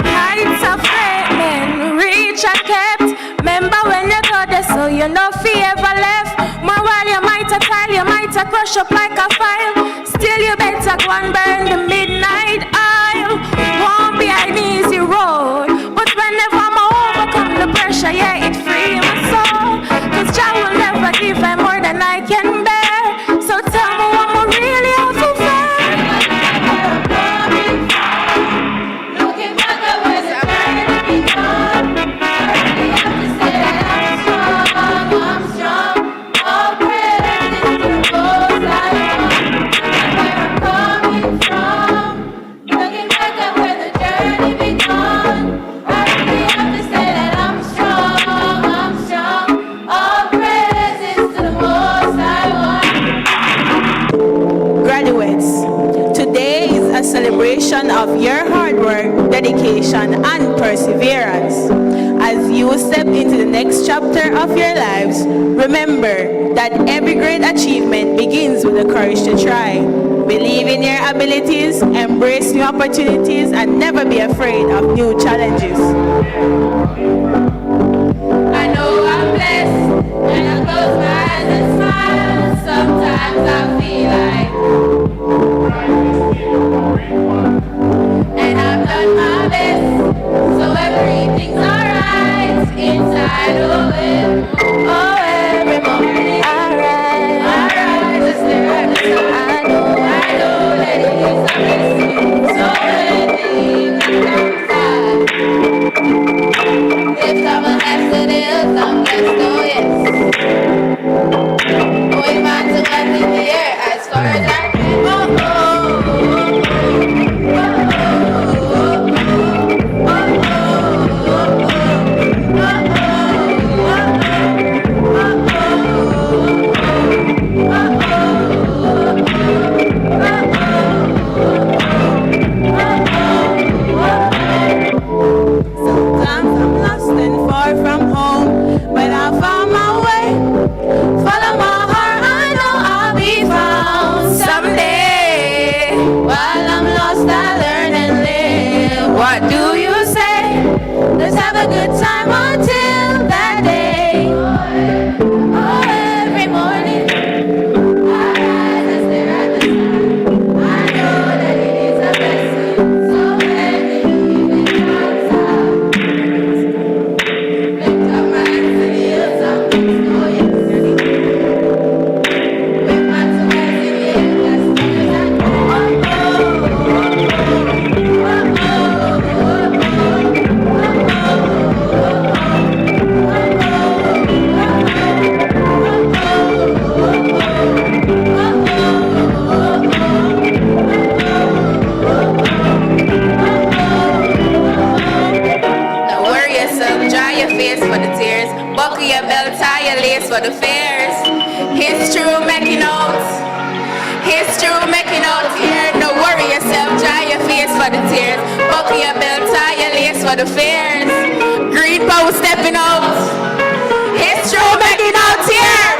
Heights of greatness, reach and kept. Remember when you got there, so you know fear ever left. More while you might a tile, you might a crush up like a file. Still you better go and burn the midnight aisle. Won't be an easy road, but whenever I'm overcome the pressure, yeah, it free my soul. Cause Jah will never give me more than I can bear. So tell me what more really have to bear. Looking back at where the journey begun, I really have to say that I'm strong. All praises to the Most High One. Where I'm coming from. Looking back at where the journey begun, I really have to say that I'm strong. All praises to the Most High One. Graduates, today is a celebration of your hard work, dedication, and perseverance. As you step into the next chapter of your lives, remember that every great achievement begins with the courage to try. Believe in your abilities, embrace new opportunities, and never be afraid of new challenges. I know I'm blessed, and I close my eyes and smile. Sometimes I feel like, and I've done my best, so everything's alright inside of it. Oh, every morning I rise to stare at the sun. I know that it is a blessing. So lift up my hands to the hills, I'm blessed, oh yes. Going back to what's in the air as far as I can. Sometimes I'm lost and far from home, but I found my way. Follow my heart, I know I'll be found someday. While I'm lost, I learn and live. What do you say? Let's have a good time until that day. Oh, every morning I rise and stare at the sun. I know that it is a blessing. So many even outside. Lift up my hands to the hills, I'm blessed, oh yes. With my two hands in the air, as far as I can. Don't worry yourself, dry your face for the tears. Buckle your belt, tie your lace for the fears. It's true, making notes. It's true, making notes here. Don't worry yourself, dry your face for the tears. Buckle your belt, tie your lace for the fears. Green power stepping out. It's true, making notes here.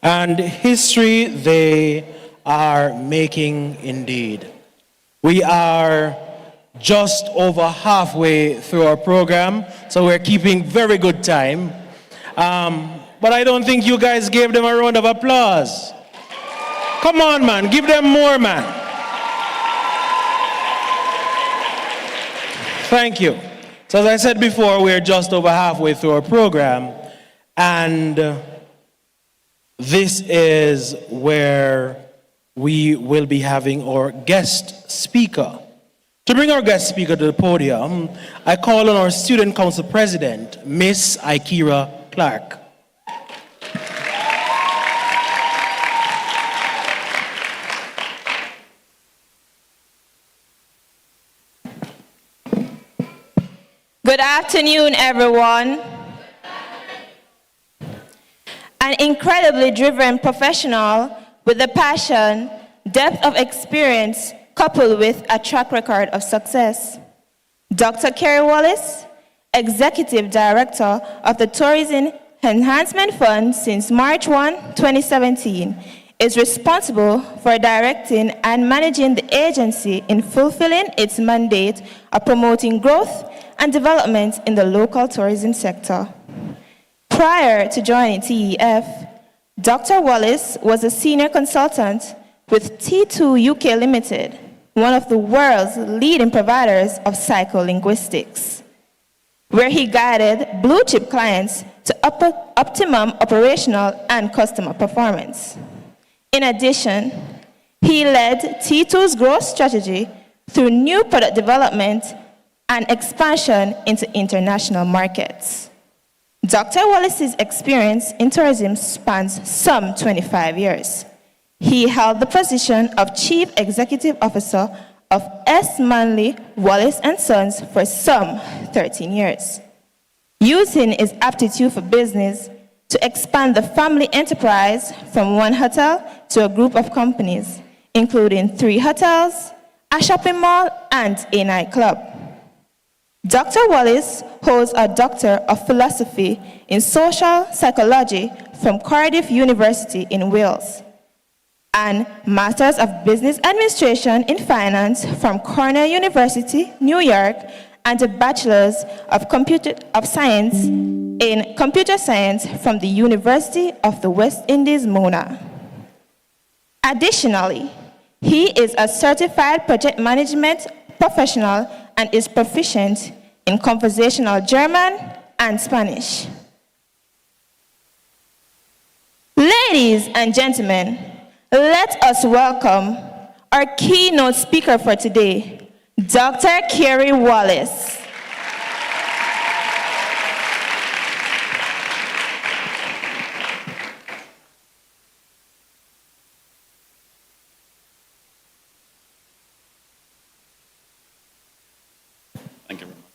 And history they are making indeed. We are just over halfway through our program, so we're keeping very good time. But I don't think you guys gave them a round of applause. Come on, man, give them more, man. Thank you. So as I said before, we're just over halfway through our program, and this is where we will be having our guest speaker. To bring our guest speaker to the podium, I call on our Student Council President, Miss Ikira Clark. Good afternoon, everyone. An incredibly driven professional with the passion, depth of experience, coupled with a track record of success. Dr. Kerry Wallace, Executive Director of the Tourism Enhancement Fund since March 1, 2017, is responsible for directing and managing the agency in fulfilling its mandate of promoting growth and development in the local tourism sector. Prior to joining TEF, Dr. Wallace was a senior consultant with T2 UK Limited, one of the world's leading providers of psycholinguistics, where he guided blue-chip clients to optimum operational and customer performance. In addition, he led T2's growth strategy through new product development and expansion into international markets. Dr. Wallace's experience in tourism spans some 25 years. He held the position of Chief Executive Officer of S. Manley, Wallace & Sons for some 13 years, using his aptitude for business to expand the family enterprise from one hotel to a group of companies, including 3 hotels, a shopping mall, and a nightclub. Dr. Wallace holds a Doctor of Philosophy in Social Psychology from Cardiff University in Wales, and Masters of Business Administration in Finance from Cornell University, New York, and a Bachelor's of Science in Computer Science from the University of the West Indies, Mona. Additionally, he is a certified project management professional and is proficient in conversational German and Spanish. Ladies and gentlemen, let us welcome our keynote speaker for today, Dr. Kerry Wallace. Thank you very much.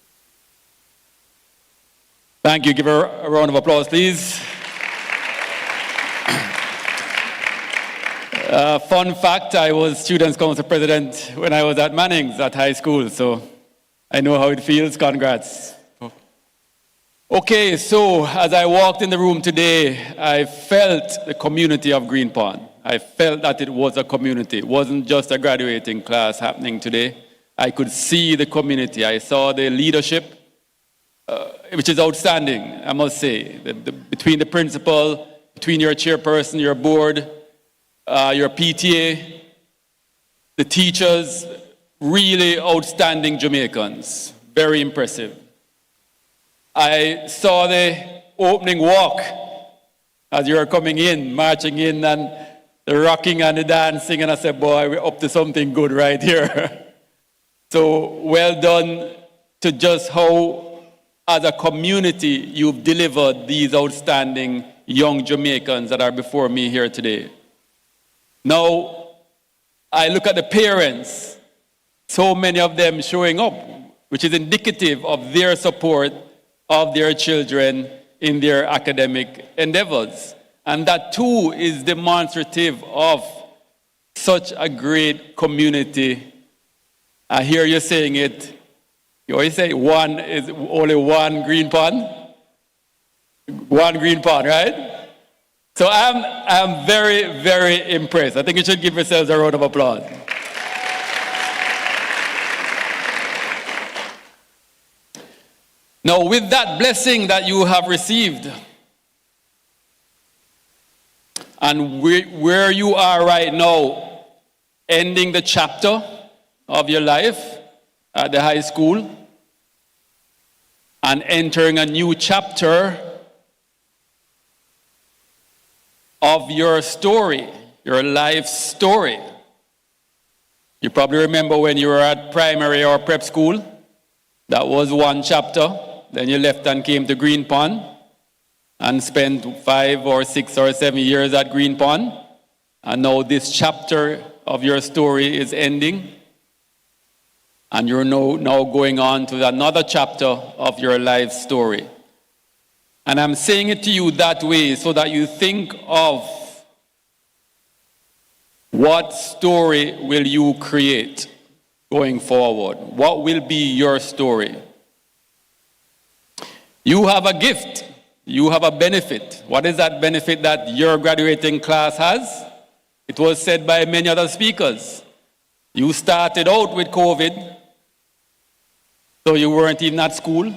Thank you. Give her a round of applause, please. Fun fact, I was Students' Council President when I was at Manning's at high school, so I know how it feels. Congrats. Okay, so as I walked in the room today, I felt the community of Green Pond. I felt that it was a community. It wasn't just a graduating class happening today. I could see the community. I saw the leadership, which is outstanding, I must say. Between the principal, between your chairperson, your board, your PTA, the teachers, really outstanding Jamaicans. Very impressive. I saw the opening walk as you were coming in, marching in, and the rocking and the dancing, and I said, boy, we're up to something good right here. So well done to just how, as a community, you've delivered these outstanding young Jamaicans that are before me here today. Now, I look at the parents, so many of them showing up, which is indicative of their support of their children in their academic endeavors. And that too is demonstrative of such a great community. I hear you saying it. You always say one is only one Green Pond. One Green Pond, right? So I'm very, very impressed. I think you should give yourselves a round of applause. Now, with that blessing that you have received, and where you are right now, ending the chapter of your life at the high school, and entering a new chapter of your story, your life story. You probably remember when you were at primary or prep school, that was one chapter. Then you left and came to Green Pond and spent 5 or 6 or 7 years at Green Pond. And now this chapter of your story is ending. And you're now going on to another chapter of your life story. And I'm saying it to you that way so that you think of what story will you create going forward? What will be your story? You have a gift. You have a benefit. What is that benefit that your graduating class has? It was said by many other speakers. You started out with COVID, so you weren't even at school.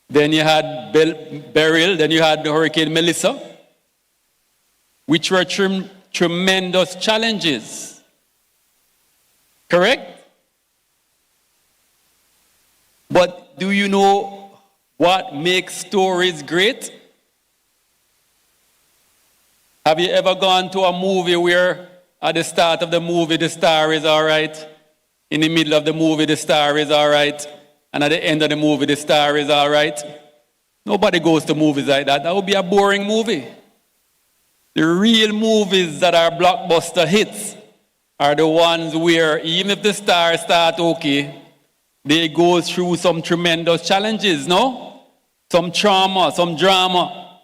Then you had Beryl, then you had Hurricane Melissa, which were tremendous challenges. Correct? But do you know what makes stories great? Have you ever gone to a movie where at the start of the movie the star is all right, in the middle of the movie the star is all right, and at the end of the movie the star is all right? Nobody goes to movies like that. That would be a boring movie. The real movies that are blockbuster hits are the ones where even if the stars start okay, they go through some tremendous challenges, no? Some trauma, some drama,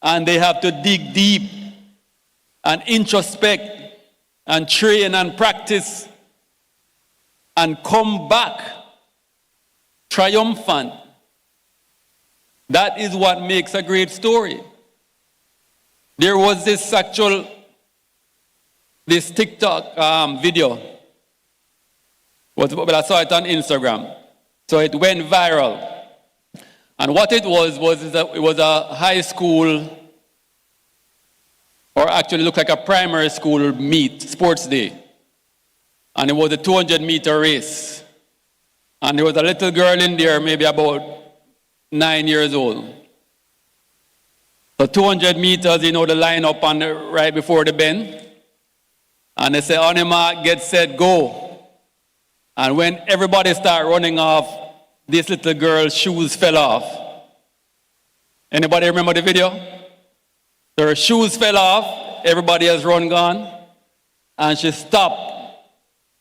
and they have to dig deep and introspect and train and practice and come back triumphant. That is what makes a great story. There was this TikTok video. But I saw it on Instagram. So it went viral. And what it was it was a high school, or actually looked like a primary school sports day. And it was a 200-meter race. And there was a little girl in there, maybe about 9 years old. So 200 meters, the line up on right before the bend. And they say, on the mark, get set, go. And when everybody started running off, this little girl's shoes fell off. Anybody remember the video? So her shoes fell off, everybody has run gone, and she stopped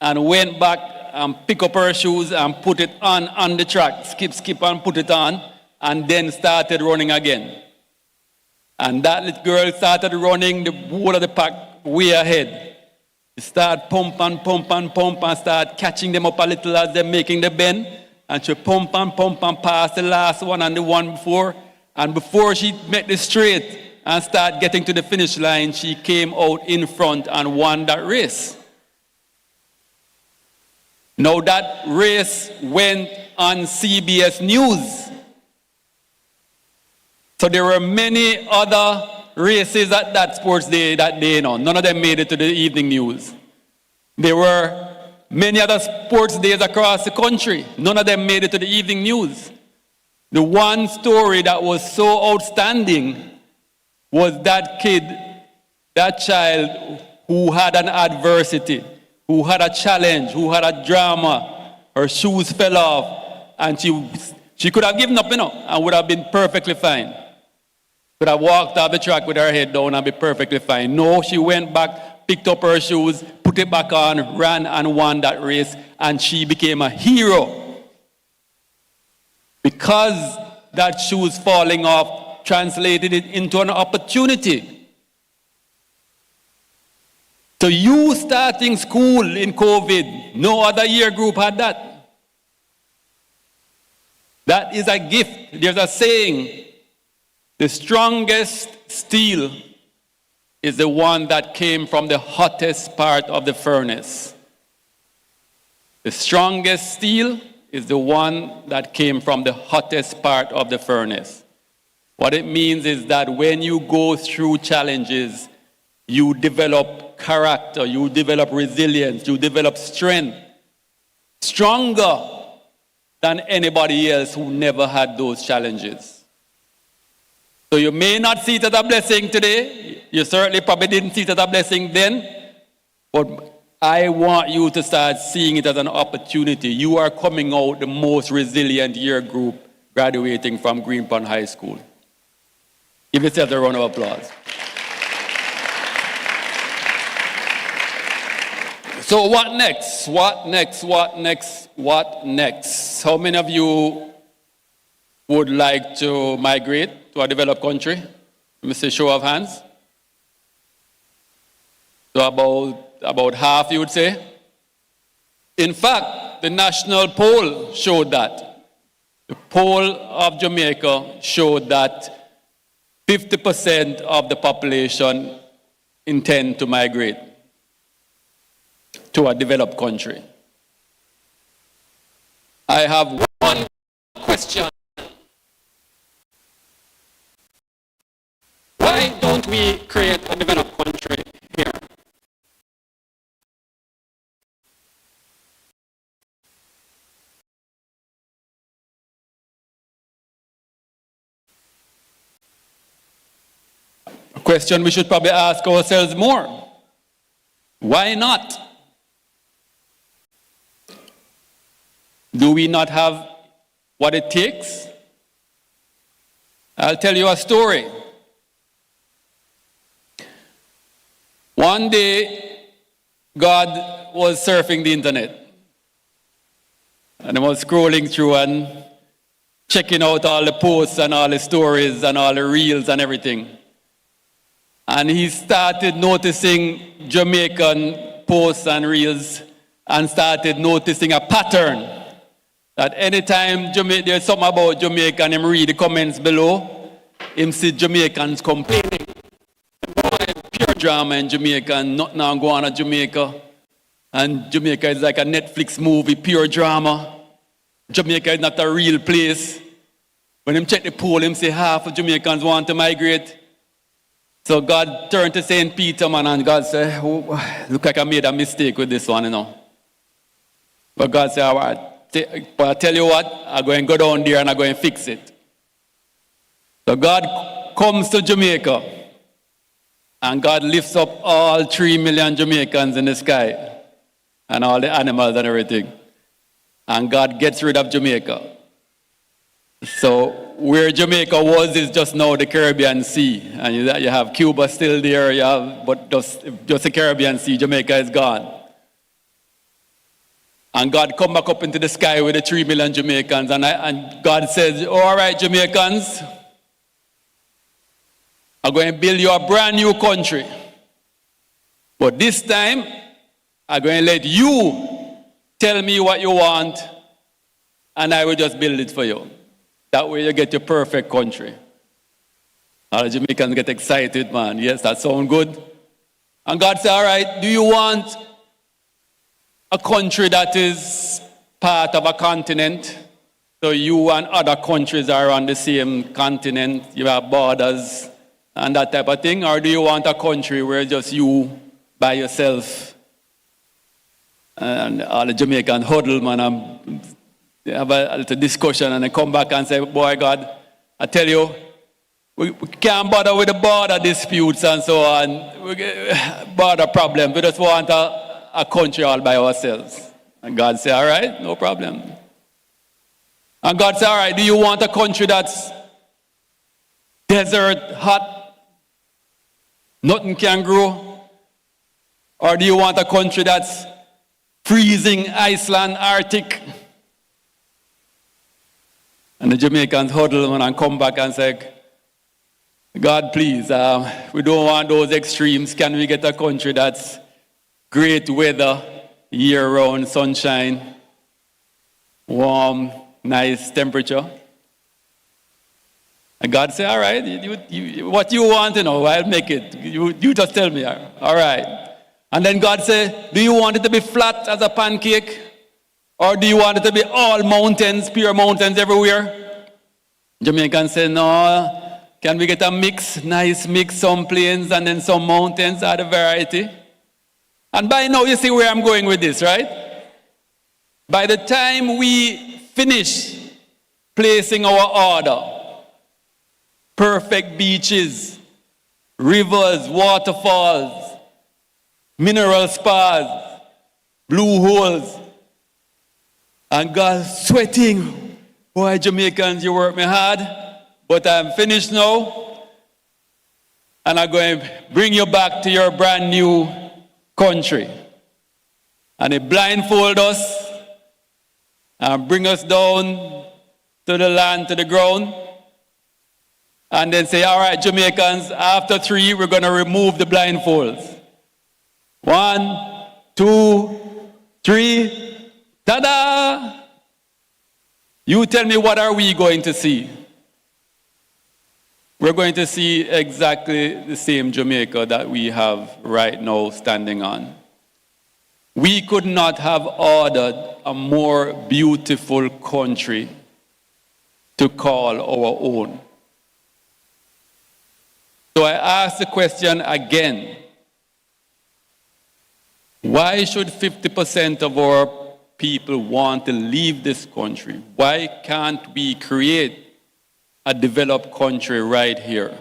and went back and picked up her shoes and put it on the track, skip and put it on, and then started running again. And that little girl started running the whole of the pack way ahead. She started pump and start catching them up a little as they're making the bend. And she pump and pass the last one and the one before. And before she met the straight and start getting to the finish line, she came out in front and won that race. Now that race went on CBS News. So there were many other races at that sports day that day. None of them made it to the evening news. There were many other sports days across the country. None of them made it to the evening news. The one story that was so outstanding was that kid, that child who had an adversity, who had a challenge, who had a drama. Her shoes fell off, and she could have given up, and would have been perfectly fine. Could have walked off the track with her head down and be perfectly fine. No, she went back, picked up her shoes, put it back on, ran and won that race, and she became a hero. Because that shoes falling off translated it into an opportunity. So you starting school in COVID, no other year group had that. That is a gift. There's a saying, the strongest steel is the one that came from the hottest part of the furnace. The strongest steel is the one that came from the hottest part of the furnace. What it means is that when you go through challenges, you develop character, you develop resilience, you develop strength, stronger than anybody else who never had those challenges. So you may not see it as a blessing today. You certainly probably didn't see it as a blessing then. But I want you to start seeing it as an opportunity. You are coming out the most resilient year group graduating from Green Pond High School. Give yourself a round of applause. So what next? What next? What next? What next? How many of you would like to migrate to a developed country? Let me see, show of hands. So about half, you would say. In fact, the national poll showed that. The poll of Jamaica showed that 50% of the population intend to migrate to a developed country. I have one question. Why don't we create a developed country here? A question we should probably ask ourselves more. Why not? Do we not have what it takes? I'll tell you a story. One day, God was surfing the internet. And I was scrolling through and checking out all the posts and all the stories and all the reels and everything. And he started noticing Jamaican posts and reels and started noticing a pattern. That anytime there's something about Jamaica and him read the comments below, him see Jamaicans complaining. Pure drama in Jamaica and nothing now go on at Jamaica. And Jamaica is like a Netflix movie, pure drama. Jamaica is not a real place. When him check the poll, him say half of Jamaicans want to migrate. So God turned to St. Peter, man, and God said, oh, look like I made a mistake with this one, you know. But God said, all right, but I tell you what, I'm going to go down there and I'm going to fix it. So God comes to Jamaica. And God lifts up all 3 million Jamaicans in the sky and all the animals and everything. And God gets rid of Jamaica. So where Jamaica was is just now the Caribbean Sea. And you have Cuba still there, but just the Caribbean Sea, Jamaica is gone. And God come back up into the sky with the 3 million Jamaicans. And God says, all right, Jamaicans, I'm going to build you a brand new country. But this time, I'm going to let you tell me what you want, and I will just build it for you. That way you get your perfect country. All the Jamaicans get excited, man. Yes, that sounds good. And God said, all right, do you want a country that is part of a continent? So you and other countries are on the same continent, you have borders, and that type of thing? Or do you want a country where just you by yourself and all the Jamaicans huddle, man, and have a little discussion and then come back and say, boy, God, I tell you, we can't bother with the border disputes and so on, border problems. We just want a country all by ourselves. And God said, all right, no problem. And God said, all right, do you want a country that's desert, hot, nothing can grow? Or do you want a country that's freezing, Iceland, Arctic? And the Jamaicans huddle and come back and say, God, please, we don't want those extremes. Can we get a country that's great weather, year-round sunshine, warm, nice temperature? And God said, all right, what you want to know, I'll make it. You just tell me, all right. And then God said, do you want it to be flat as a pancake? Or do you want it to be all mountains, pure mountains everywhere? Jamaicans say, no, can we get a mix, nice mix, some plains and then some mountains, add a variety? And by now, you see where I'm going with this, right? By the time we finish placing our order, perfect beaches, rivers, waterfalls, mineral spas, blue holes, and God sweating. Boy, Jamaicans, you work me hard, but I'm finished now, and I'm going to bring you back to your brand new country. And they blindfold us and bring us down to the land, to the ground, and then say, all right, Jamaicans, after 3, we're going to remove the blindfolds. 1, 2, 3, ta-da! You tell me, what are we going to see? We're going to see exactly the same Jamaica that we have right now standing on. We could not have ordered a more beautiful country to call our own. So I ask the question again. Why should 50% of our people want to leave this country? Why can't we create a developed country right here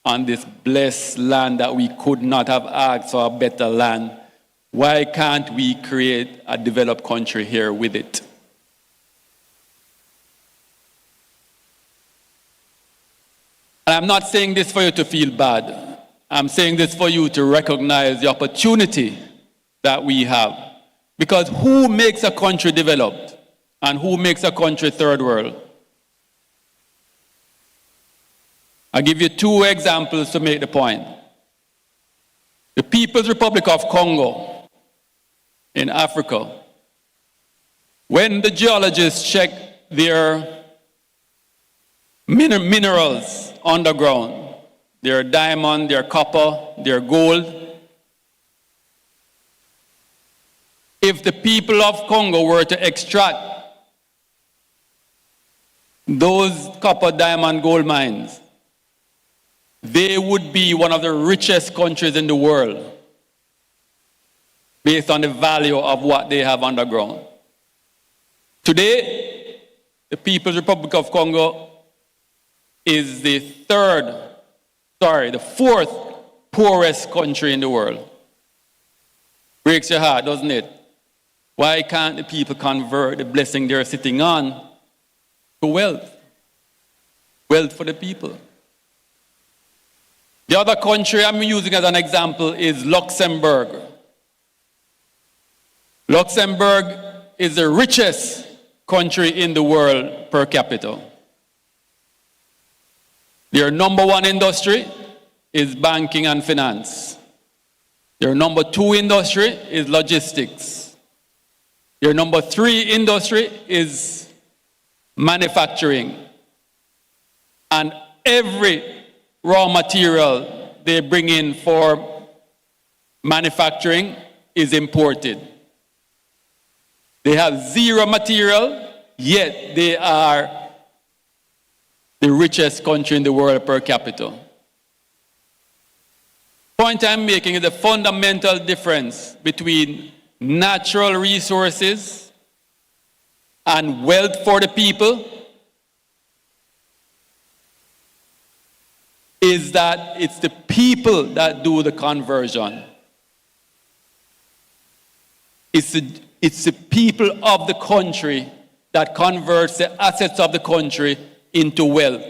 on this blessed land that we could not have asked for a better land? Why can't we create a developed country here with it? And I'm not saying this for you to feel bad. I'm saying this for you to recognize the opportunity that we have. Because who makes a country developed? And who makes a country third world? I'll give you 2 examples to make the point. The People's Republic of Congo in Africa. When the geologists check their minerals underground, their diamond, their copper, their gold, if the people of Congo were to extract those copper, diamond, gold mines, they would be one of the richest countries in the world based on the value of what they have underground. Today, the People's Republic of Congo is the 4th poorest country in the world. Breaks your heart, doesn't it? Why can't the people convert the blessing they're sitting on to wealth? Wealth for the people. The other country I'm using as an example is Luxembourg. Luxembourg is the richest country in the world per capita. Their number 1 industry is banking and finance. Their number 2 industry is logistics. Their number 3 industry is manufacturing. And every raw material they bring in for manufacturing is imported. They have 0 material, yet they are the richest country in the world per capita. Point I'm making is the fundamental difference between natural resources and wealth for the people is that it's the people that do the conversion. It's the people of the country that converts the assets of the country into wealth.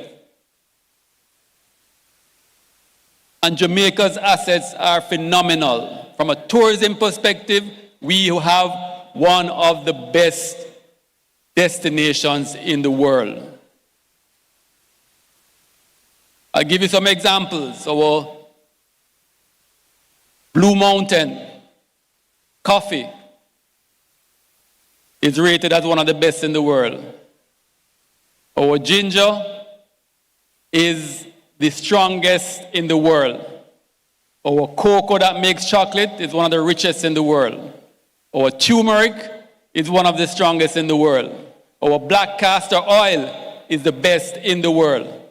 And Jamaica's assets are phenomenal. From a tourism perspective, we have one of the best destinations in the world. I'll give you some examples. Our Blue Mountain coffee is rated as one of the best in the world. Our ginger is the strongest in the world. Our cocoa that makes chocolate is one of the richest in the world. Our turmeric is one of the strongest in the world. Our black castor oil is the best in the world.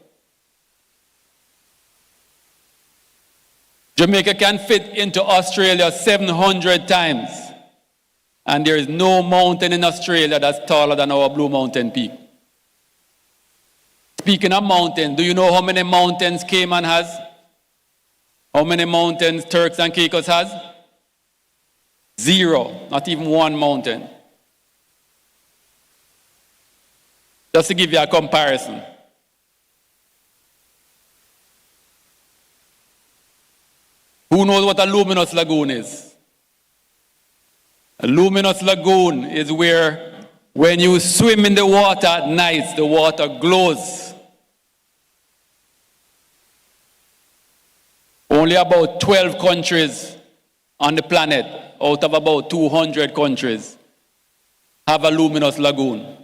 Jamaica can fit into Australia 700 times. And there is no mountain in Australia that's taller than our Blue Mountain Peak. Speaking of mountains, do you know how many mountains Cayman has? How many mountains Turks and Caicos has? 0, not even one mountain. Just to give you a comparison. Who knows what a luminous lagoon is? A luminous lagoon is where when you swim in the water at night, the water glows. Only about 12 countries on the planet, out of about 200 countries, have a luminous lagoon.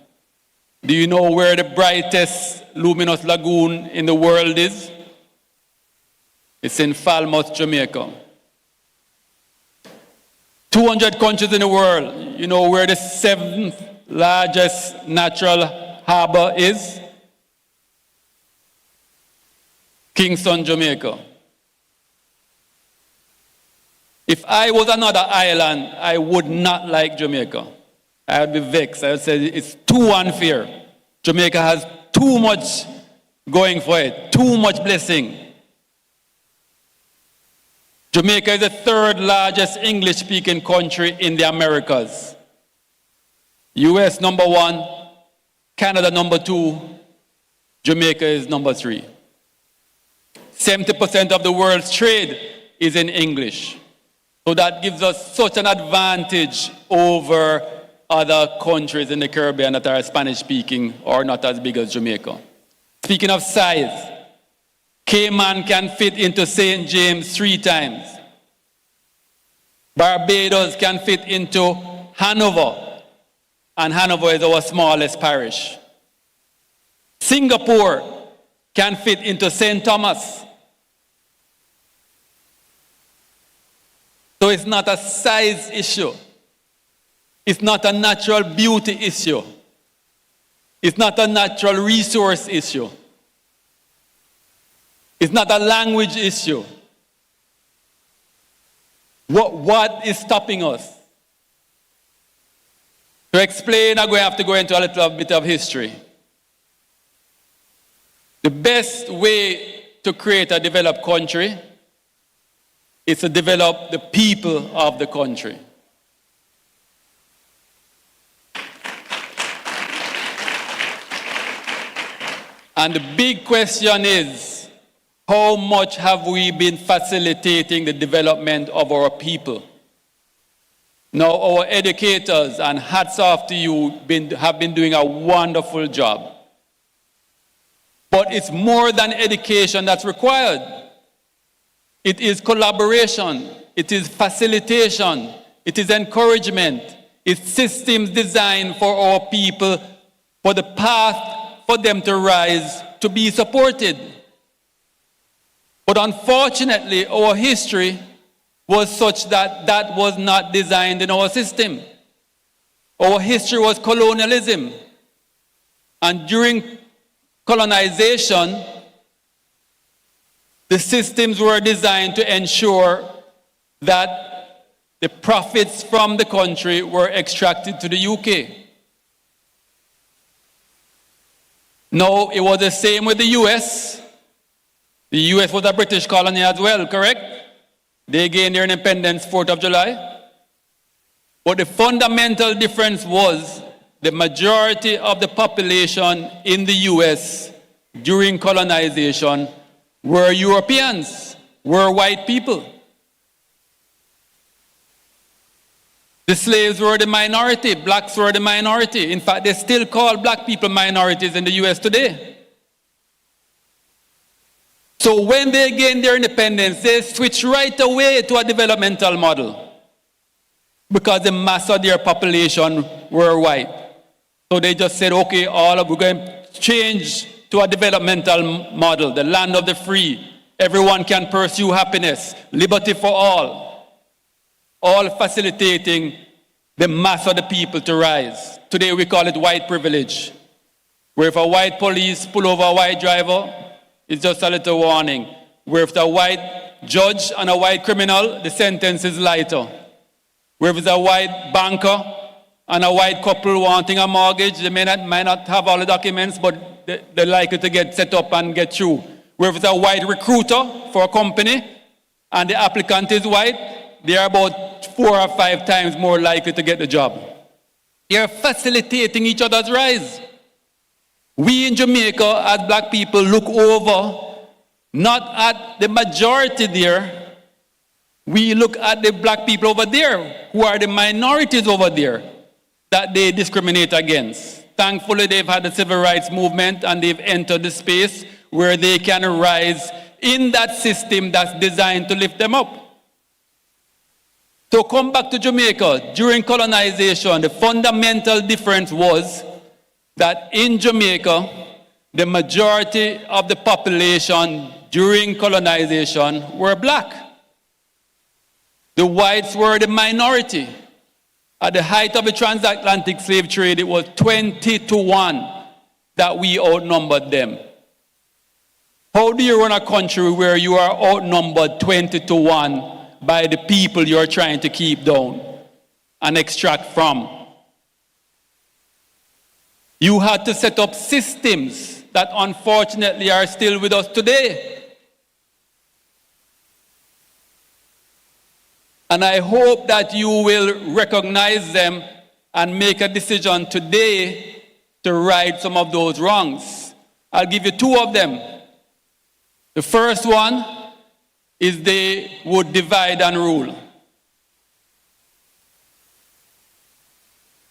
Do you know where the brightest luminous lagoon in the world is? It's in Falmouth, Jamaica. 200 countries in the world. You know where the 7th largest natural harbor is? Kingston, Jamaica. If I was another island, I would not like Jamaica. I would be vexed. I would say it's too unfair. Jamaica has too much going for it, too much blessing. Jamaica is the 3rd largest English-speaking country in the Americas. US number 1, Canada number 2, Jamaica is number 3. 70% of the world's trade is in English. So that gives us such an advantage over other countries in the Caribbean that are Spanish-speaking or not as big as Jamaica. Speaking of size, Cayman can fit into St. James 3 times. Barbados can fit into Hanover, and Hanover is our smallest parish. Singapore can fit into St. Thomas. So it's not a size issue. It's not a natural beauty issue. It's not a natural resource issue. It's not a language issue. What is stopping us? To explain, I'm going to have to go into a little bit of history. The best way to create a developed country is to develop the people of the country. And the big question is, how much have we been facilitating the development of our people? Now, our educators, and hats off to you, have been doing a wonderful job. But it's more than education that's required. It is collaboration, it is facilitation, it is encouragement, it's systems designed for our people, for the path for them to rise, to be supported. But unfortunately, our history was such that that was not designed in our system. Our history was colonialism. And during colonization, the systems were designed to ensure that the profits from the country were extracted to the UK. No, it was the same with the US. The US was a British colony as well, correct? They gained their independence 4th of July. But the fundamental difference was the majority of the population in the US during colonization were Europeans, were white people. The slaves were the minority, blacks were the minority. In fact, they still call black people minorities in the US today. So when they gained their independence, they switched right away to a developmental model because the mass of their population were white. So they just said, okay, we're going to change to a developmental model, the land of the free. Everyone can pursue happiness, liberty for all facilitating the mass of the people to rise. Today we call it white privilege, where if a white police pull over a white driver, it's just a little warning. Where if it's a white judge and a white criminal, the sentence is lighter. Where if it's a white banker and a white couple wanting a mortgage, they might not have all the documents, but they're likely to get set up and get through. Where if it's a white recruiter for a company and the applicant is white, they are about 4 or 5 times more likely to get the job. You're facilitating each other's rise. We in Jamaica, as black people, look over not at the majority there. We look at the black people over there, who are the minorities over there, that they discriminate against. Thankfully, they've had the civil rights movement and they've entered the space where they can rise in that system that's designed to lift them up. So come back to Jamaica. During colonization, the fundamental difference was that in Jamaica, the majority of the population during colonization were black. The whites were the minority. At the height of the transatlantic slave trade, it was 20-1 that we outnumbered them. How do you run a country where you are outnumbered 20-1 by the people you're trying to keep down and extract from? You had to set up systems that unfortunately are still with us today. And I hope that you will recognize them and make a decision today to right some of those wrongs. I'll give you 2 of them. The first one is they would divide and rule.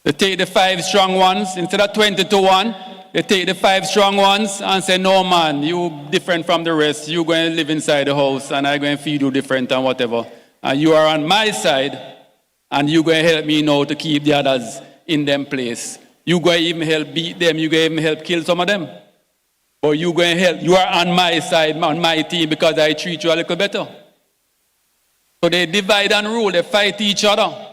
They take the 5 strong ones, instead of 20-1, they take the 5 strong ones and say, no man, you different from the rest, you going to live inside the house and I'm going to feed you different and whatever. And you are on my side and you're going to help me now to keep the others in them place. You're going to even help beat them, you're going to even help kill some of them. But you're going to help, you are on my side, on my team because I treat you a little better. So they divide and rule, they fight each other.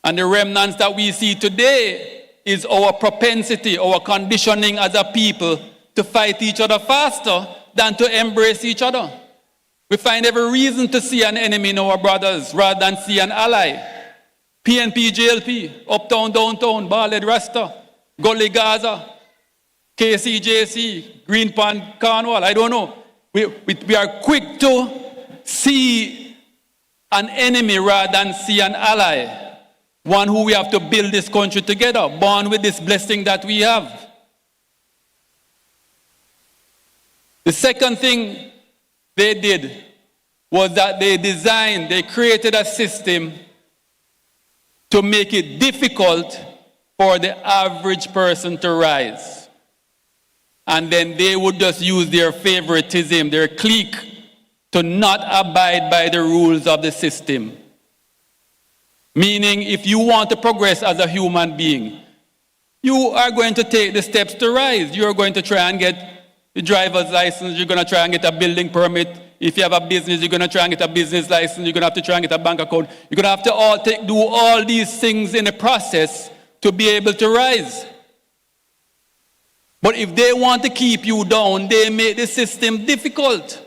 And the remnants that we see today is our propensity, our conditioning as a people to fight each other faster than to embrace each other. We find every reason to see an enemy in our brothers rather than see an ally. PNP, JLP, Uptown, Downtown, Ballad, Rasta, Gully, Gaza, KCJC, Green Pond, Cornwall, I don't know. We are quick to see an enemy rather than see an ally. One who we have to build this country together, born with this blessing that we have. The second thing they did was that they created a system to make it difficult for the average person to rise. And then they would just use their favoritism, their clique, to not abide by the rules of the system. Meaning, if you want to progress as a human being, you are going to take the steps to rise. You're going to try and get the driver's license. You're going to try and get a building permit. If you have a business, you're going to try and get a business license. You're going to have to try and get a bank account. You're going to have to do all these things in the process to be able to rise. But if they want to keep you down, they make the system difficult.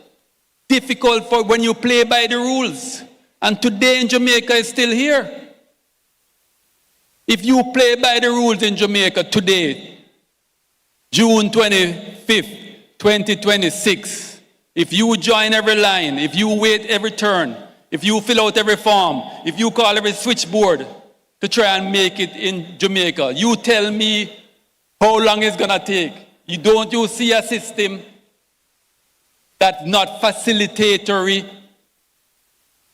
Difficult for when you play by the rules. And today in Jamaica is still here. If you play by the rules in Jamaica today, June 25th, 2026, if you join every line, if you wait every turn, if you fill out every form, if you call every switchboard to try and make it in Jamaica, you tell me how long it's going to take. Don't you see a system that's not facilitatory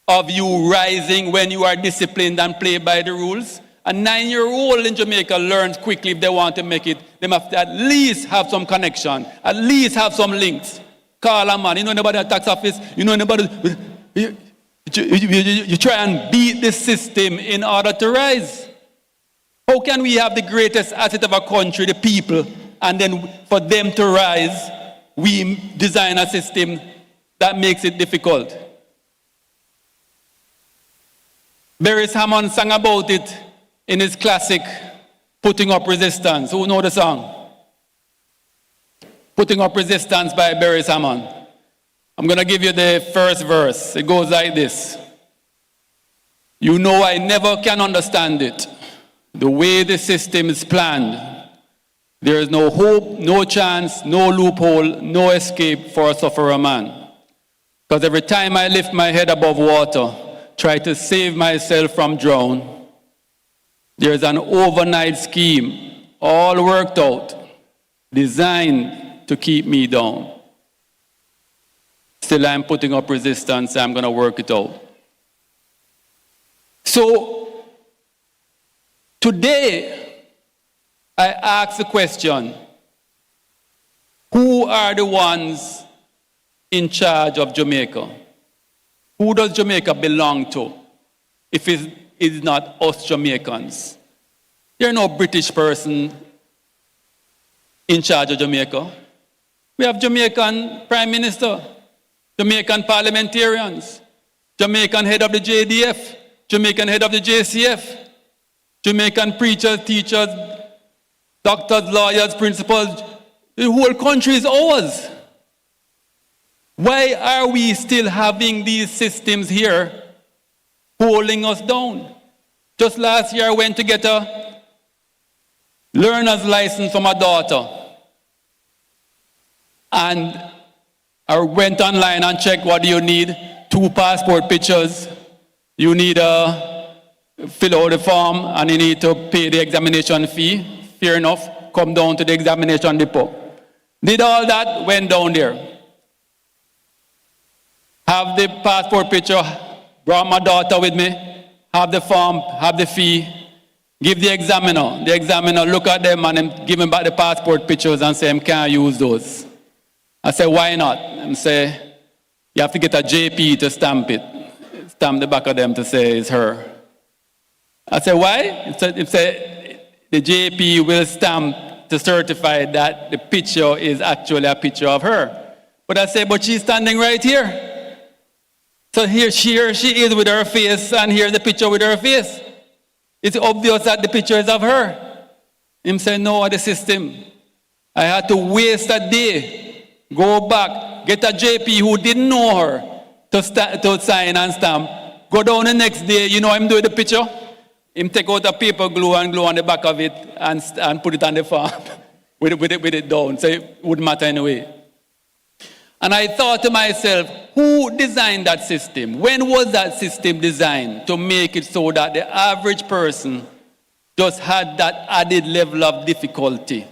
of you rising when you are disciplined and play by the rules? A 9-year-old in Jamaica learns quickly if they want to make it. They must at least have some connection, at least have some links. Call a man, you know anybody at the tax office, you know anybody, you try and beat the system in order to rise. How can we have the greatest asset of our country, the people, and then for them to rise, we design a system that makes it difficult. Barry Hammond sang about it in his classic, Putting Up Resistance. Who know the song? Putting Up Resistance by Barry Hammond. I'm going to give you the first verse. It goes like this. You know I never can understand it. The way the system is planned. There is no hope, no chance, no loophole, no escape for a sufferer man. Because every time I lift my head above water, try to save myself from drown, there's an overnight scheme, all worked out, designed to keep me down. Still, I'm putting up resistance. I'm going to work it out. So, today, I ask the question, who are the ones in charge of Jamaica? Who does Jamaica belong to if it's not us Jamaicans? There's no British person in charge of Jamaica. We have Jamaican Prime Minister, Jamaican parliamentarians, Jamaican head of the JDF, Jamaican head of the JCF, Jamaican preachers, teachers, doctors, lawyers, principals. The whole country is ours. Why are we still having these systems here holding us down? Just last year I went to get a learner's license for my daughter. And I went online and checked what do you need. 2 passport pictures. You need to fill out the form and you need to pay the examination fee. Fair enough. Come down to the examination depot. Did all that, went down there. Have the passport picture, brought my daughter with me, have the form, have the fee, give the examiner. The examiner look at them and give him back the passport pictures and say, I can't use those. I say, why not? And say, you have to get a JP to stamp it. Stamp the back of them to say it's her. I say, why? It say, the JP will stamp to certify that the picture is actually a picture of her. But I say, but she's standing right here. So here she is with her face, and here's the picture with her face. It's obvious that the picture is of her. Him say, no, the system. I had to waste a day, go back, get a JP who didn't know her to sign and stamp. Go down the next day, you know him do the picture? Him take out a paper glue and glue on the back of it and put it on the form with it down. So it wouldn't matter anyway. And I thought to myself, who designed that system? When was that system designed to make it so that the average person just had that added level of difficulty?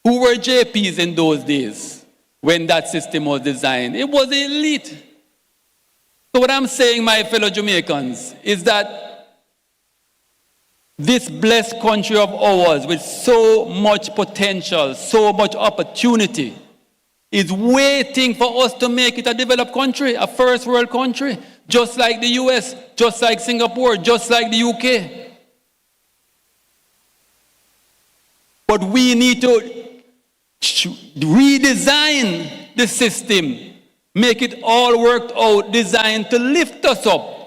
Who were JPs in those days when that system was designed? It was the elite. So what I'm saying, my fellow Jamaicans, is that this blessed country of ours with so much potential, so much opportunity, is waiting for us to make it a developed country, a first world country, just like the US, just like Singapore, just like the UK. But we need to redesign the system, make it all worked out, designed to lift us up,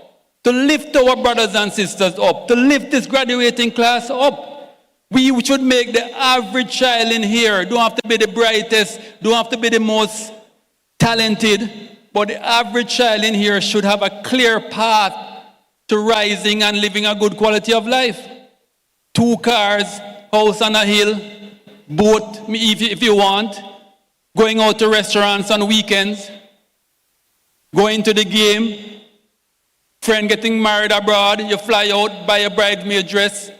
to lift our brothers and sisters up, to lift this graduating class up. We should make the average child in here, don't have to be the brightest, don't have to be the most talented, but the average child in here should have a clear path to rising and living a good quality of life. 2 cars, house on a hill, boat if you want, going out to restaurants on weekends, going to the game, friend getting married abroad, you fly out, buy a bridesmaid dress,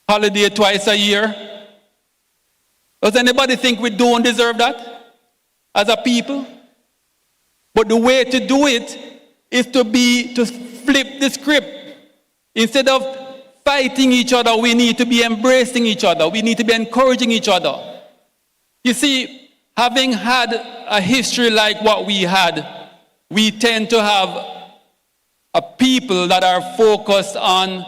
holiday twice a year. Does anybody think we don't deserve that as a people? But the way to do it is to flip the script. Instead of fighting each other, we need to be embracing each other. We need to be encouraging each other. You see, having had a history like what we had, we tend to have a people that are focused on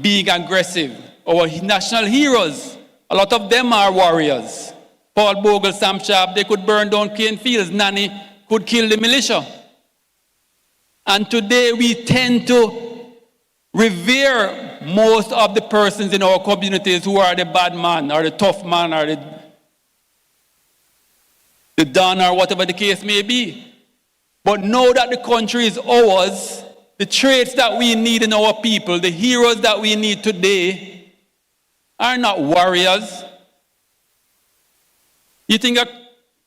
being aggressive. Our national heroes A lot of them are warriors. Paul Bogle, Sam Sharp, they could burn down cane fields. Nanny could kill the militia. And today we tend to revere most of the persons in our communities who are the bad man or the tough man or the don or whatever the case may be. But now that the country is ours, the traits that we need in our people, the heroes that we need today, are not warriors. You think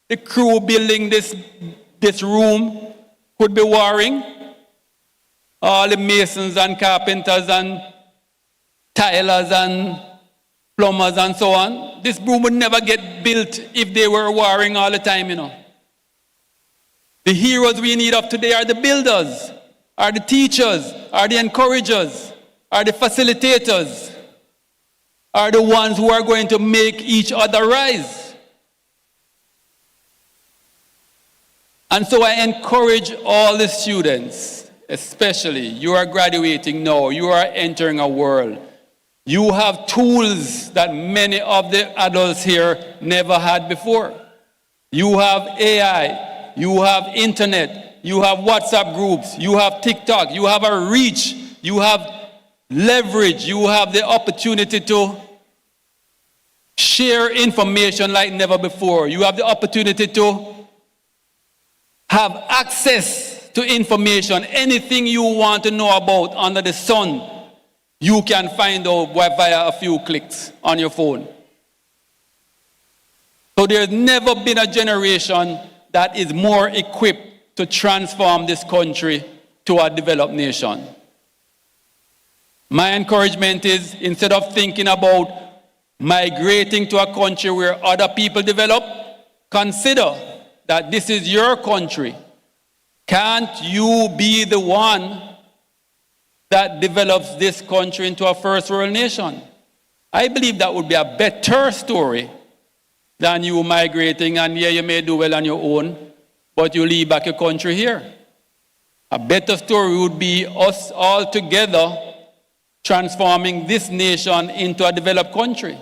the crew building this room could be warring? All the masons and carpenters and tilers and plumbers and so on. This room would never get built if they were warring all the time, you know. The heroes we need of today are the builders, are the teachers, are the encouragers, are the facilitators, are the ones who are going to make each other rise. And so I encourage all the students, especially you are graduating now, you are entering a world. You have tools that many of the adults here never had before. You have AI, you have internet, you have WhatsApp groups, you have TikTok, you have a reach, you have leverage, you have the opportunity to share information like never before. You have the opportunity to have access to information. Anything you want to know about under the sun, you can find out via a few clicks on your phone. So there's never been a generation that is more equipped to transform this country to a developed nation. My encouragement is, instead of thinking about migrating to a country where other people develop, consider that this is your country. Can't you be the one that develops this country into a first world nation? I believe that would be a better story than you migrating, and yeah, you may do well on your own, but you leave back your country here. A better story would be us all together transforming this nation into a developed country.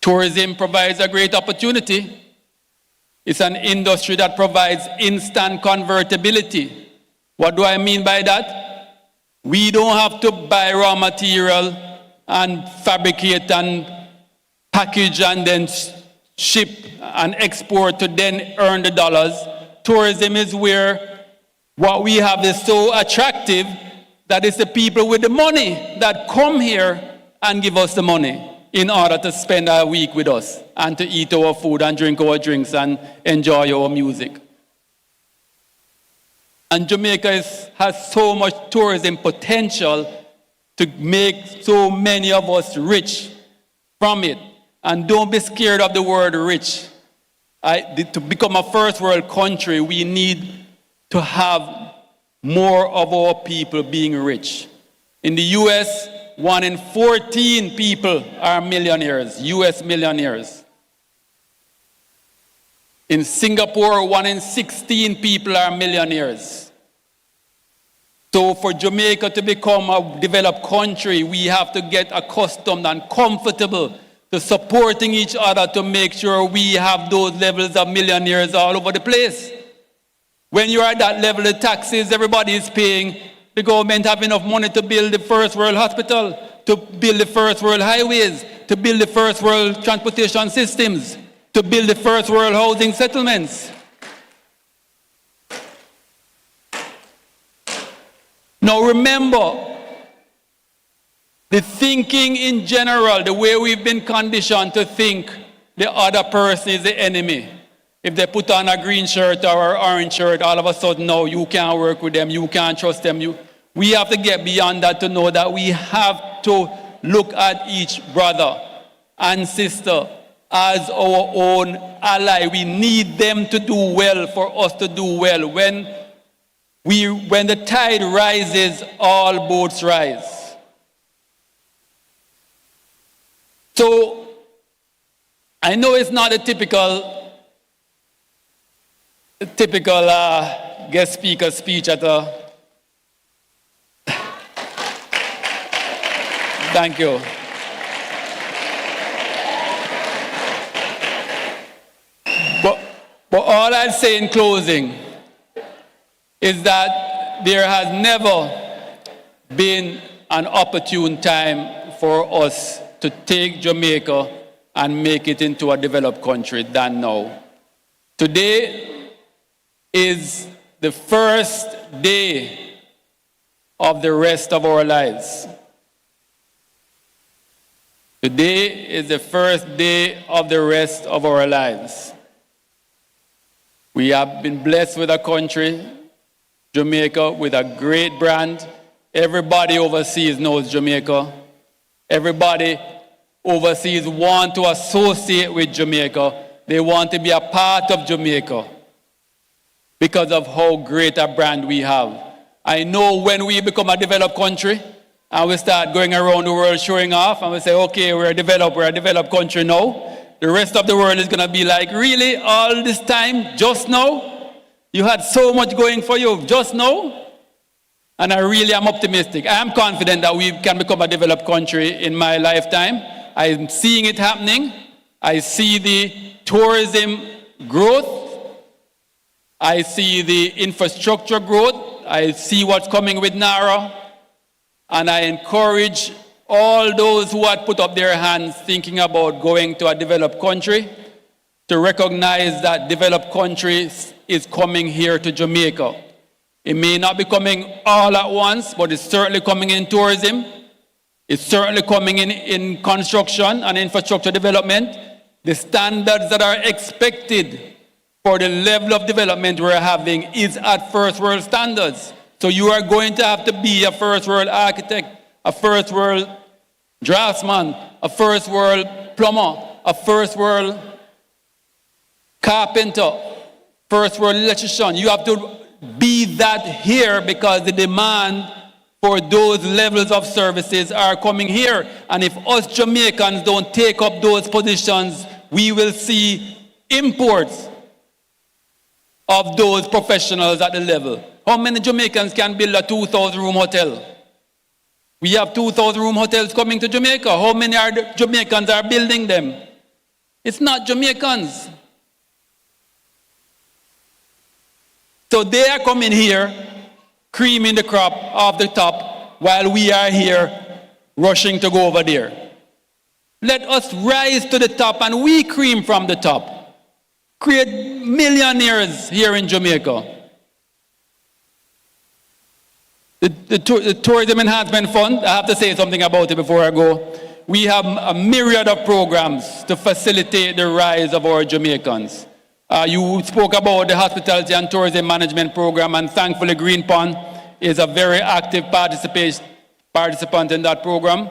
Tourism provides a great opportunity. It's an industry that provides instant convertibility. What do I mean by that? We don't have to buy raw material and fabricate and package and then ship and export to then earn the dollars. Tourism is where what we have is so attractive that it's the people with the money that come here and give us the money in order to spend a week with us and to eat our food and drink our drinks and enjoy our music. And Jamaica has so much tourism potential to make so many of us rich from it. And don't be scared of the word rich. To become a first world country, we need to have more of our people being rich. In the US, 1 in 14 people are millionaires, US millionaires. In Singapore, 1 in 16 people are millionaires. So for Jamaica to become a developed country, we have to get accustomed and comfortable to supporting each other to make sure we have those levels of millionaires all over the place. When you're at that level, the taxes everybody is paying, the government have enough money to build the first world hospital, to build the first world highways, to build the first world transportation systems, to build the first world housing settlements. Now remember, the thinking in general, the way we've been conditioned to think the other person is the enemy. If they put on a green shirt or an orange shirt, all of a sudden, no, you can't work with them, you can't trust them. We have to get beyond that to know that we have to look at each brother and sister as our own ally. We need them to do well for us to do well. When the tide rises, all boats rise. So, I know it's not a typical guest speaker speech at a... Thank you. But all I'll say in closing is that there has never been an opportune time for us to take Jamaica and make it into a developed country than now. Today is the first day of the rest of our lives. Today is the first day of the rest of our lives. We have been blessed with a country, Jamaica, with a great brand. Everybody overseas knows Jamaica. Everybody overseas want to associate with Jamaica. They want to be a part of Jamaica because of how great a brand we have. I know when we become a developed country and we start going around the world showing off and we say, okay, we're a developed country now. The rest of the world is going to be like, really, all this time, just now? You had so much going for you just now? And I really am optimistic. I am confident that we can become a developed country in my lifetime. I'm seeing it happening. I see the tourism growth. I see the infrastructure growth. I see what's coming with NARA. And I encourage all those who had put up their hands thinking about going to a developed country to recognize that developed countries is coming here to Jamaica. It may not be coming all at once, but it's certainly coming in tourism. It's certainly coming in construction and infrastructure development. The standards that are expected for the level of development we're having is at first world standards. So you are going to have to be a first world architect, a first world draftsman, a first world plumber, a first world carpenter, first world electrician. You have to be that here because the demand for those levels of services are coming here. And if us Jamaicans don't take up those positions, we will see imports of those professionals at the level. How many Jamaicans can build a 2,000-room hotel? We have 2,000-room hotels coming to Jamaica. How many Jamaicans are building them? It's not Jamaicans. So they are coming here, creaming the crop off the top, while we are here rushing to go over there. Let us rise to the top and we cream from the top. Create millionaires here in Jamaica. The Tourism Enhancement Fund, I have to say something about it before I go. We have a myriad of programs to facilitate the rise of our Jamaicans. You spoke about the Hospitality and Tourism Management Program, and thankfully Green Pond is a very active participant in that program.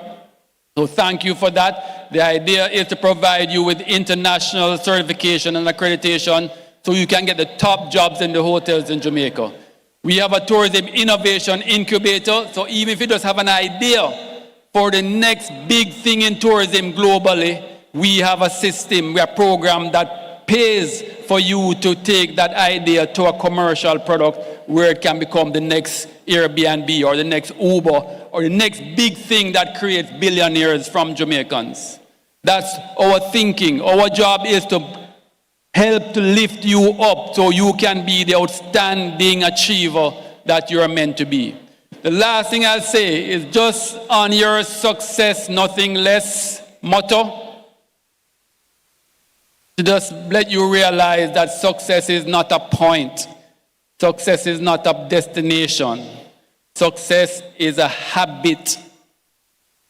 So thank you for that. The idea is to provide you with international certification and accreditation so you can get the top jobs in the hotels in Jamaica. We have a tourism innovation incubator, so even if you just have an idea for the next big thing in tourism globally, we have a system, we have a program that pays for you to take that idea to a commercial product where it can become the next Airbnb or the next Uber or the next big thing that creates billionaires from Jamaicans. That's our thinking. Our job is to help to lift you up so you can be the outstanding achiever that you are meant to be. The last thing I'll say is just on your success, nothing less motto, to just let you realize that success is not a point. Success is not a destination. Success is a habit.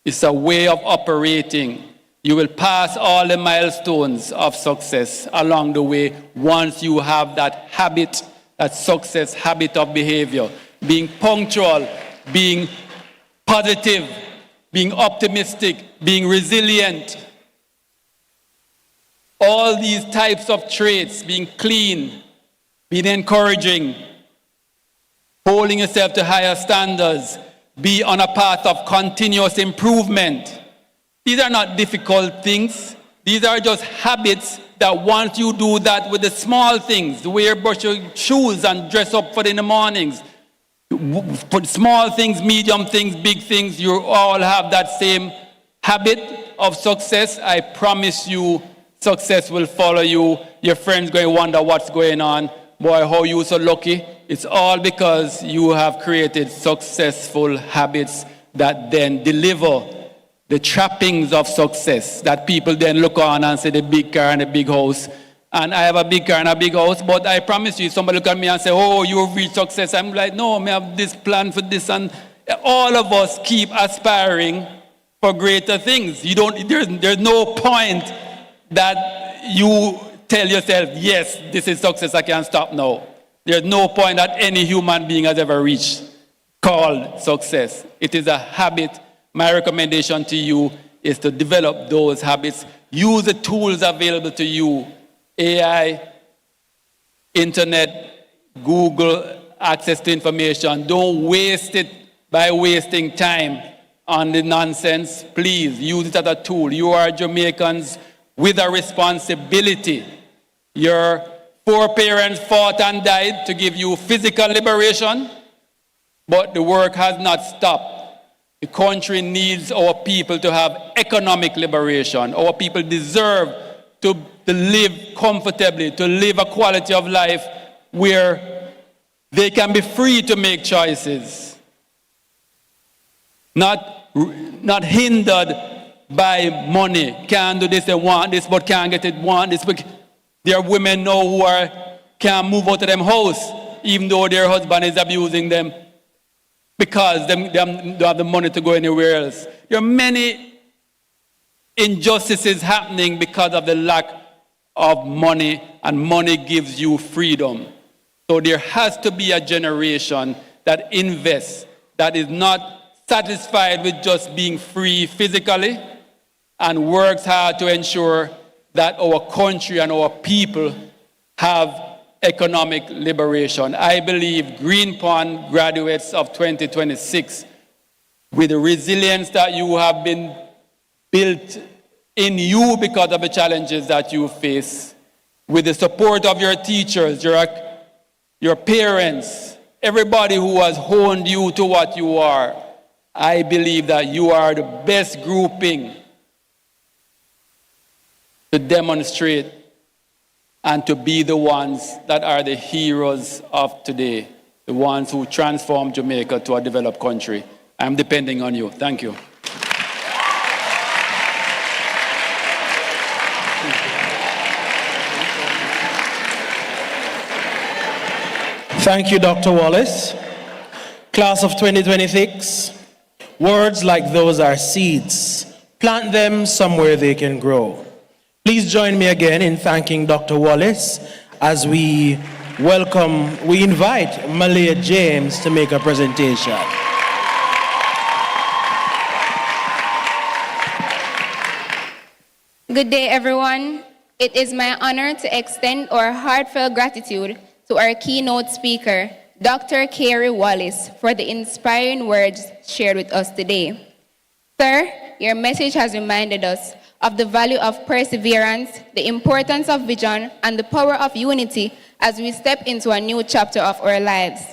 It's a way of operating. You will pass all the milestones of success along the way once you have that habit, that success habit of behavior. Being punctual, being positive, being optimistic, being resilient. All these types of traits, being clean, being encouraging, holding yourself to higher standards, be on a path of continuous improvement. These are not difficult things. These are just habits that once you do that with the small things, the way you brush your shoes and dress up for in the mornings, for small things, medium things, big things, you all have that same habit of success. I promise you Success will follow you. Your friends going to wonder what's going on. Boy, how you so lucky. It's all because you have created successful habits that then deliver the trappings of success that people then look on and say the big car and the big house. And I have a big car and a big house, but I promise you, somebody look at me and say, oh, you've reached success. I'm like, no, I have this plan for this. And all of us keep aspiring for greater things. There's no point that you tell yourself, yes, this is success, I can't stop now. There's no point that any human being has ever reached called success. It is a habit. My recommendation to you is to develop those habits. Use the tools available to you. AI, internet, Google, access to information. Don't waste it by wasting time on the nonsense. Please use it as a tool. You are Jamaicans with a responsibility. Your foreparents fought and died to give you physical liberation, but the work has not stopped. The country needs our people to have economic liberation. Our people deserve to live comfortably, to live a quality of life where they can be free to make choices, not hindered by money. Can't do this, they want this, but can't get it, want this. But there are women now who can't move out of them house, even though their husband is abusing them, because they don't have the money to go anywhere else. There are many injustices happening because of the lack of money, and money gives you freedom. So there has to be a generation that invests, that is not satisfied with just being free physically, and works hard to ensure that our country and our people have economic liberation. I believe Green Pond graduates of 2026, with the resilience that you have been built in you because of the challenges that you face, with the support of your teachers, your parents, everybody who has honed you to what you are, I believe that you are the best grouping to demonstrate and to be the ones that are the heroes of today, the ones who transform Jamaica to a developed country. I'm depending on you. Thank you. Thank you, Dr. Wallace. Class of 2026, words like those are seeds. Plant them somewhere they can grow. Please join me again in thanking Dr. Wallace as we invite Malia James to make a presentation. Good day, everyone. It is my honor to extend our heartfelt gratitude to our keynote speaker, Dr. Carey Wallace, for the inspiring words shared with us today. Sir, your message has reminded us of the value of perseverance, the importance of vision, and the power of unity as we step into a new chapter of our lives.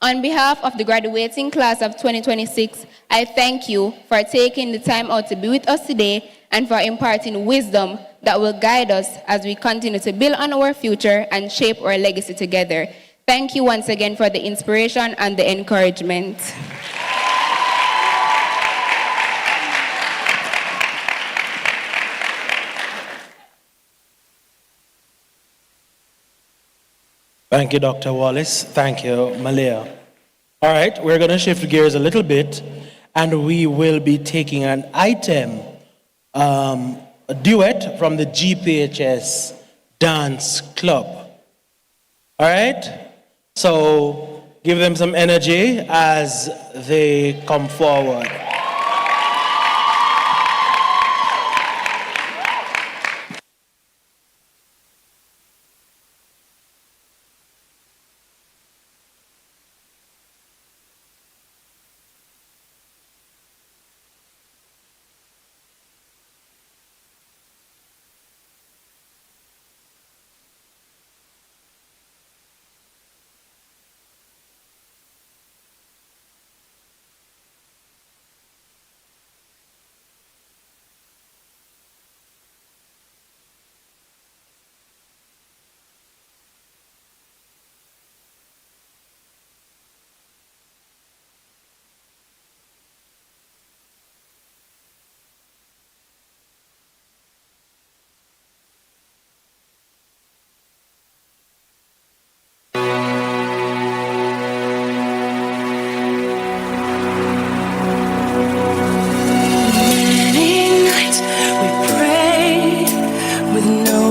On behalf of the graduating class of 2026, I thank you for taking the time out to be with us today and for imparting wisdom that will guide us as we continue to build on our future and shape our legacy together. Thank you once again for the inspiration and the encouragement. Thank you, Dr. Wallace. Thank you, Malia. All right, we're going to shift gears a little bit, and we will be taking an item, a duet from the GPHS Dance Club. All right? So give them some energy as they come forward.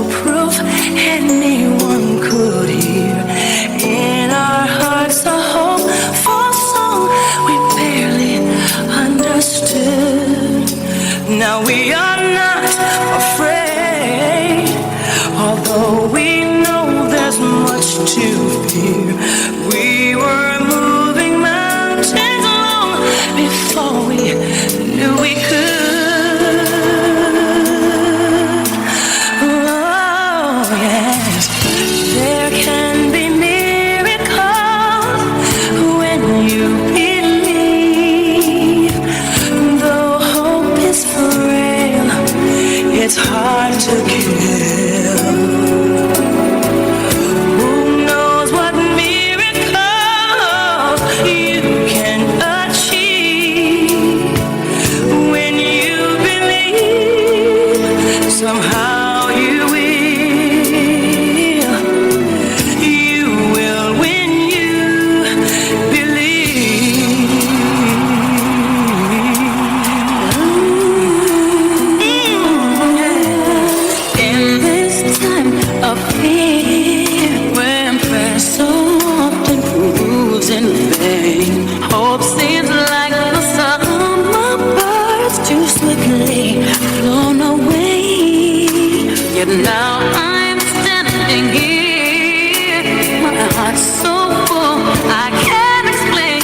no proof anyone could hear. In our hearts, a hopeful song we barely understood. Now we are not afraid, although we know there's much to fear. We were moving mountains long before we knew we could. Oh, yes, there can be miracles when you believe. Though hope is frail, it's hard to kill. Who knows what miracles you can achieve when you believe? Somehow you will. You will when you believe. In this time of fear, when prayer so often proves in vain, hope seems like the summer birds too swiftly blown away. Yet now I'm standing here, my heart's so full I can't explain,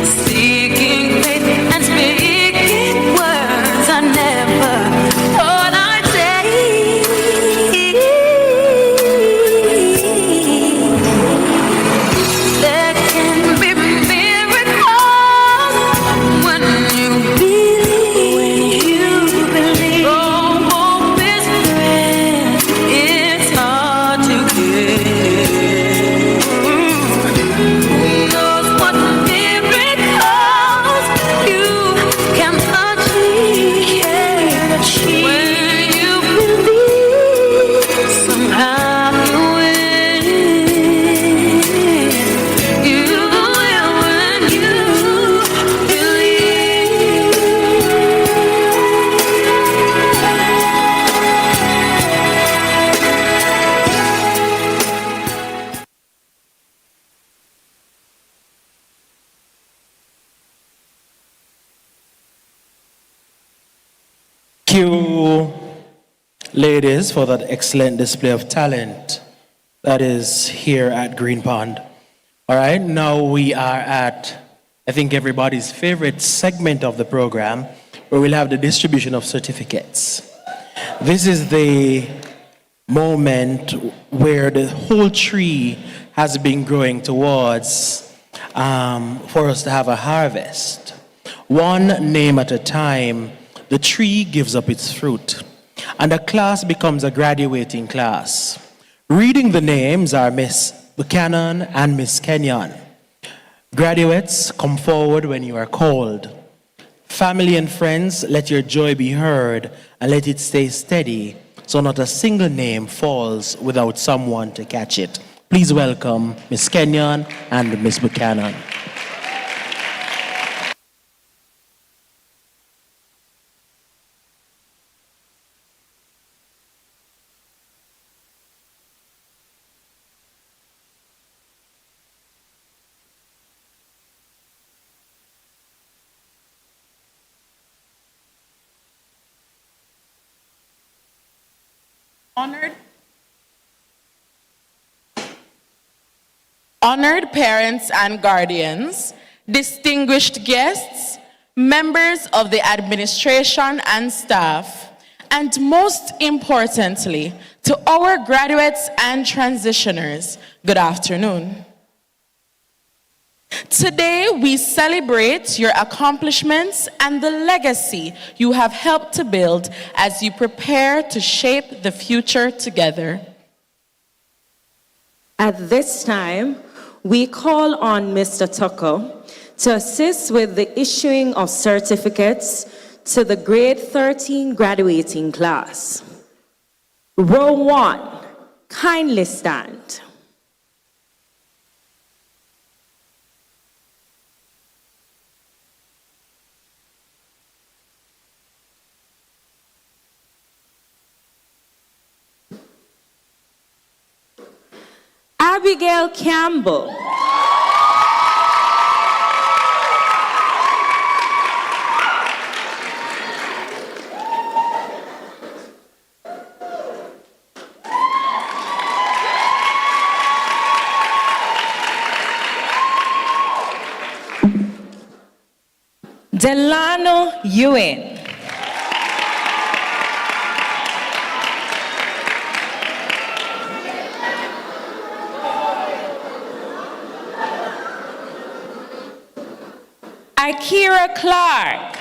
seeking faith and speaking words I never thought I'd say. There can be miracles when you believe. Oh, hope is free. It's hard to get. Who knows what miracles you can achieve when you believe. Somehow you will. You will when you believe. Thank you, ladies, for that excellent display of talent that is here at Green Pond. All right, now we are at, I think, everybody's favorite segment of the program, where we'll have the distribution of certificates. This is the moment where the whole tree has been growing towards for us to have a harvest. One name at a time, the tree gives up its fruit, and a class becomes a graduating class. Reading the names are Miss Buchanan and Miss Kenyon. Graduates, come forward when you are called. Family and friends, let your joy be heard and let it stay steady, so not a single name falls without someone to catch it. Please welcome Miss Kenyon and Miss Buchanan. Honored parents and guardians, distinguished guests, members of the administration and staff, and most importantly, to our graduates and transitioners, good afternoon. Today, we celebrate your accomplishments and the legacy you have helped to build as you prepare to shape the future together. At this time, we call on Mr. Tucker to assist with the issuing of certificates to the grade 13 graduating class. Row 1, kindly stand. Abigail Campbell. Delano Ewing. Akira Clark.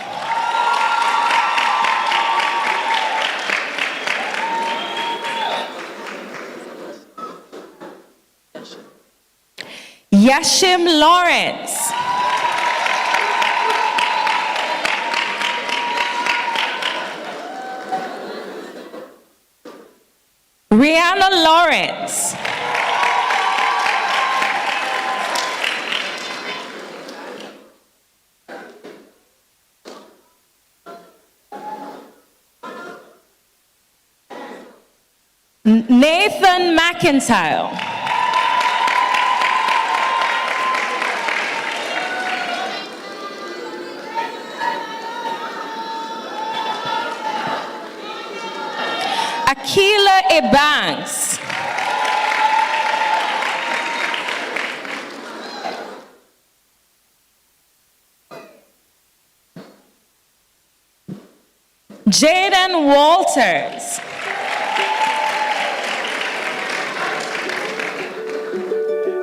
Yashim Lawrence. Rihanna Lawrence. Nathan McIntyre. Akila Ebanks. Jaden Walters.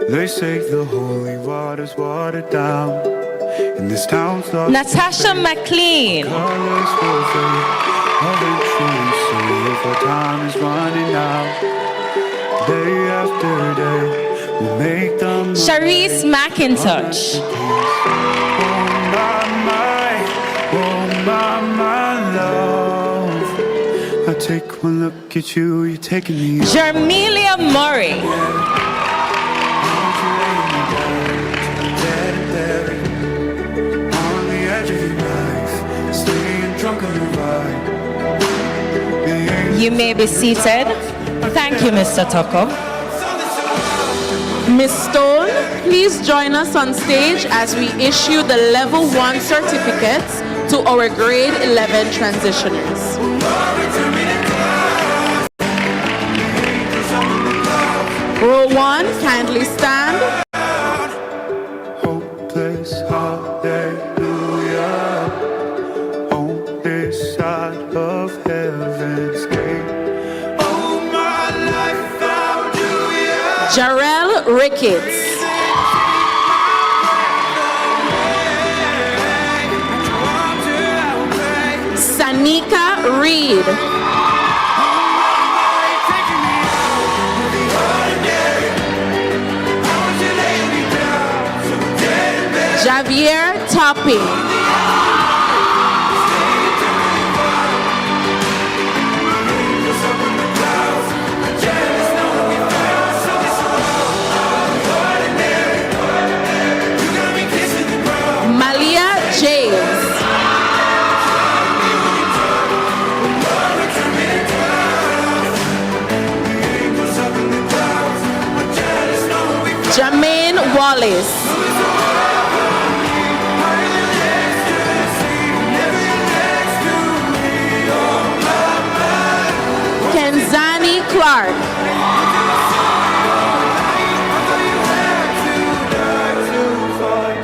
They say the holy water's watered down, and this town's lost Natasha McLean. colors will fade eventually. So if our time is running out, day after day, we'll make them. Sharice McIntosh. Oh my love. I take one look at you, you're taking me. Jermelia Murray. You may be seated. Thank you, Mr. Tucker. Ms. Stone, please join us on stage as we issue the Level 1 certificates to our Grade 11 transitioners. Row 1, kindly stand. Hopeless, hallelujah. On this side of heaven's gate. Oh, my life found you, Jarrell Ricketts. Sanika Reed. Javier Topping. Malia James. Jermaine Wallace. Kenzani Clark.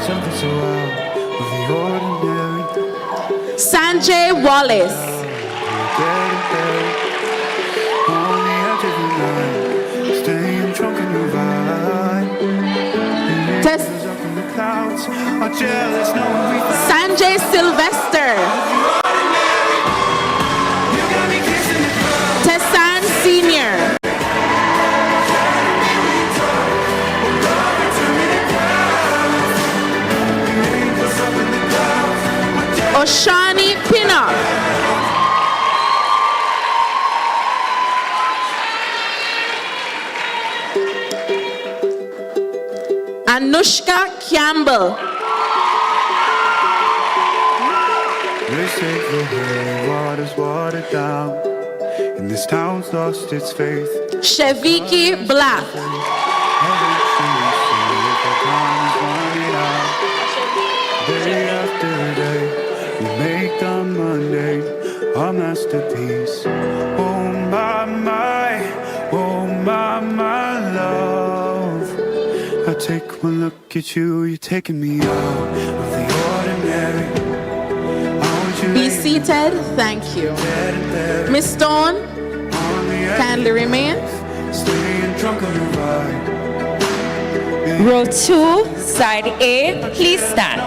something so out of the ordinary. Sanjay Wallace. On the edge of the night, staying drunk in your vibe. Tess- Up in the clouds, are jealous knowing we Sanjay Sylvester. Tessan Senior. Oshani Pinnock. Anushka Campbell. They say the holy water's watered down, and this town's lost its faith. Sheviki Black. eventually see if our time is running out. Day after day, we make the mundane a masterpiece. Oh my love. I take one look at you, you're taking me out of the ordinary. Be seated. Thank you. Miss Stone, kindly remain. Row 2, side A, please stand.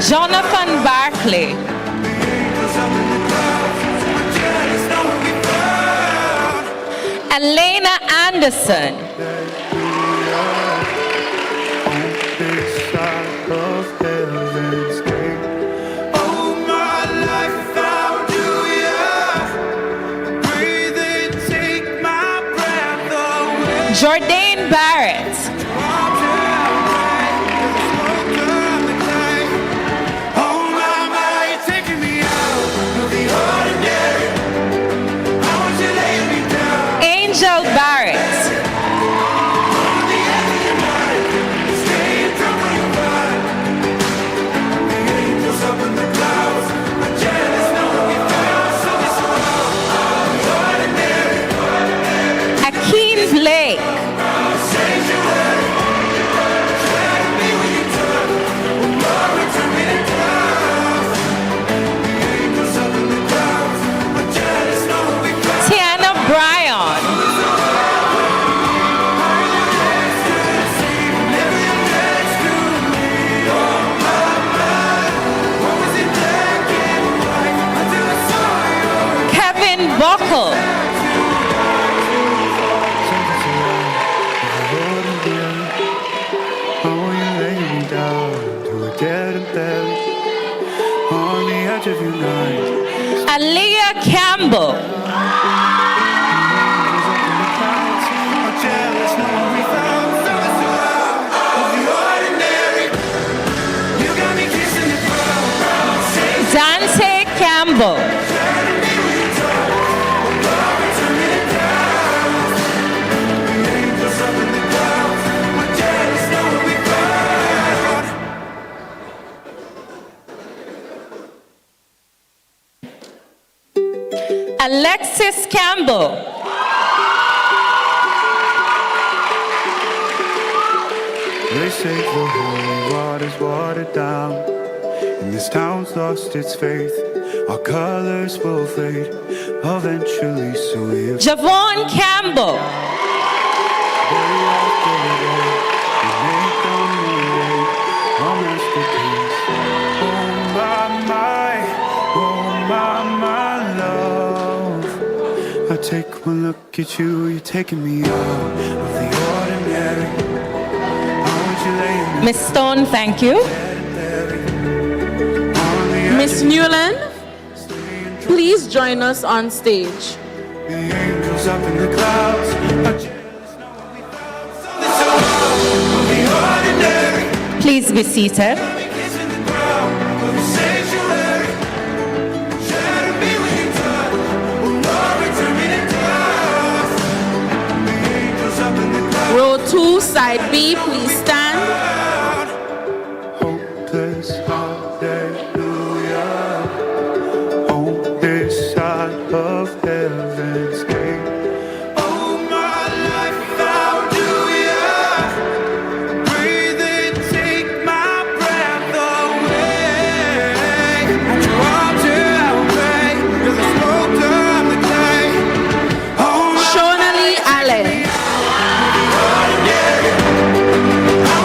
Jonathan Barkley. Elena Anderson. Jordan Barrett. Angel Barrett. Akeem Blake. Tiana Bryan. Kevin Buckle. Aaliyah Campbell. Dante Campbell. Alexis Campbell. They say the holy water's watered down, and this town's lost its faith. Our colors will fade eventually, so if Javon Campbell. I take one look at you, you're taking me out of the ordinary. Miss Stone, thank you. Miss Newland, please join us on stage. The angels up in the clouds are Please be seated. Row 2, side B, please stand. hopeless, hallelujah. On this side of heaven's gate. Oh, my life found you, yeah. Breathe in, take my breath away. At your altar I will pray. You're the smoke, I'm the clay. Oh, my Shonali Allen. I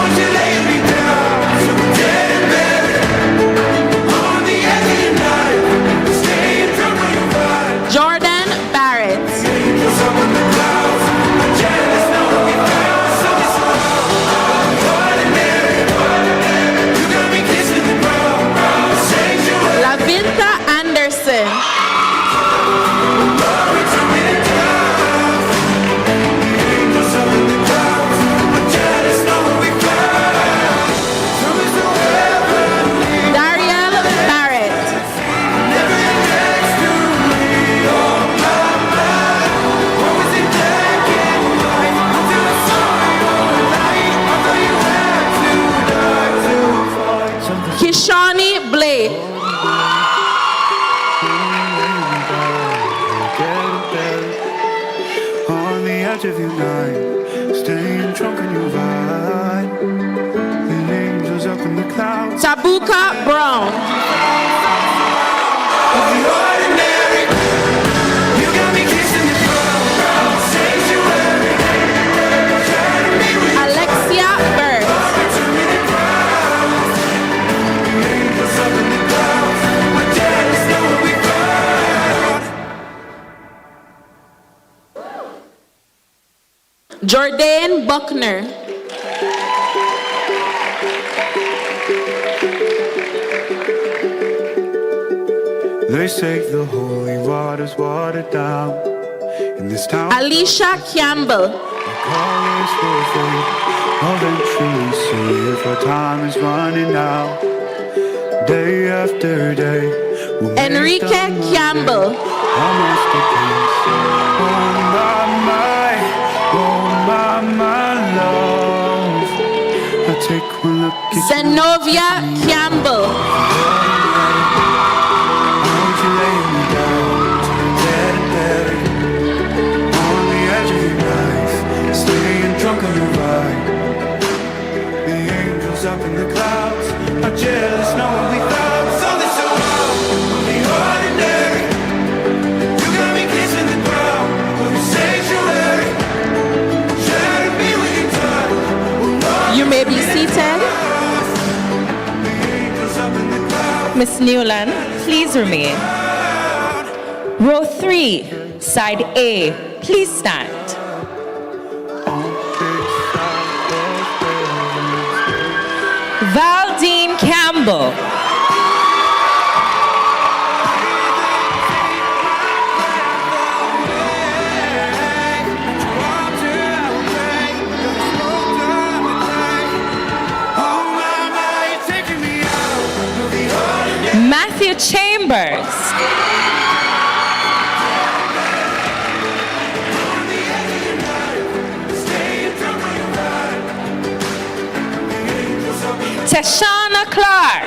you night, staying drunk on your vibe. The angels up in the clouds. Tabuka Brown. Of the ordinary, you got me kissing the ground. Sanctuary, turn me with Alexia Bird. angels up in the clouds. My jealous know what we found. Jordan Buckner. They say the holy water's watered down in this town. Alicia Campbell. Colors will fade, eventually see if our time is running out. Day after day, we'll make Enrique the Monday Campbell. our masterpiece. Oh my love. I take one look at you. Zenobia Campbell. Won't you lay me down to the dead and buried on the edge of your knife, staying drunk on your ride. The angels up in the clouds are jealous, know what we found. Something so wild, of the ordinary. You got me kissing the ground of the sanctuary. Sharing me with your touch. You may be seated. The angels up in the clouds. Miss Newland, please remain. Row 3, side A, please stand. Valdine Campbell. Matthew Chambers. Tashana Clark.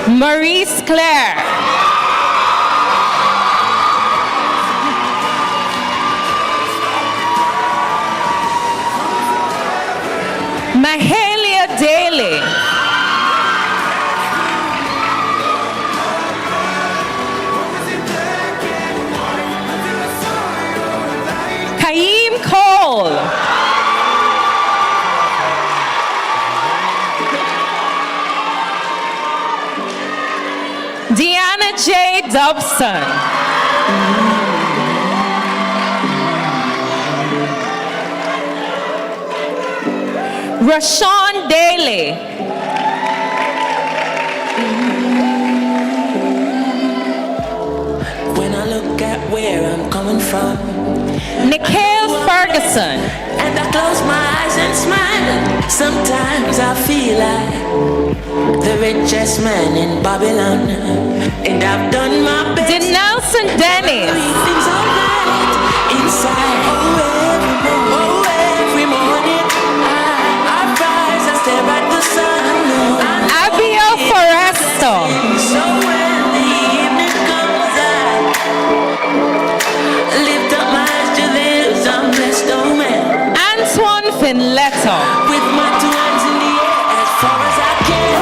Maurice Claire. Mahalia Daly. Kaim Cole. Deanna J. Dobson. Rashawn Daly. When I look at where I'm coming from, Nikhil Ferguson. and I close my eyes and smile, sometimes I feel like the richest man in Babylon. And I've done my best. Denelson Dennis. Everything's alright inside. Every morning I rise, I stare at the sun. Abiel Foresto. So when the evening comes, I lift up my eyes to this, I'm blessed, oh man. Antoine Finletto. With my two hands in the air as far as I can.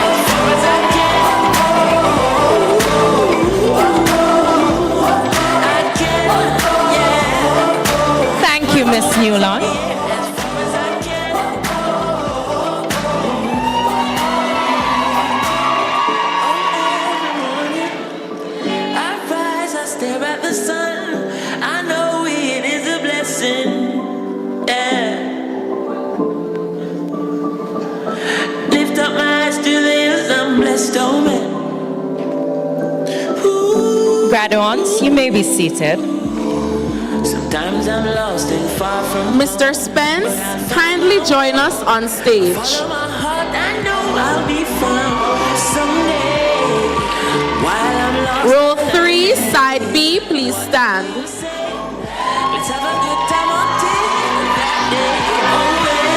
As far as I can. I can, yeah. Thank you, Miss Newland. As far as I can. I rise, I stare at the sun. I know it is a blessing. Yeah. Lift up my eyes to this, I'm blessed, oh man. Graduates, you may be seated. Sometimes I'm lost and far from Mr. Spence, kindly join us on stage. Follow my heart, I know I'll be found someday. While I'm lost, Row 3, side B, please stand. let's have a good time until that day. Oh, yeah.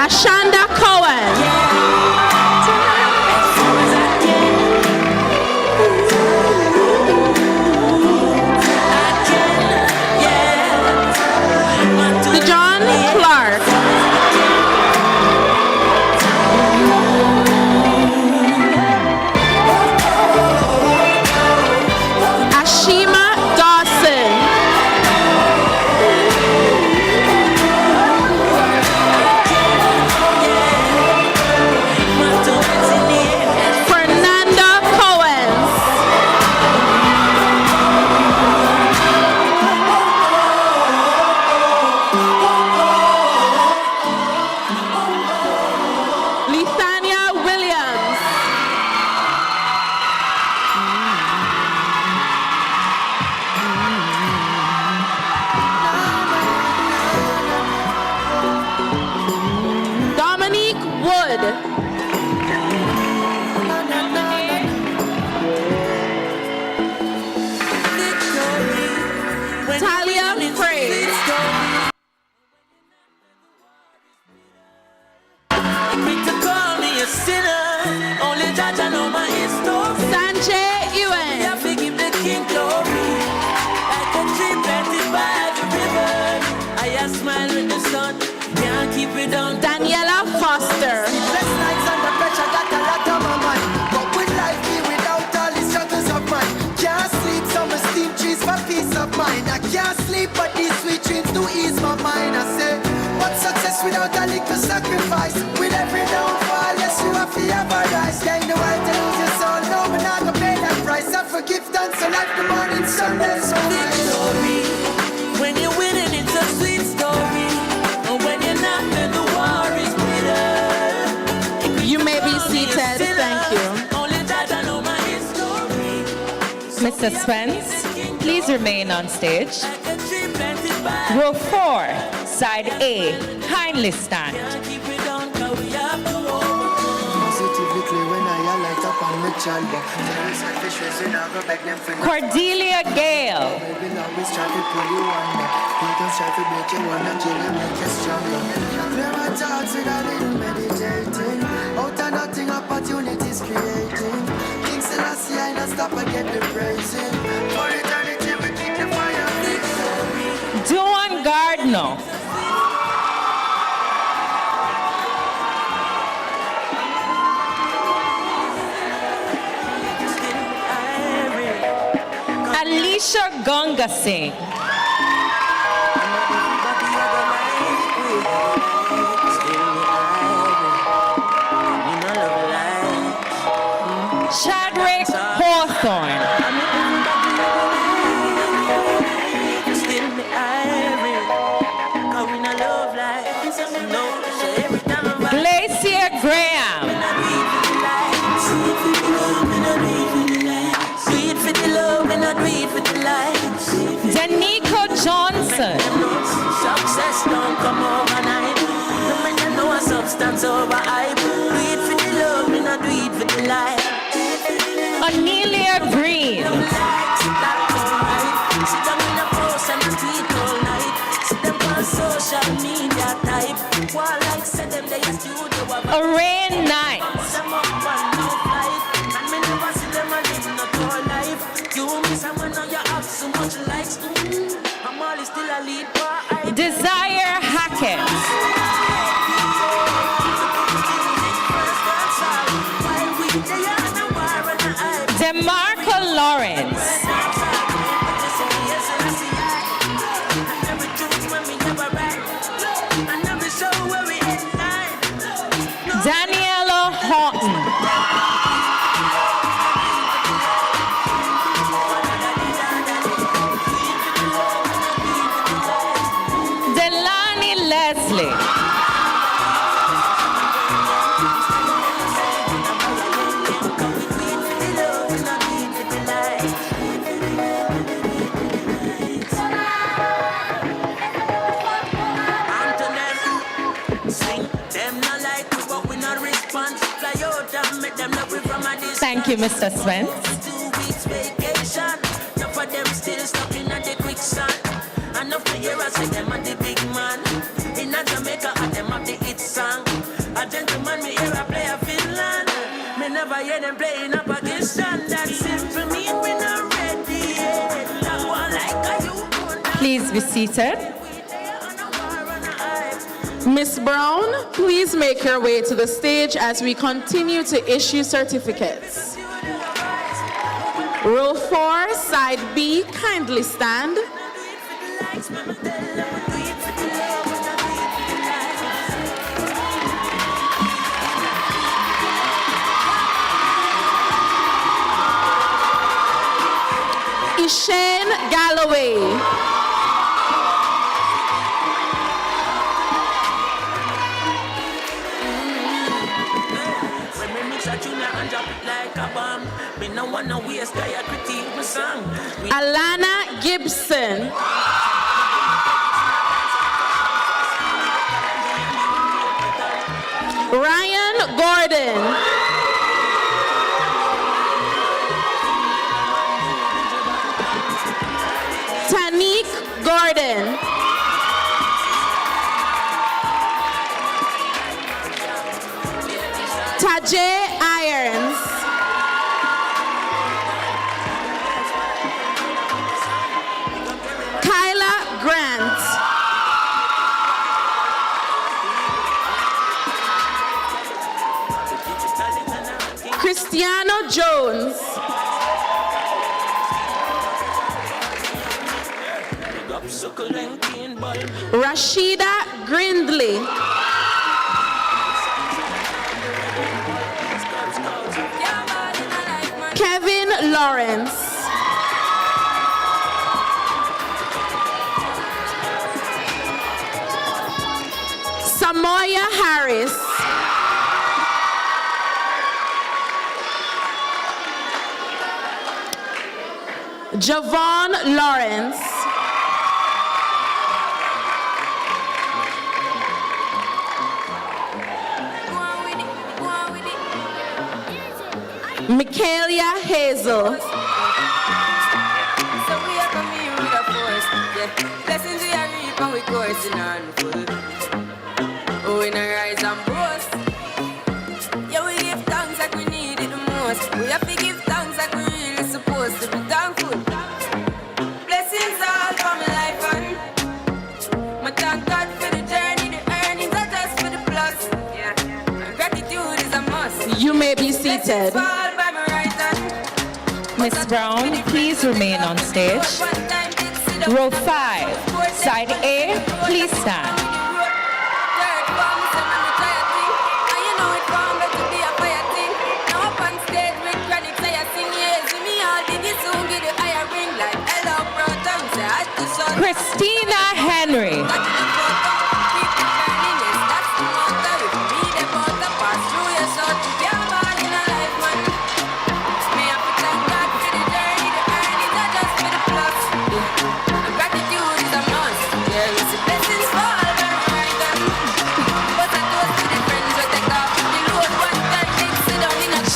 Ashanda Cohen. John Clark. Ashima Dawson. Fernanda Coens. Lithania Williams. Dominique Wood. Talia Frey. Sanjay Ewan. Daniela Foster. I can't sleep, but these sweet dreams do ease my mind. I say, what's success without a little sacrifice? With every downfall, yes, you have to have a rise. Gain the world to lose your soul, no, but not gonna pay that price. I forgive thanks, so like the morning sun, there's so Victory. When you're winning, it's a sweet story. And when you're not, then the war is bitter. You may be seated. Thank you. Only that I know my history. Mr. Spence, please remain on stage. Row 4, side A, kindly stand. Cordelia Gale. Opportunities creating things that I see, I not stop, I get the praising. For eternity, we keep the fire. Duan Gardner. Alicia Gonga Singh. Chadwick Hawthorne. Glacier Graham. Danico Johnson. Success don't come overnight. No man you know a substance over hype. Do it for the love, me not do it for the life. Anelia Green. Sit down in a post and a tweet all night. Sit them on social media type. While like said them they used to do Arain Knight. some up one no flight. And me never see them a live not all life. You me someone now you have so much likes. I'm always still a lead boy. Desire Hackett. DeMarco Lawrence. Daniela Horton. Delani Leslie. Thank you, Mr. Spence. 2 weeks vacation. Enough of them still stuck in the quicksand. Enough to hear us say them are the big man. In Jamaica, and them have the hit song. never hear them playing up against that simple mean we not ready yet. That one like a you. Please be seated. Miss Brown, please make your way to the stage as we continue to issue certificates. Row 4, side B, kindly stand. Ishane Galloway. Alana Gibson. Ryan Gordon. Tanique Gordon. Tajay Irons. Kyla Grant. Cristiano Jones. Rashida Grindley. Kevin Lawrence. Samoya Harris. Javon Lawrence. Michaelia Hazel. So we are coming with a force, yeah. Blessings we are reaping, we coursing on full. Oh, we not rise and boast. Yeah, we give thanks like we need it the most. We have to give thanks like we really supposed to be thankful. Blessings all for my life and my thank God for the journey, the earnings are just for the plus. Yeah, and gratitude is a must. You may be seated. Miss Brown, please remain on stage. Row 5, side A, please stand. Christina Henry.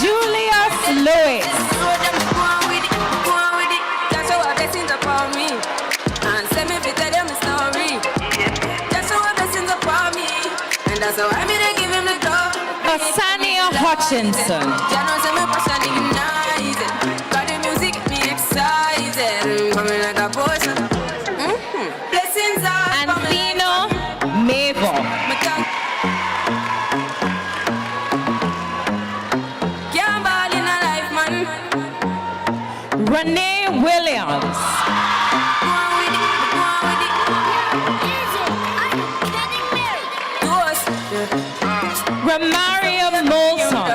Julius Lewis. That's how I'm gonna give him the door. Asania Hutchinson. Got the music get me excited. Coming like a potion. Blessings are Anthino Mavo. Can't ball in a life, man. Renee Williams. Ramaria Molson.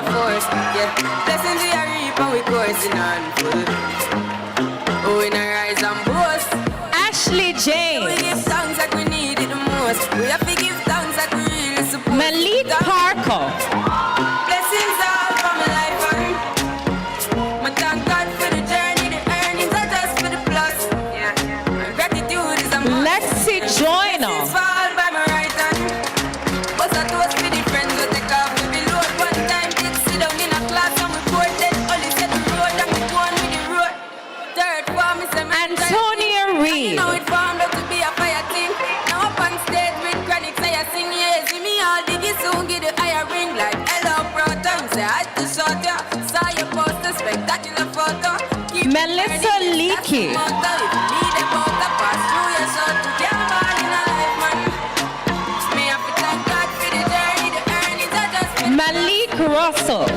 Blessings we are reaping, we coursing on full. Oh, we not rise and boast. Ashley James. We give thanks like we need it the most. We have to give thanks like we really support. Malik Parker. Blessings all for my life and my thank God for the journey, the earnings are just for the plus. Yeah, and gratitude is a must. Lexi Joyner. Blessings fall by my right hand. But I toast with the friends we take off we below. One time did sit down in a class and we poured that only said the road and we go on with the road. Melissa Leakey. Malik Russell.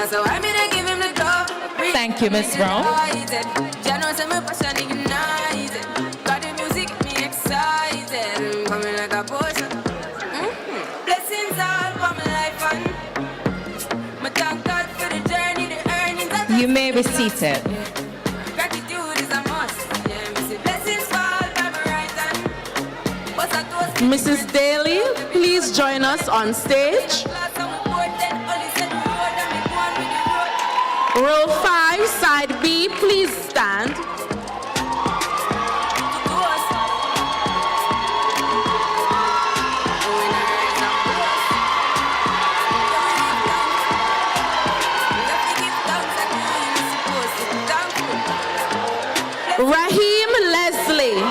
So I'm gonna give him the top. Thank you, Miss Brown. Got the music get me excited. Coming like a potion. Blessings all for my life and my thank God for the journey, the earnings. You may be seated. Gratitude is a must. Yeah, me say blessings fall by my right hand. What's that toast? Mrs. Daly, please join us on stage. Row 5, side B, please stand. Raheem Leslie.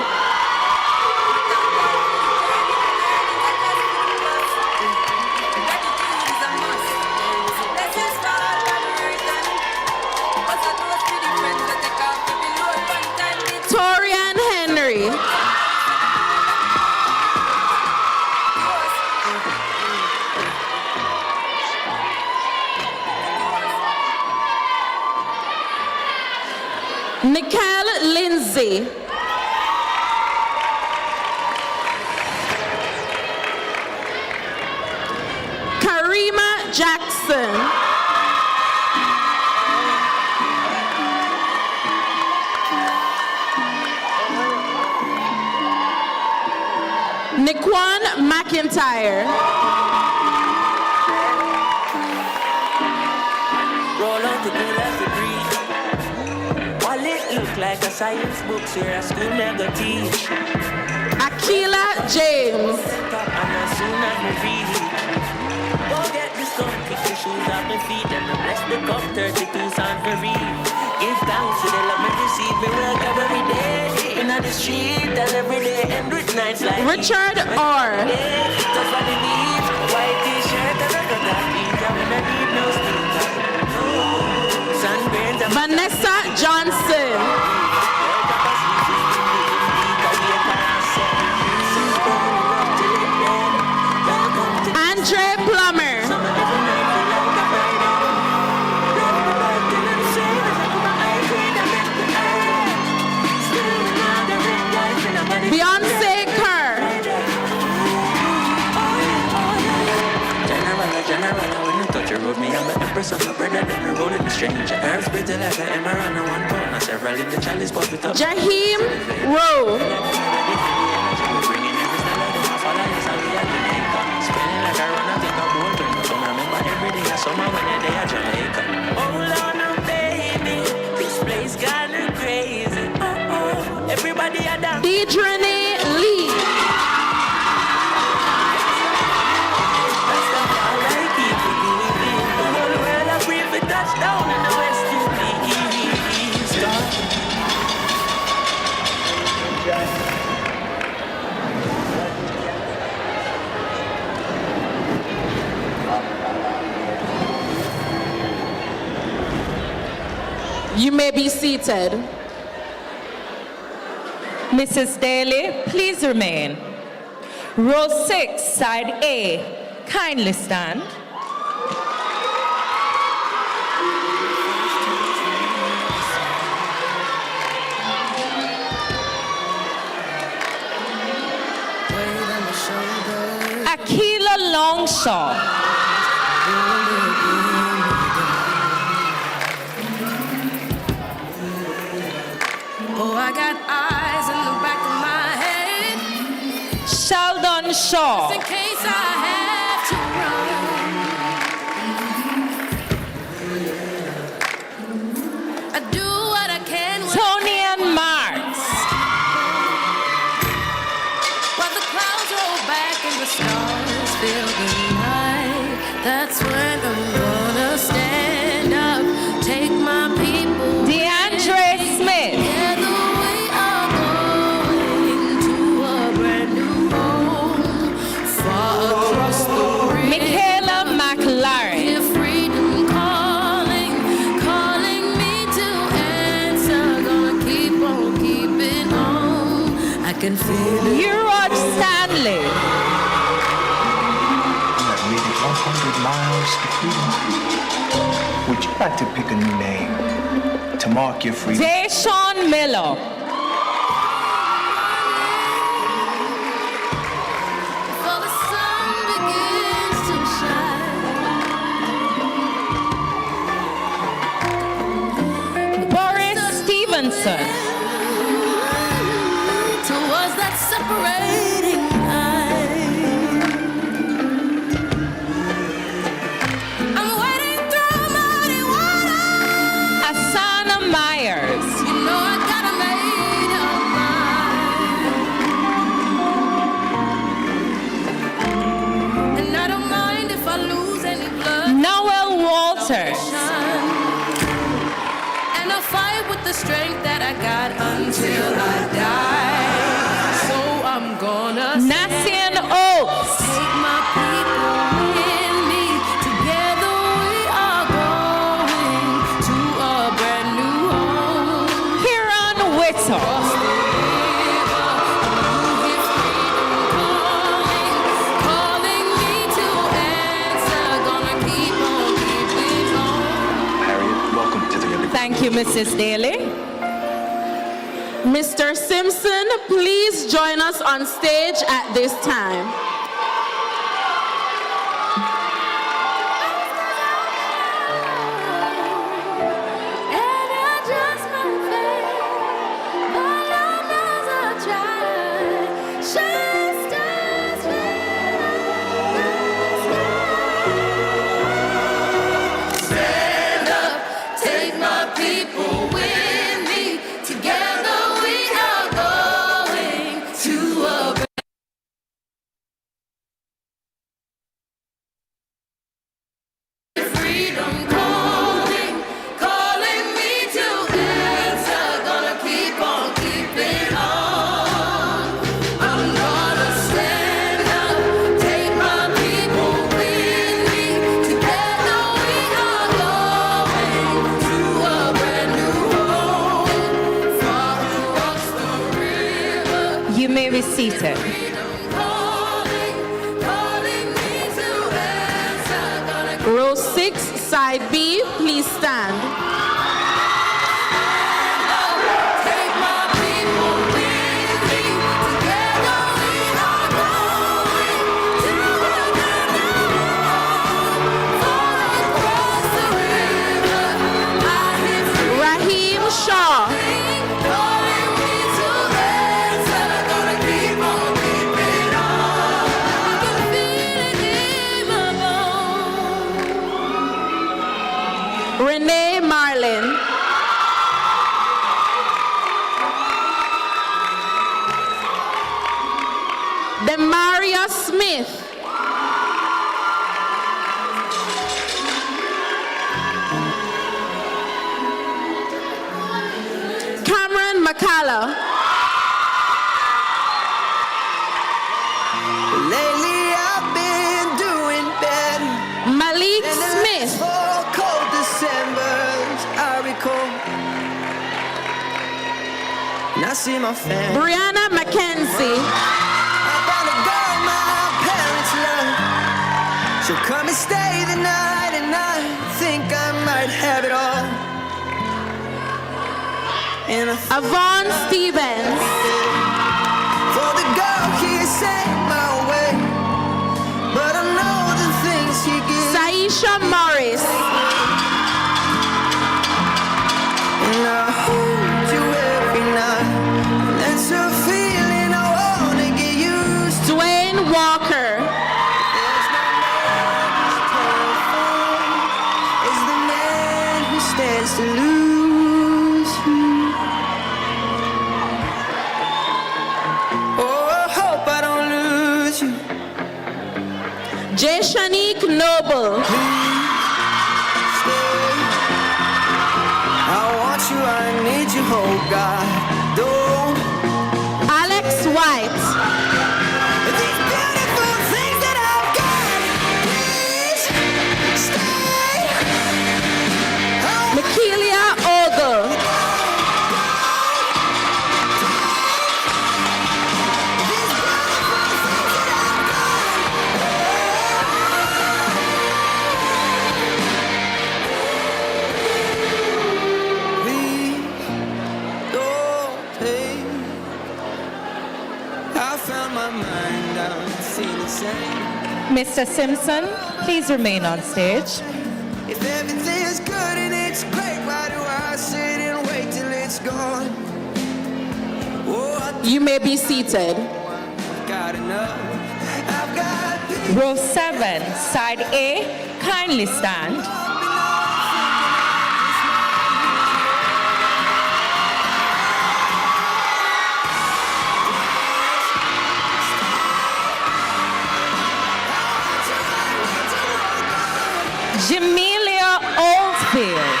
Torian Henry. Nicole Lindsay. Karima Jackson. Nikwan McIntyre. Roll out the bill as we breathe. Wallet look like a science book, where a school never teach. Akila James. And as soon as we read it, go get the sun, kick the shoes off my feet, and bless the cup 32 sound for real. Give thanks to the love me receive, me welcome every day. In the street and every day, and with nights like Richard R. That's what it is. White t-shirt and I got that beat, and when I need no sneakers. Sunburns and Vanessa Johnson. Andre Plummer. Beyonce Kerr. General, when you touch your road, me, I'm the empress of my brother, then we roll in the stranger. Herbs pretty like an emerald on one bone, and several in the chalice, but with up. Jaheim Rowe. Bringing every style of them, I follow this, I'll be at the anchor. Spinning like I run, I think I'm bold, but don't remember every day, I summer when you're there, Jamaica. Hold on, baby, this place kinda crazy. Everybody are down. Deidre Lee. Touchdown in the West Indies. You may be seated. Mrs. Daly, please remain. Row 6, side A, kindly stand. Akila Longshaw. Oh, I got eyes in the back of my head. Sheldon Shaw. Just in case I have to run. I do what I can. Tony and Marks. While the clouds roll back and the stars fill the night, that's when I'm can feel it. Urod Stanley. I've made it 100 miles to freedom. Would you like to pick a new name to mark your freedom? Deshaun Miller. Before the sun begins to shine. Boris Stevenson. Towards that separating line. I'm wading through muddy water. Asana Myers. You know I gotta make up mine. And I don't mind if I lose any blood. Noel Walters. And I'll fight with the strength that I got until I die. So I'm gonna Nassian Oaks. take my people with me. Together we are going to a brand new home. Huron Whittle. Across the river, you hear freedom calling me to answer. Gonna keep on keeping on. Harriet, welcome to the Olympics. Thank you, Mrs. Daly. Mr. Simpson, please join us on stage at this time. And I just might fail, but I know I tried. Shine stars stand up, take my people with me. Together we are going to a freedom calling, calling me to answer. Gonna keep on keeping on. I'm gonna stand up, take my people with me. Together we are going to a brand new home. Far across the river. You may be seated. Calling, calling me to answer. Gonna Row 6, side B, please stand. take my people with me. Together we are going to a brand new home. Far across the river, I hear Raheem Shaw. calling me to answer. Gonna keep on keeping on. I can feel it in my bones. Renee Marlin. Demaria Smith. Cameron McCullough. Lately I've been doing better. Malik And the Smith. last 4 cold Decembers I recall. And I see my family. Brianna McKenzie. I found a girl my parents love. She'll come and stay the night, and I think I might have it all. And I Avon Stevens. for the girl he sent my way, but I know the things he gives. Saisha Morris. And I hold you every night. That's a feeling I wanna get used to. Dwayne Walker. There's no man who's terrified as the man who stands to lose you. Oh, I hope I don't lose you. J. Shanique Noble. I want you, I need you, oh God, don't. Alex White. These beautiful things that I've got, please stay. Makilia Ogle. Mr. Simpson, please remain on stage. If everything's good and it's great, why do I sit and wait till it's gone? Oh, You may be seated. I've got enough. I've got Row 7, side A, kindly stand. Jamelia Oldfield.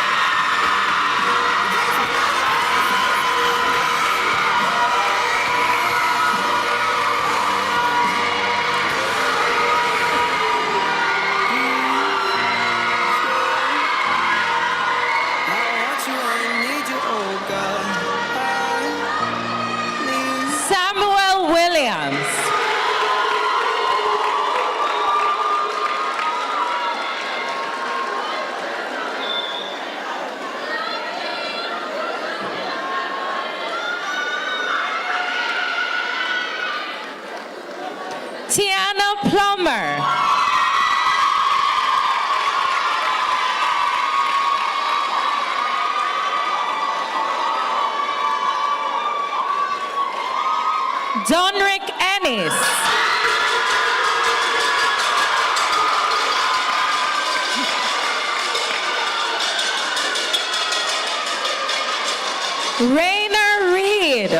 Samuel Williams. Tiana Plummer. Donrick Ennis. Rainer Reed.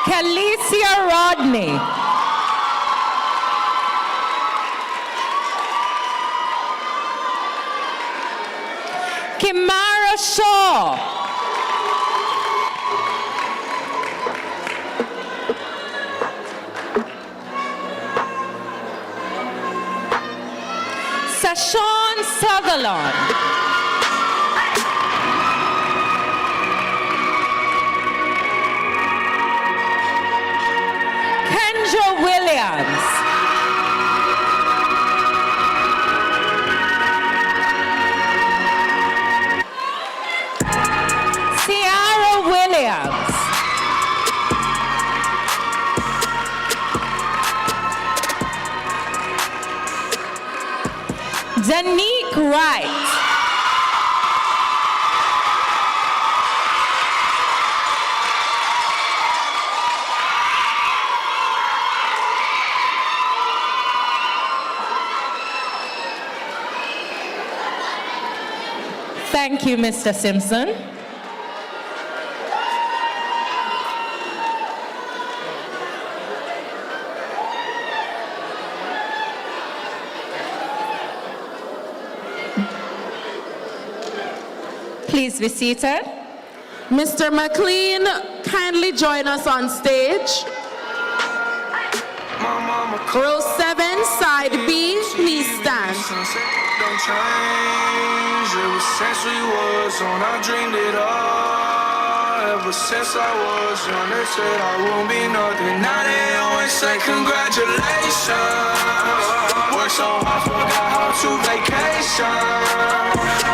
Calicia Rodney. Kimara Shaw. Sashawn Sutherland. Kendra Williams. Ciara Williams. Danique Wright. Thank you, Mr. Simpson. Please be seated. Mr. McLean, kindly join us on stage. Row 7, side B, please stand. Don't change. Ever since we was on, I dreamed it all. Ever since I was young, they said I won't be nothing. Now they always say congratulations. Worked so hard, forgot how to vacation.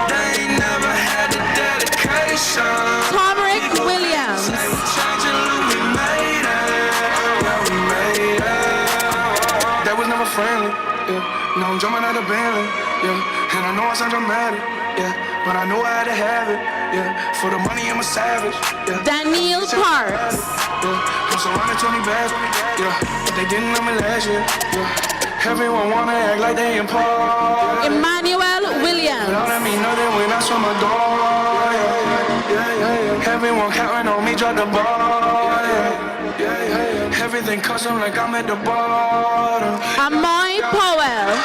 They ain't never had the dedication. Tomrick Williams. Say we changing, look, we made it. Yeah, we made it. That was never friendly. Yeah. Now I'm jumping out of Bentley. Yeah, and I know I sound dramatic, yeah, but I know I had to have it, yeah. For the money, I'm a savage, yeah. Daniel Parks. Yeah, I'm surrounded 20 bags, yeah, but they didn't know me last year, yeah. Everyone wanna act like they important. Emmanuel Williams. But all that mean nothing when I saw my door, yeah. Everyone counting on me, drop the ball, yeah. Everything custom like I'm at the bottom. Amoy Powell.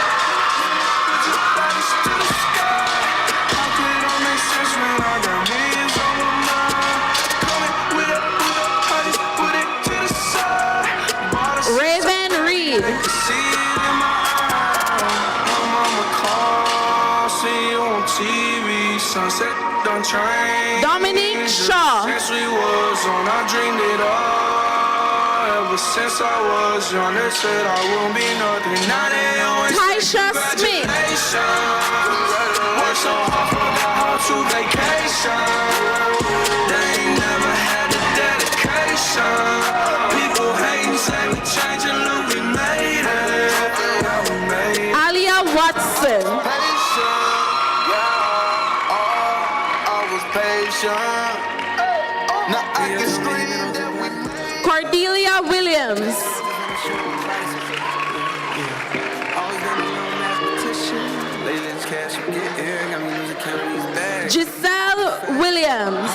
Raven Reed. Sunset done change. Dominique Shaw. Since we was on, I dreamed it all. Ever since I was young, they said I won't be nothing. Now they always Taisha Smith. Work so hard, forgot how to vacation. Now I can scream that we Cordelia Williams. Giselle Williams.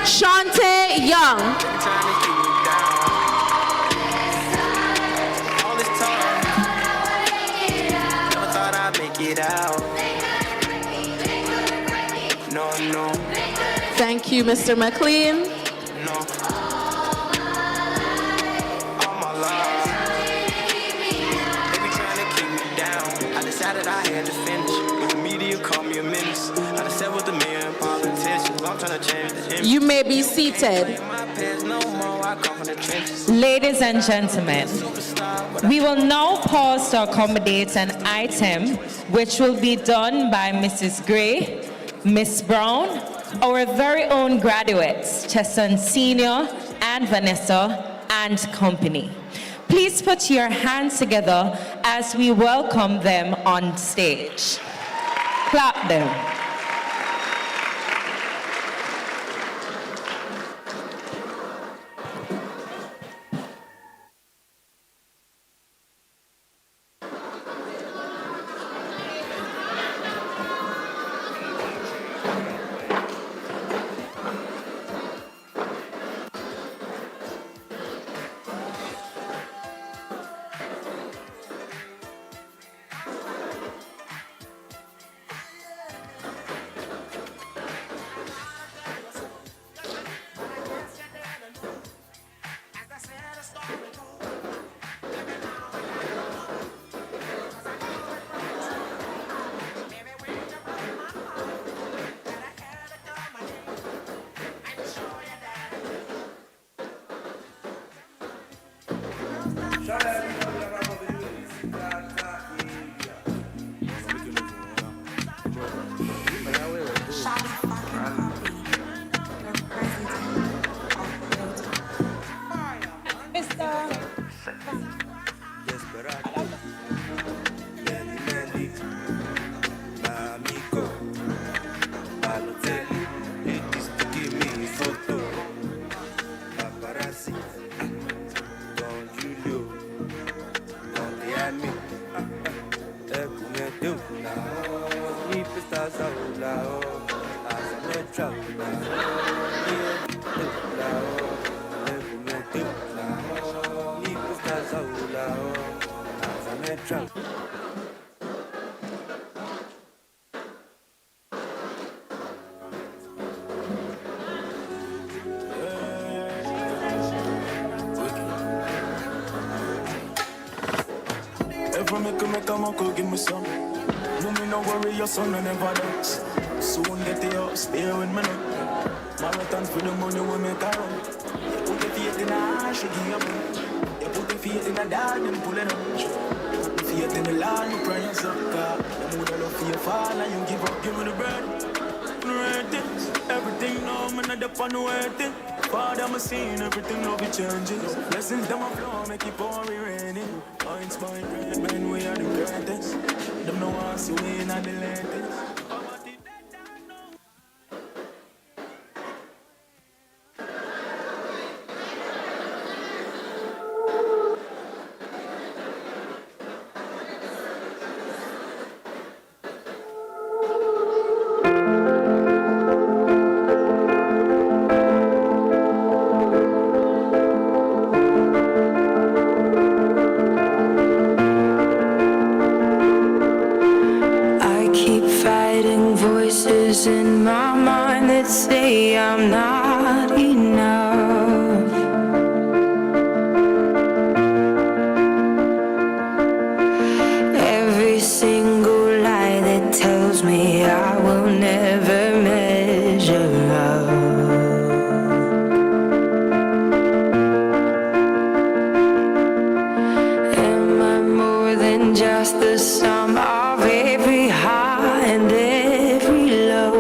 Shante Young. Thank you, Mr. McLean. Decided I had to finish. With the media call me a menace. I said with the mayor politicians. I'm trying to change the image. You may be seated. Ladies and gentlemen, we will now pause to accommodate an item which will be done by Mrs. Gray, Miss Brown, our very own graduates, Chesson Senior and Vanessa and company. Please put your hands together as we welcome them on stage. Clap them. If I make a man go give me some. No me no worry, your son and never dance. Soon get it up, stay with me now. Marathon for the money we make around. You put the faith in a hand, she give up. You put the faith in a dad, then pull it up. You put the faith in the land, you pray yourself. The mood of love for your father, you give up, give me the bread. Ratings, everything now, man, I dep on the waiting. Father, I'm seeing everything, love it changes. Blessings, them a flow, make it pouring raining. Points, point, red, man, we are the greatest. Them no one see we in the latest. Voices in my mind that say I'm not enough. Every single lie that tells me I will never measure up. Am I more than just the sum of every high and every low?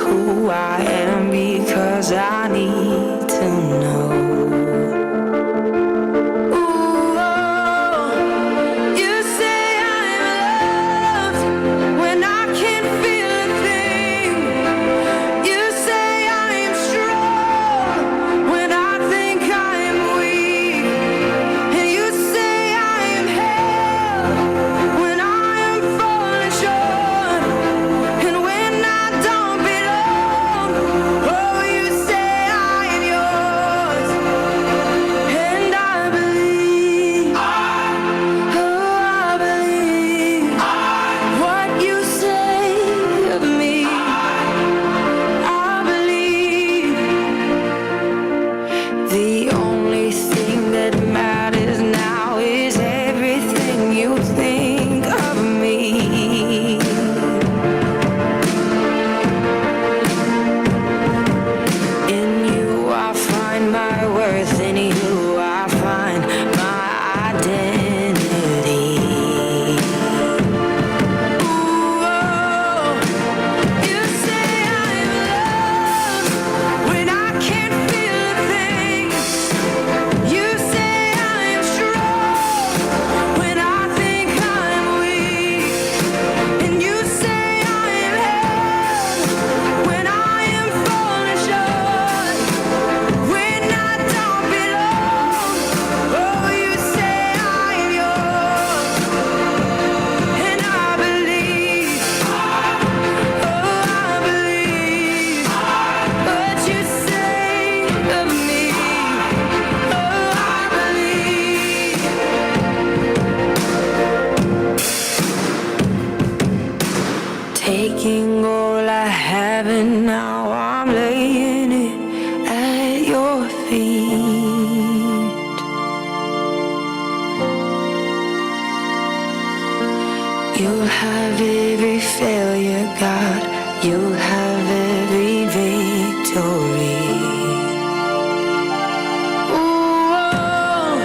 who I am because I need to know. Ooh, oh, you say I'm loved when I can't feel a thing. You say I'm strong when I think I'm weak. And you say I'm held when I am falling short. And when I don't belong, oh, you say I'm yours. And I believe, oh, I believe what you say of me. I believe the only thing that matters now is everything you think of me. In you I find my worth, in you I find my identity. Ooh, oh, you say I'm loved when I can't feel a thing. You say I'm strong when I think I'm weak. And you say I'm held when I am falling short. When I don't belong, oh, you say I'm yours. And I believe, oh, I believe what you say of me. Oh, I believe. Taking all I have and now I'm laying it at your feet. You'll have every failure, God. You'll have every victory. Ooh, oh,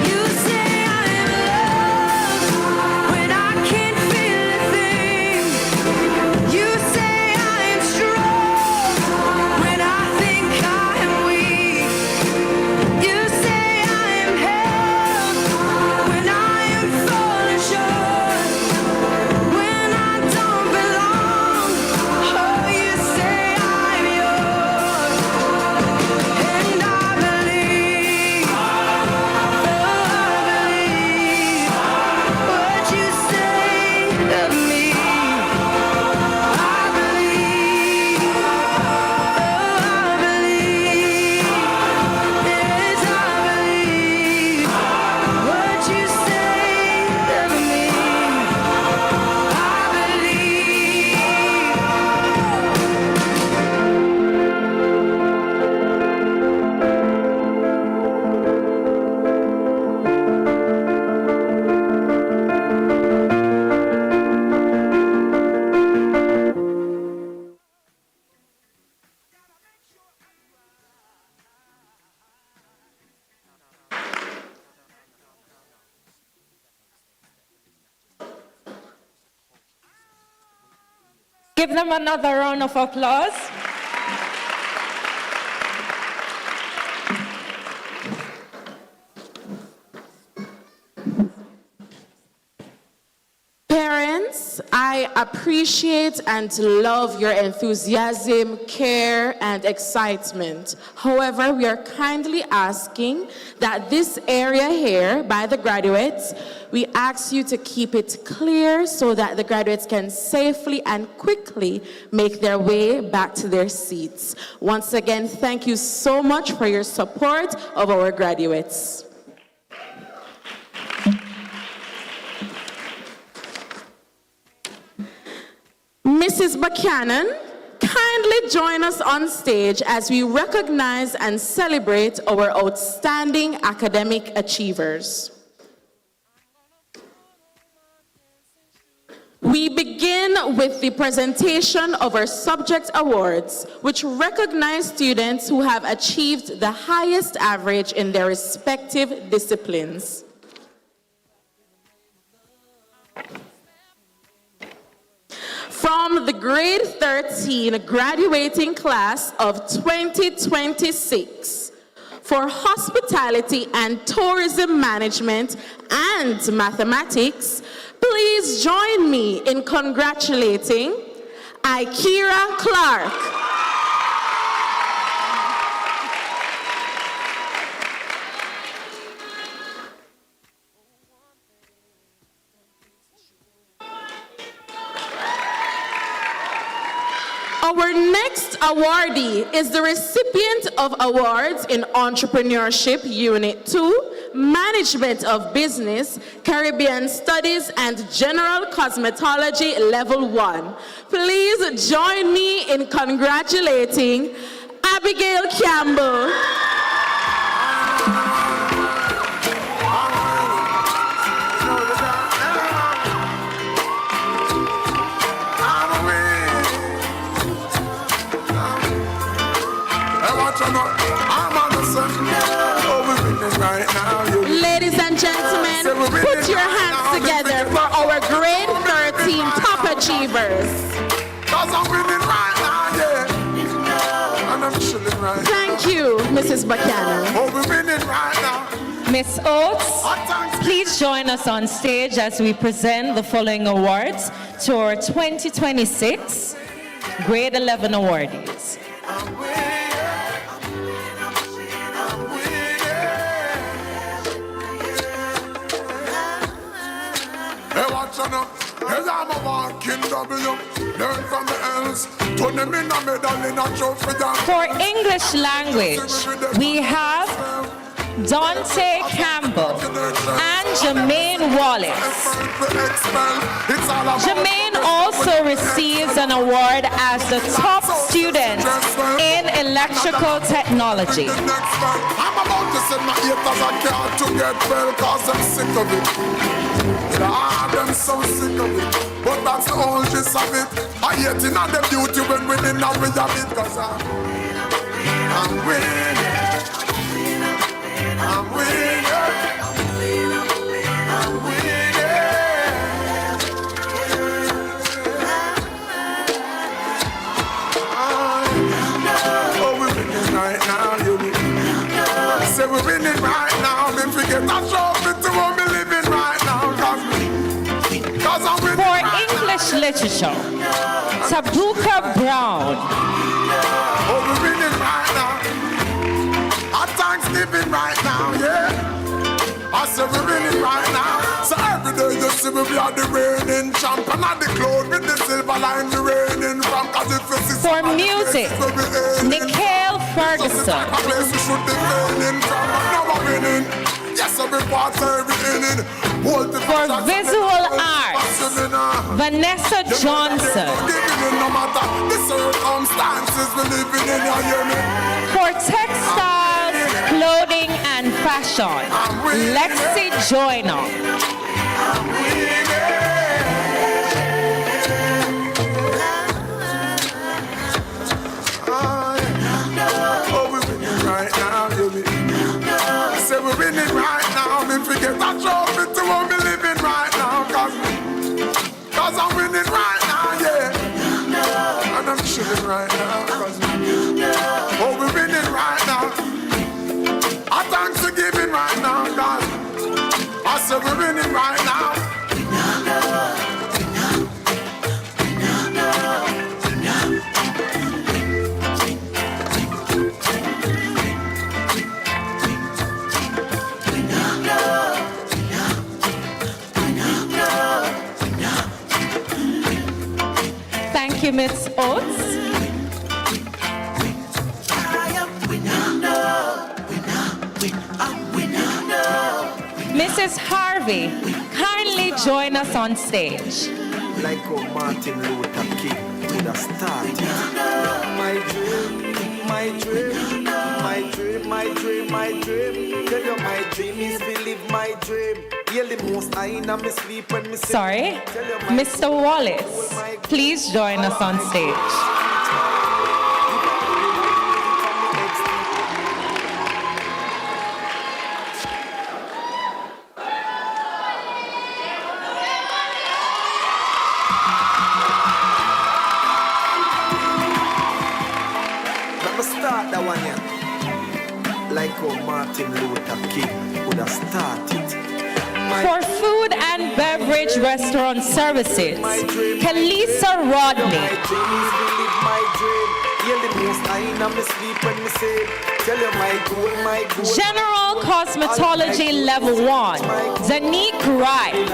you say I'm loved when I can't feel a thing. You say I'm strong when I think I'm weak. You say I'm held when I am falling short. When I don't belong, oh, you say I'm yours. And I believe, oh, I believe what you say of me. I believe, oh, I believe, yes, I believe what you say of me. I Give them another round of applause. Parents, I appreciate and love your enthusiasm, care, and excitement. However, we are kindly asking that this area here by the graduates, we ask you to keep it clear so that the graduates can safely and quickly make their way back to their seats. Once again, thank you so much for your support of our graduates. Mrs. Buchanan, kindly join us on stage as we recognize and celebrate our outstanding academic achievers. We begin with the presentation of our subject awards, which recognize students who have achieved the highest average in their respective disciplines. From from the grade 13 graduating class of 2026 for hospitality and tourism management and mathematics, please join me in congratulating Ikira Clark. Our next awardee is the recipient of awards in Entrepreneurship Unit 2, Management of Business, Caribbean Studies, and General Cosmetology Level 1. Please join me in congratulating Abigail Campbell. Ladies and gentlemen, put your hands together for our grade 13 top achievers. Thank you, Mrs. Buchanan. Miss Oates, please join us on stage as we present the following awards to our 2026 grade 11 awardees. For English language, we have Dante Campbell and Jermaine Wallace. Jermaine also receives an award as the top student in electrical technology. I'm about to send my haters a card to get well, cause I'm sick of it. I'm so sick of it. But that's the whole gist of it. I hate in the beauty when we didn't have it, cause I'm winning. I'm winning. I'm winning. Oh, we're winning right now, you say we're winning right now. Then forget that trophy to what we living right now. Cause I'm winning. For English literature, Tabuka Brown. Oh, we're winning right now. Our Thanksgiving right now, yeah. I said we're winning right now. So every day you see me, we are the reigning champion of the cloud with the silver line, the reigning from. Cause if you see for music, Nikhil Ferguson. A place we should be reigning from. Now we're winning. Yes, every part, every inning. For visual arts, Vanessa Johnson. No matter the circumstances we living in, you hear me? For textiles, clothing, and fashion, Lexi Joyner. Oh, we're winning right now, baby. Say we're winning right now. Me forget that trophy to what we living right now. Cause I'm winning right now, yeah. And I'm chilling right now. Oh, we're winning right now. Our thanks are giving right now, God. I said we're winning right now. Thank you, Ms. Oates. Mrs. Harvey, kindly join us on stage. Like how Martin Luther King would have started. My dream, my dream, my dream, my dream, my dream. Tell you my dream is to live my dream. Sorry, Mr. Wallace, please join us on stage. start that one, yeah. Like how Martin Luther King would have started. For food and beverage restaurant services, Kalisa Rodney. My dream is to live my dream. Hear the most I in my sleep when me say, tell you my goal. General Cosmetology Level 1, Zanique Wright.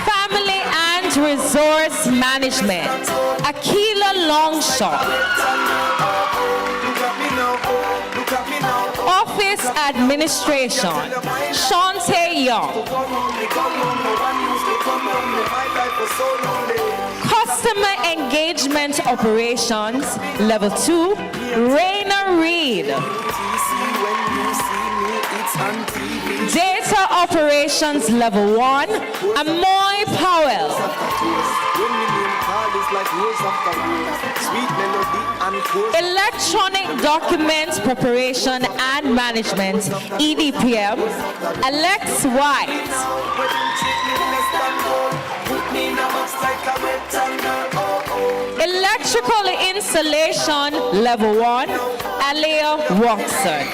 Family and Resource Management, Akila Longshot. Office Administration, Shante Young. Customer Engagement Operations, Level 2, Raina Reed. Data Operations Level 1, Amoy Powell. Electronic Documents Preparation and Management, EDPM, Alex White. Electrical Installation Level 1, Alia Watson.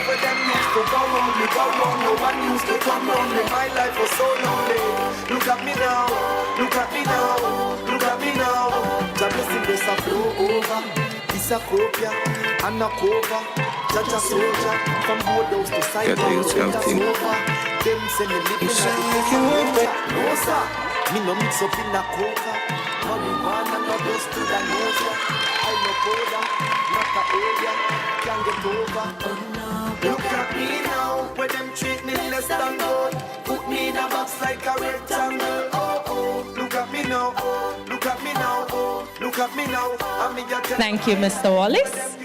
Look at me now, look at me now, look at me now. The blessing does a flow over. It's a copia and a cover. Judge a soldier from board house to side. Them say me living in a no sir, me no mix up in a coca. Marijuana no dust to the nose. I no powder, not a area. Can't get over. Look at me now, where them treat me less than gold. Put me in a box like a rectangle. Oh oh, look at me now, look at me now, look at me now. Thank you, Mr. Wallace.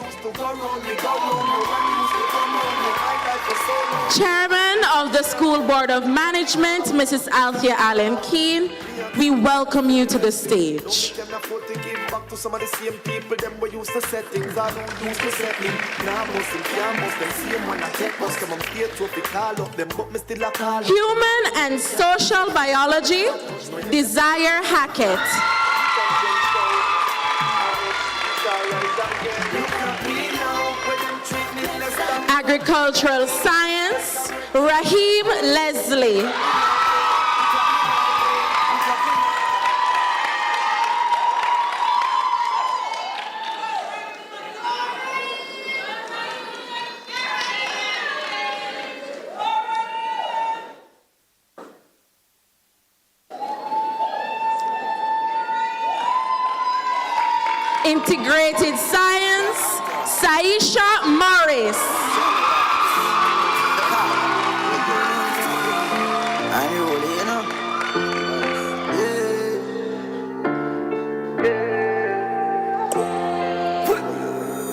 Chairman of the School Board of Management, Mrs. Althea Allen Keane, we welcome you to the stage. To some of the same people, them we used to set things. I don't use to set me. Now most them can't, most them same when I take us. Come on, fear to be call up them, but me still a call. Human and Social Biology, Desire Hackett. Agricultural Science, Raheem Leslie. Integrated Science, Saisha Morris.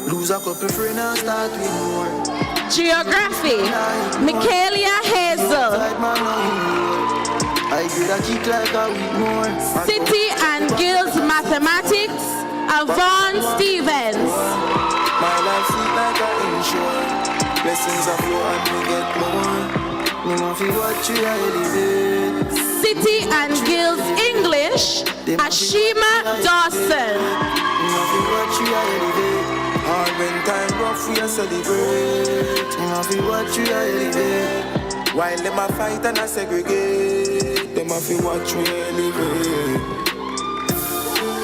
Lose a couple friends and start with more. Geography, Michaelia Hazel. I grade a kick like a week more. City and Guilds Mathematics, Avon Stevens. My life sweet like a insurance. Blessings are flow and we get more. Me want feel what you elevate. City and Guilds English, Ashima Dawson. Me want feel what you elevate. Hard when time rough we a celebrate. Me want feel what you elevate. While them a fight and a segregate, them a feel what you elevate.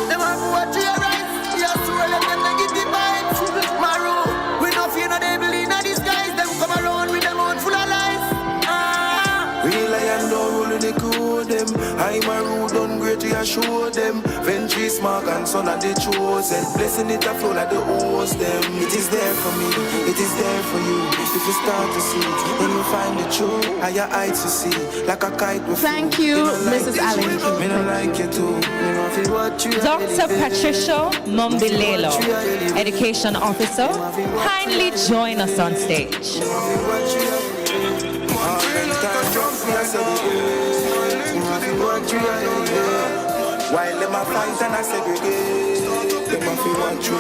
Them a feel what you right. Yes, we let them negative vibes. Maru, we no fear no devil in a disguise. Them come around with them own full of lies. Real lion don't roll in the crew them. I'm a rude, done great, we assure them. Ventry, smart and son of the chosen. Blessing it a flow like the host them. It is there for me, it is there for you. If you start to see, then you find the truth. Higher heights to see, like a kite with Thank you, Mrs. Allen. Me don't like you too. Me don't feel what you Dr. Patricia Mombilelo, Education Officer, kindly join us on stage. While them a fight and a segregate, them a feel what you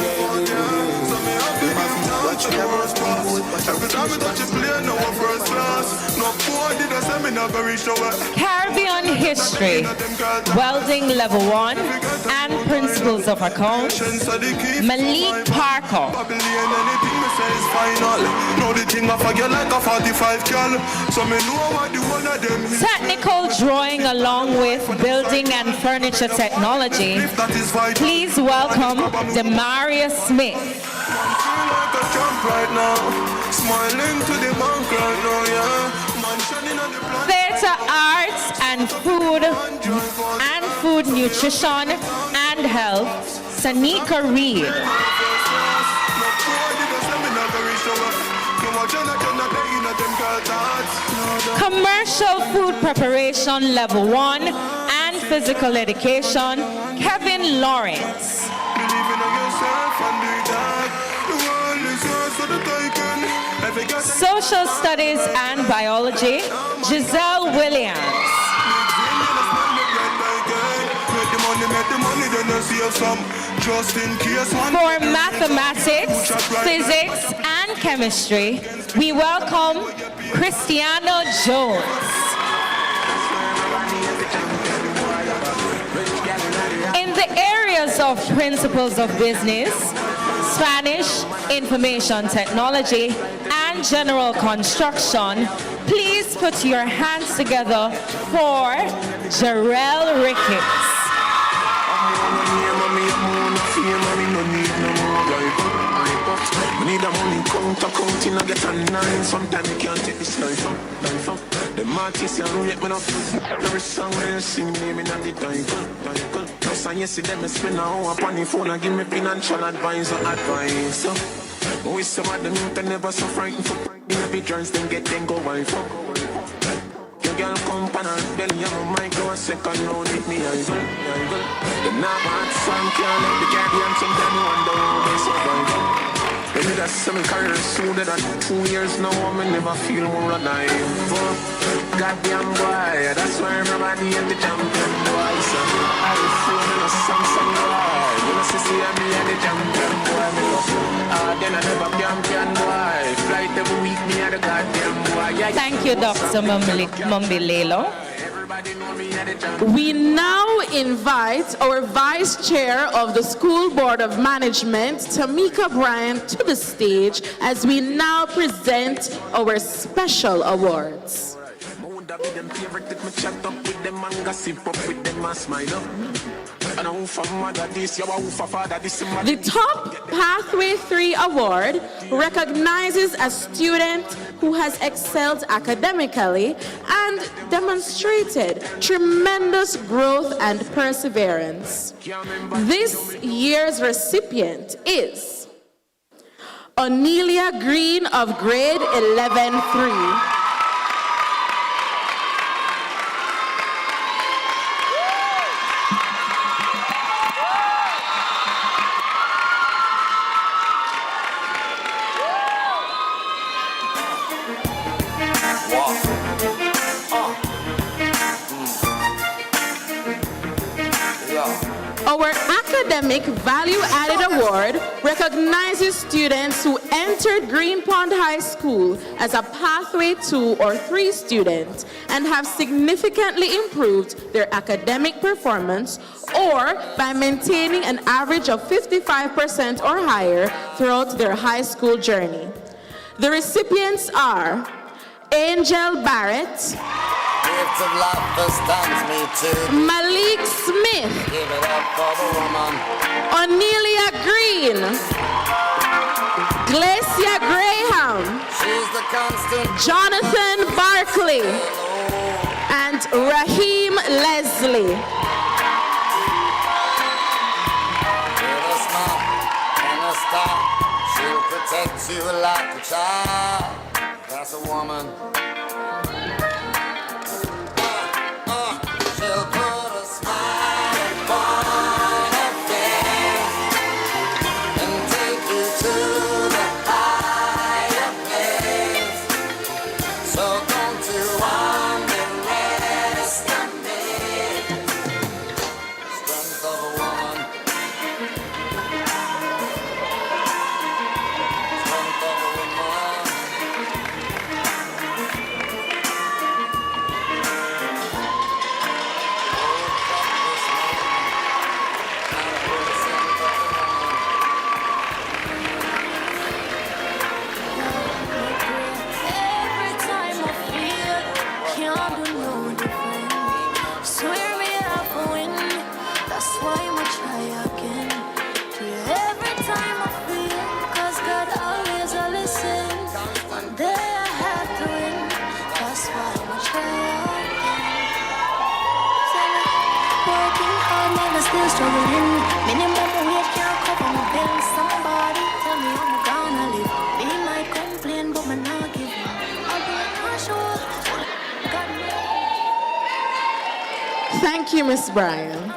every time we touch a plane, no one first class. No poor did a seminar for each other. Caribbean History, Welding Level 1, and Principles of Accounts, Malik Parker. Technical Drawing along with Building and Furniture Technology. Please welcome Demarius Smith. Theater Arts and Food Nutrition and Health, Sanika Reed. Commercial Food Preparation Level 1 and Physical Education, Kevin Lawrence. Social Studies and Biology, Giselle Williams. For Mathematics, Physics, and Chemistry, we welcome Cristiano Jones. In the areas of Principles of Business, Spanish, Information Technology, and General Construction, please put your hands together for Jarrell Ricketts. Need a money counting, I get a 9. Sometimes you can't take this life up. The artists, you rate me up. Every song when you sing, name in the title. Plus, and you see them spend an hour upon the phone and give me financial advice. We some of them youth never so frightened for every chance them get them go wife up. Your girl come pan and belly on my mic, go a second round with me, I go. The Nabat song can't let the Caribbean sometimes you wonder how they survive. They did a 7 careers sooner than 2 years now, I never feel more alive. Goddamn boy, that's why everybody in the champion boy. So I feel in a Samsung boy. You know, see me and the champion boy. Then I never champion boy. Flight every week, me and the goddamn boy. Thank you, Dr. Mumbilelo. We now invite our Vice Chair of the School Board of Management, Tamika Bryant, to the stage as we now present our special awards. The Top Pathway 3 Award recognizes a student who has excelled academically and demonstrated tremendous growth and perseverance. This year's recipient is Onelia Green of grade 11-3. Our Academic Value Added Award recognizes students who entered Green Pond High School as a Pathway 2 or 3 student and have significantly improved their academic performance, or by maintaining an average of 55% or higher throughout their high school journey. The recipients are Angel Barrett, Gift of love stands me too. Malik Smith, Give it up for the woman. Onelia Green, Glacia Graham, She's the constant. Jonathan Barkley, and Raheem Leslie. With a smile and a star, she'll protect you like a child. That's a woman. She'll put a smile upon her face and take you to the higher place. So don't you underestimate the strength of a woman. Strength of a woman. still struggling. Minimum wage can't cover my bills. Somebody tell me how I'm gonna live. They might complain, but me not give in. I'll do it for sure. God knows. Thank you, Miss Bryan.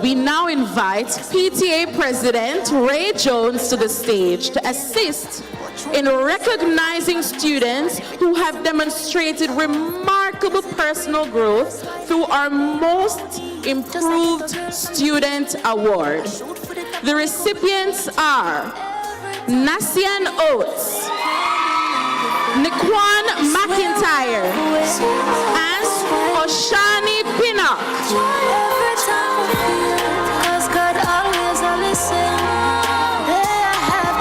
We now invite PTA President Ray Jones to the stage to assist in recognizing students who have demonstrated remarkable personal growth through our Most Improved Student Award. The recipients are Nasian Oates, Nikwan McIntyre, and Oshani Pinnock. Every time I feel, 'cause God always a listen. There I have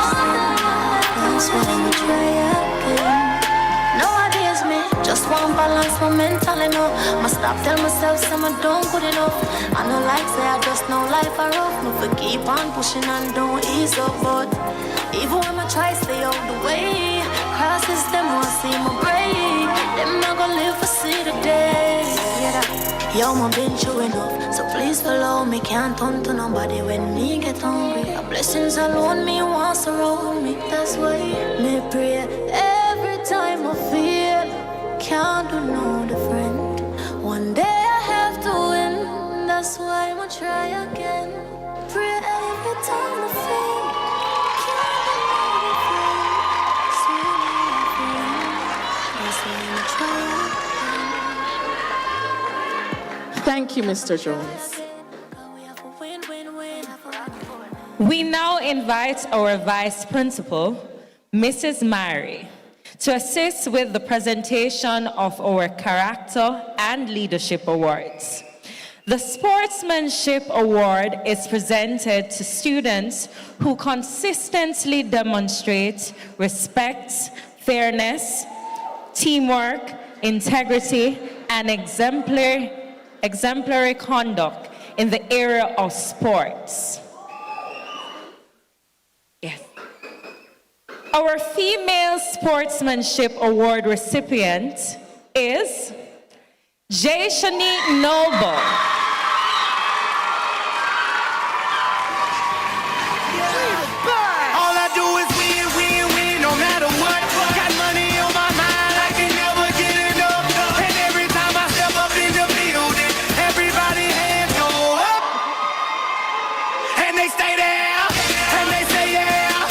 that's why I'm try again. Nowadays me just want balance my mental enough. Must stop tell myself some I don't good enough. I know like say I just know life are rough. No for keep on pushing and don't ease up, but even when I try stay out the way, crosses them won't see my break. Them not gonna live for see the day. Yeah, yo, my been through enough, so please follow me. Can't turn to nobody when me get hungry. Blessings alone me wants around me. That's why me pray every time I feel can't do no different. One day I have to win. That's why I'ma try again. Pray every time I feel can't do no different. Swear that's why I'ma try again. Thank you, Mr. Jones. We now invite our Vice Principal, Mrs. Mary, to assist with the presentation of our Character and Leadership Awards. The Sportsmanship Award is presented to students who consistently demonstrate respect, fairness, teamwork, integrity, and exemplary conduct in the area of sports. Yes. Our Female Sportsmanship Award recipient is Jayshani Noble. All I do is win, win, win, no matter what. Got money on my mind, I can never get enough. And every time I step up in the building, everybody hands go up. And they stay there, and they say yeah,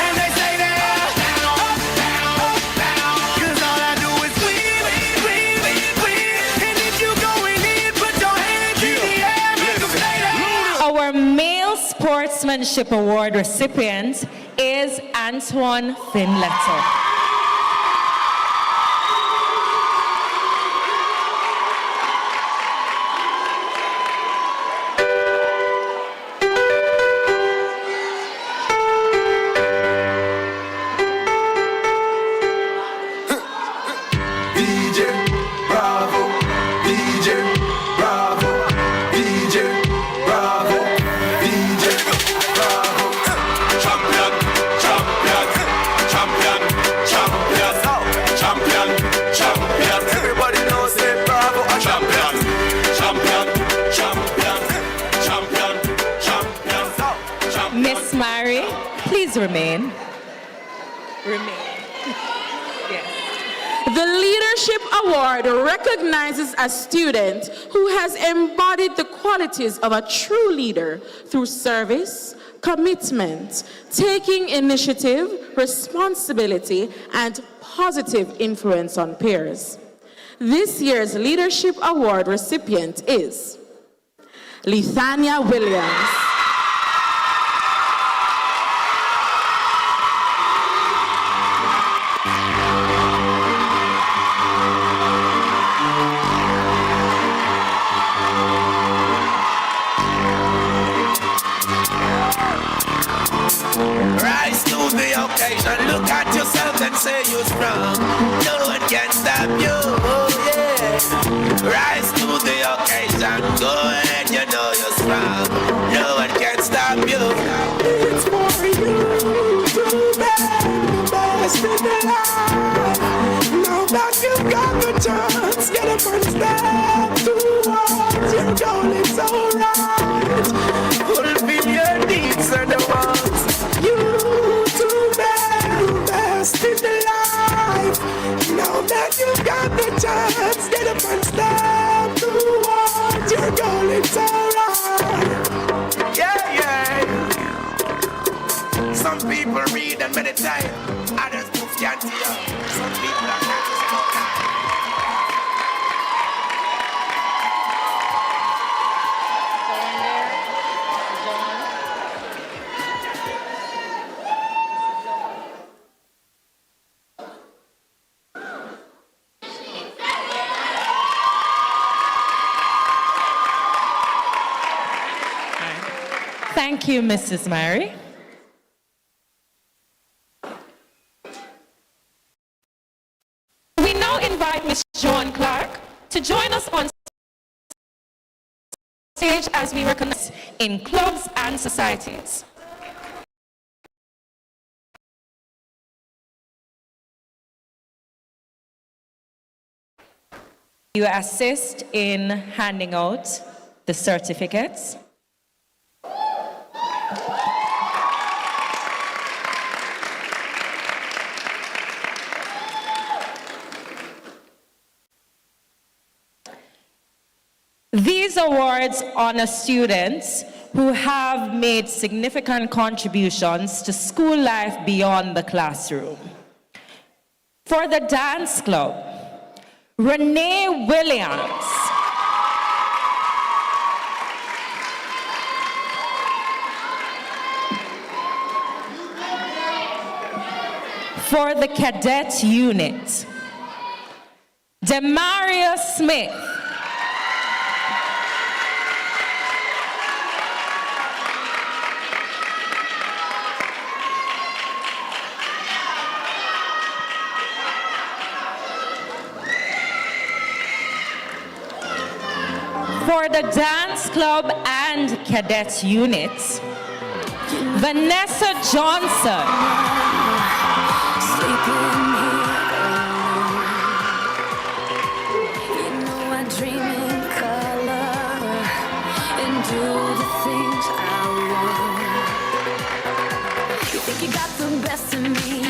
and they say there. Up, down, up, down. 'Cause all I do is win, win, win, win. And if you going in, put your hands in the air, make them stay there. Our Male Sportsmanship Award recipient is Antoine Finletter. DJ Bravo, DJ Bravo, DJ Bravo, DJ Bravo. Champion, champion, champion, champion, champion, champion. Everybody knows that Bravo a champion, champion, champion, champion, champion. Miss Mary, please remain. Remain. Yes. The Leadership Award recognizes a student who has embodied the qualities of a true leader through service, commitment, taking initiative, responsibility, and positive influence on peers. This year's Leadership Award recipient is Lithania Williams. Rise to the occasion, look at yourself and say you're strong. No one can stop you, yeah. Rise to the occasion, go ahead, you know you're strong. No one can stop you. It's for you to be the best in your life. Now that you've got the chance, get up and step towards your goal. read and meditate. Others move can't hear. Some people are conscious about that. Thank you, Mrs. Mary. We now invite Ms. Joan Clark to join us on stage as we recognize in clubs and societies. You assist in handing out the certificates. These awards honor students who have made significant contributions to school life beyond the classroom. For the dance club, Renee Williams. For the cadet unit, Demaria Smith. For the dance club and cadet units, Vanessa Johnson. You got the best of me.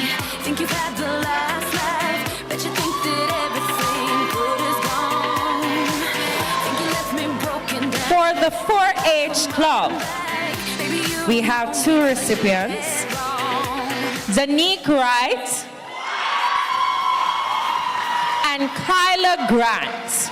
Think you've had the last laugh. Bet you think that everything good is gone. Think you left me broken down. For the 4-H club, we have two recipients, Danique Wright and Kyla Grant.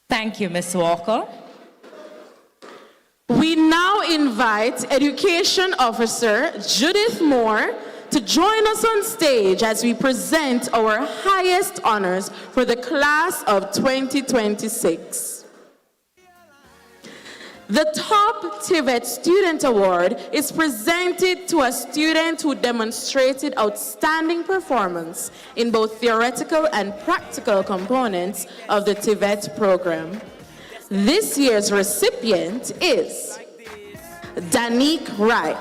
Thank you, Ms. Walker. We now invite Education Officer Judith Moore to join us on stage as we present our highest honors for the class of 2026. The top TVET Student Award is presented to a student who demonstrated outstanding performance in both theoretical and practical components of the TVET program. This year's recipient is Danique Wright.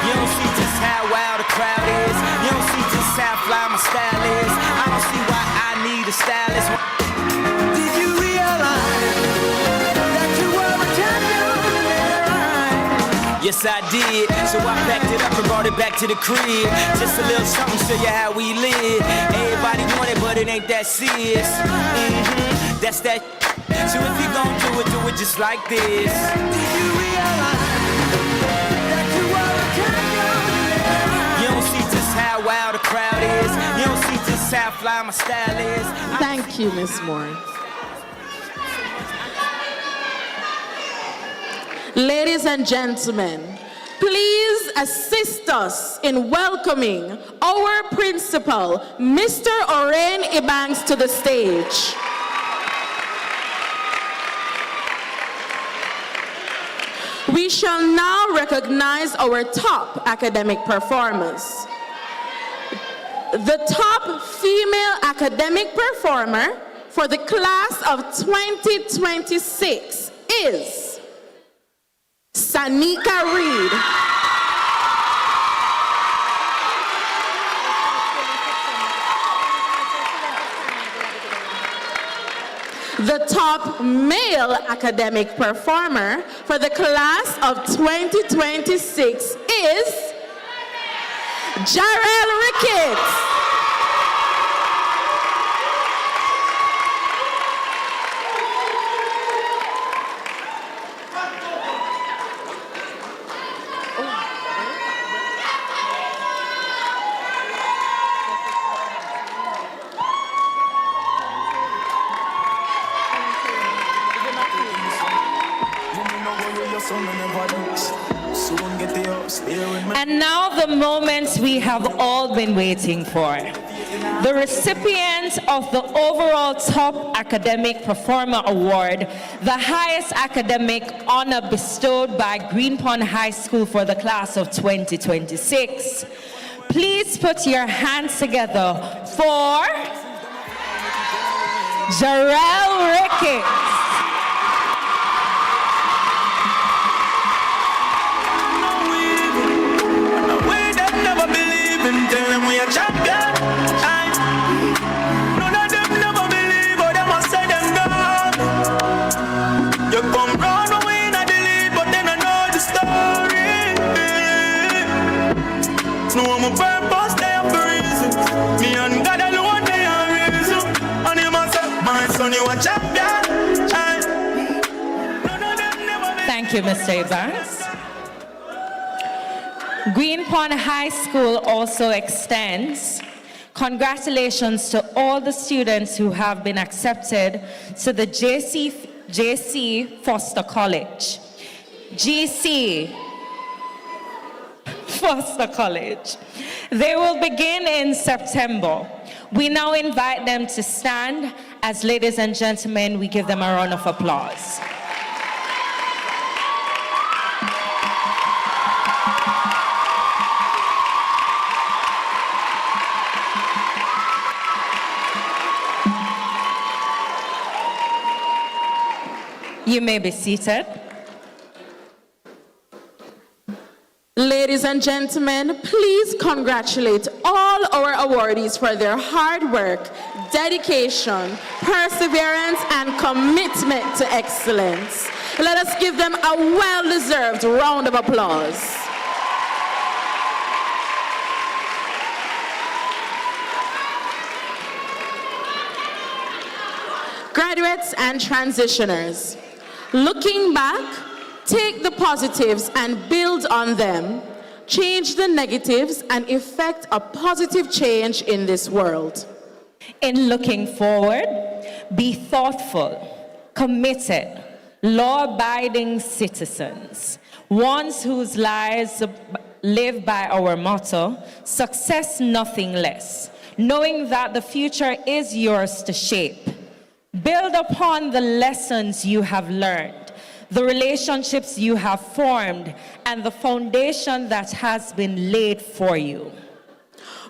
You don't see just how wild the crowd is. You don't see just how fly my style is. I don't see why I need a stylist. Did you realize that you were a champion? Yes, I did. So I packed it up and brought it back to the crib. Just a little something, show you how we live. Everybody want it, but it ain't that serious. That's that. So if you gon' do it just like this. Did you realize that you were a champion? You don't see just how wild the crowd is. You don't see just how fly my style is. Thank you, Ms. Moore. Ladies and gentlemen, please assist us in welcoming our principal, Mr. Oren Ebanks, to the stage. We shall now recognize our top academic performers. The top female academic performer for the class of 2026 is Sanika Reed. The top male academic performer for the class of 2026 is Jarrell Ricketts. And now the moment we have all been waiting for. The recipient of the overall Top Academic Performer Award, the highest academic honor bestowed by Green Pond High School for the class of 2026. Please put your hands together for Jarrell Ricketts. Tell them we a champion. None of them never believe, but them must say them gone. You come round when we not the lead, but then I know the story. No one purpose, they have for reason. Me and God alone, they are reason. And you must say, my son, you a champion. Thank you, Mr. Evans. Green Pond High School also extends congratulations to all the students who have been accepted to the JC Foster College. GC Foster College. They will begin in September. We now invite them to stand as, ladies and gentlemen, we give them a round of applause. You may be seated. Ladies and gentlemen, please congratulate all our awardees for their hard work, dedication, perseverance, and commitment to excellence. Let us give them a well-deserved round of applause. Graduates and transitioners, looking back, take the positives and build on them. Change the negatives and effect a positive change in this world. In looking forward, be thoughtful, committed, law-abiding citizens, ones whose lives live by our motto, success nothing less, knowing that the future is yours to shape. Build upon the lessons you have learned, the relationships you have formed, and the foundation that has been laid for you.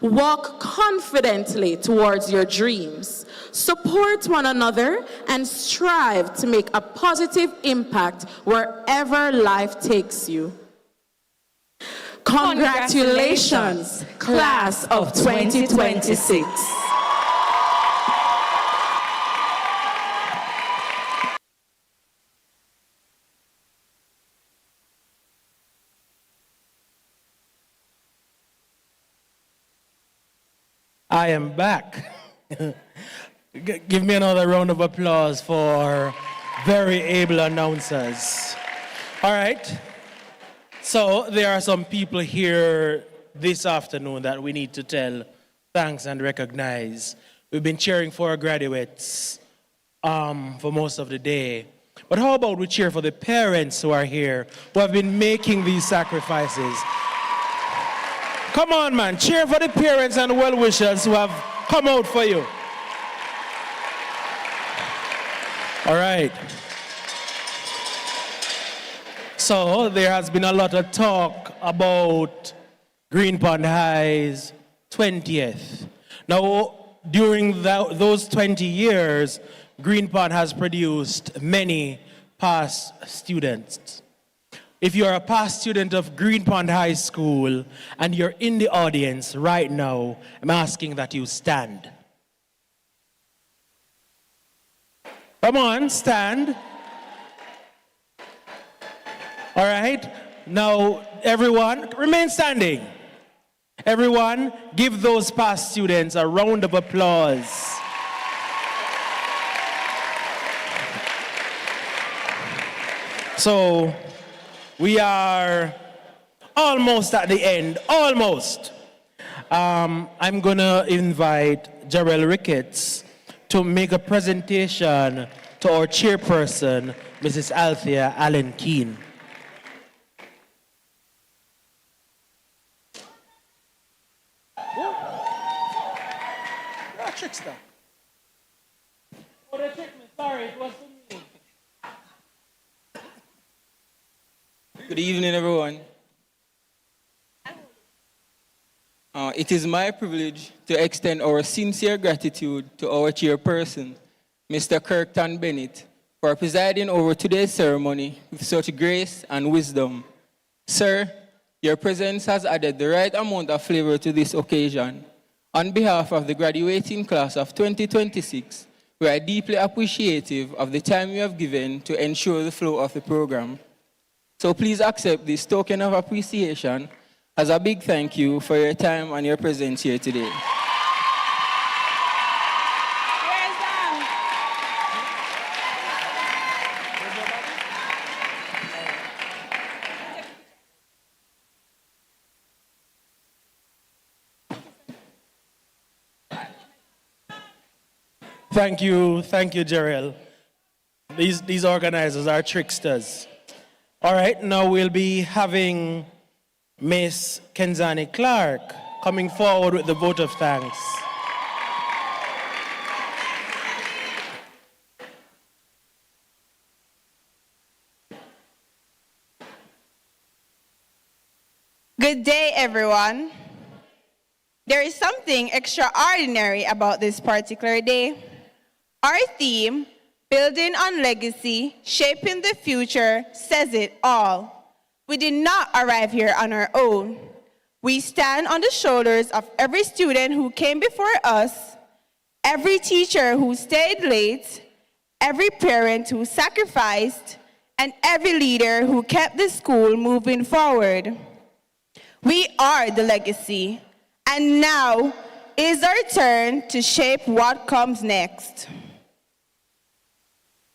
Walk confidently towards your dreams. Support one another and strive to make a positive impact wherever life takes you. Congratulations, class of 2026. I am back. Give me another round of applause for very able announcers. All right. So there are some people here this afternoon that we need to tell thanks and recognize. We've been cheering for our graduates for most of the day. But how about we cheer for the parents who are here, who have been making these sacrifices? Come on, man. Cheer for the parents and well-wishers who have come out for you. All right. So there has been a lot of talk about Green Pond High's 20th. Now, during those 20 years, Green Pond has produced many past students. If you're a past student of Green Pond High School and you're in the audience right now, I'm asking that you stand. Come on, stand. All right, now everyone, remain standing. Everyone, give those past students a round of applause. So, we are almost at the end, almost. I'm gonna invite Jarrell Ricketts to make a presentation to our chairperson, Mrs. Althea Allen Keene. Trickster. Oh, they tricked me. Sorry, it was for me. Good evening, everyone. It is my privilege to extend our sincere gratitude to our chairperson, Mr. Kirkton Bennett, for presiding over today's ceremony with such grace and wisdom. Sir, your presence has added the right amount of flavor to this occasion. On behalf of the graduating class of 2026, we are deeply appreciative of the time you have given to ensure the flow of the program. So please accept this token of appreciation as a big thank you for your time and your presence here today. Thank you, Jarrell. These organizers are tricksters. All right, now we'll be having Miss Kenzani Clark coming forward with the vote of thanks. Good day, everyone. There is something extraordinary about this particular day. Our theme, Building on Legacy, Shaping the Future, says it all. We did not arrive here on our own. We stand on the shoulders of every student who came before us, every teacher who stayed late, every parent who sacrificed, and every leader who kept the school moving forward. We are the legacy, and now is our turn to shape what comes next.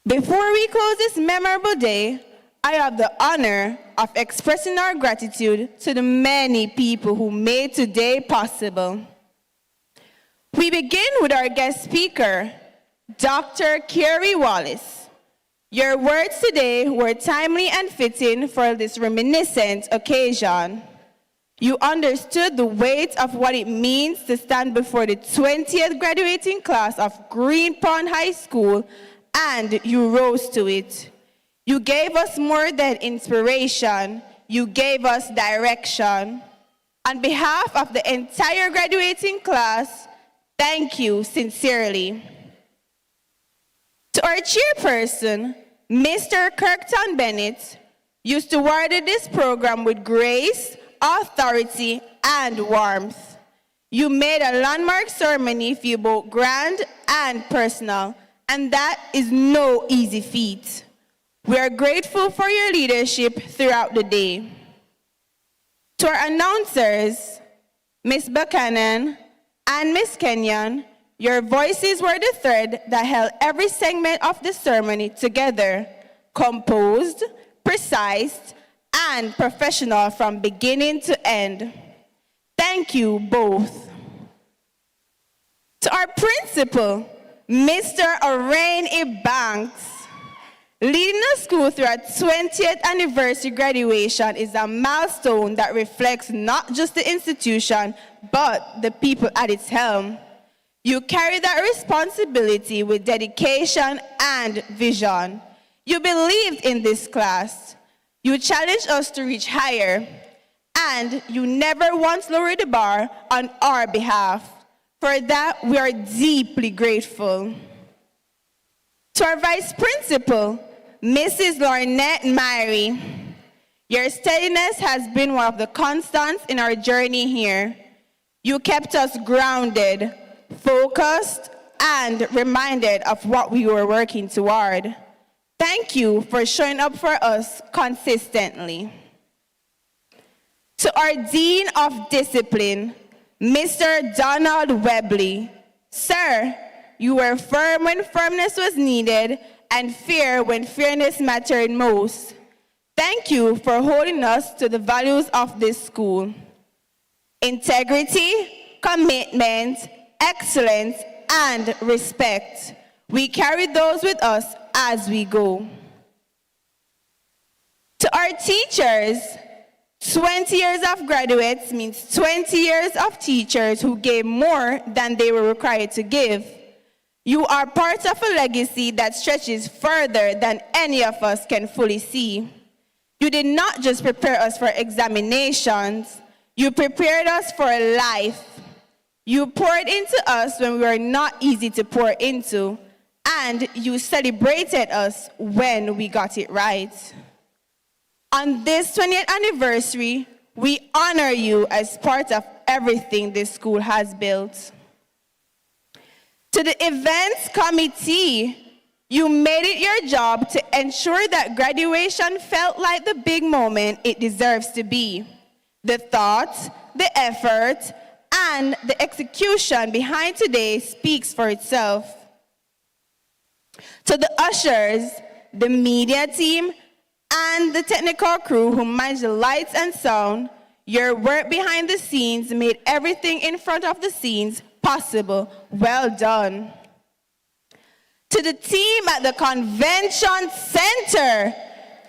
Before we close this memorable day, I have the honor of expressing our gratitude to the many people who made today possible. We begin with our guest speaker, Dr. Carrie Wallace. Your words today were timely and fitting for this reminiscent occasion. You understood the weight of what it means to stand before the 20th graduating class of Green Pond High School, and you rose to it. You gave us more than inspiration, you gave us direction. On behalf of the entire graduating class, thank you sincerely. To our chairperson, Mr. Kirkton Bennett, you stewarded this program with grace, authority, and warmth. You made a landmark ceremony feel both grand and personal, and that is no easy feat. We are grateful for your leadership throughout the day. To our announcers, Ms. Buchanan and Ms. Kenyon, your voices were the thread that held every segment of the ceremony together, composed, precise, and professional from beginning to end. Thank you both. To our principal, Mr. Orain Banks, leading the school through our 20th anniversary graduation is a milestone that reflects not just the institution, but the people at its helm. You carry that responsibility with dedication and vision. You believed in this class. You challenge us to reach higher, and you never once lowered the bar on our behalf. For that, we are deeply grateful. To our Vice Principal, Mrs. Lornette Myrie, your steadiness has been one of the constants in our journey here. You kept us grounded, focused, and reminded of what we were working toward. Thank you for showing up for us consistently. To our Dean of Discipline, Mr. Donald Webley, sir, you were firm when firmness was needed and fair when fairness mattered most. Thank you for holding us to the values of this school. Integrity, commitment, excellence, and respect. We carry those with us as we go. To our teachers, 20 years of graduates means 20 years of teachers who gave more than they were required to give. You are part of a legacy that stretches further than any of us can fully see. You did not just prepare us for examinations, you prepared us for life. You poured into us when we were not easy to pour into, and you celebrated us when we got it right. On this 20th anniversary, we honor you as part of everything this school has built. To the events committee, you made it your job to ensure that graduation felt like the big moment it deserves to be. The thought, the effort, and the execution behind today speaks for itself. To the ushers, the media team, and the technical crew who managed the lights and sound, your work behind the scenes made everything in front of the scenes possible. Well done. To the team at the convention center,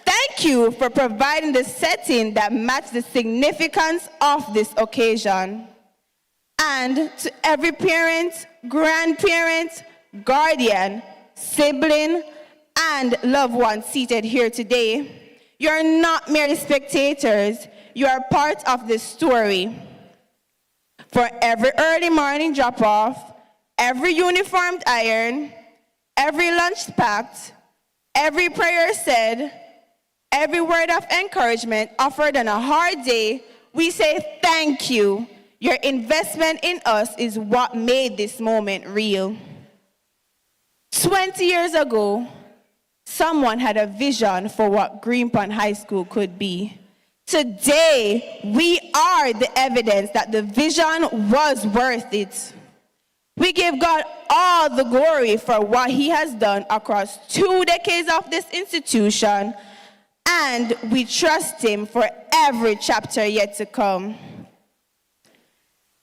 thank you for providing the setting that matched the significance of this occasion. And to every parent, grandparent, guardian, sibling, and loved one seated here today, you're not merely spectators, you are part of this story. For every early morning drop-off, every uniformed iron, every lunch packed, every prayer said, every word of encouragement offered on a hard day, we say thank you. Your investment in us is what made this moment real. 20 years ago, someone had a vision for what Greenpond High School could be. Today, we are the evidence that the vision was worth it. We give God all the glory for what he has done across 2 decades of this institution, and we trust him for every chapter yet to come.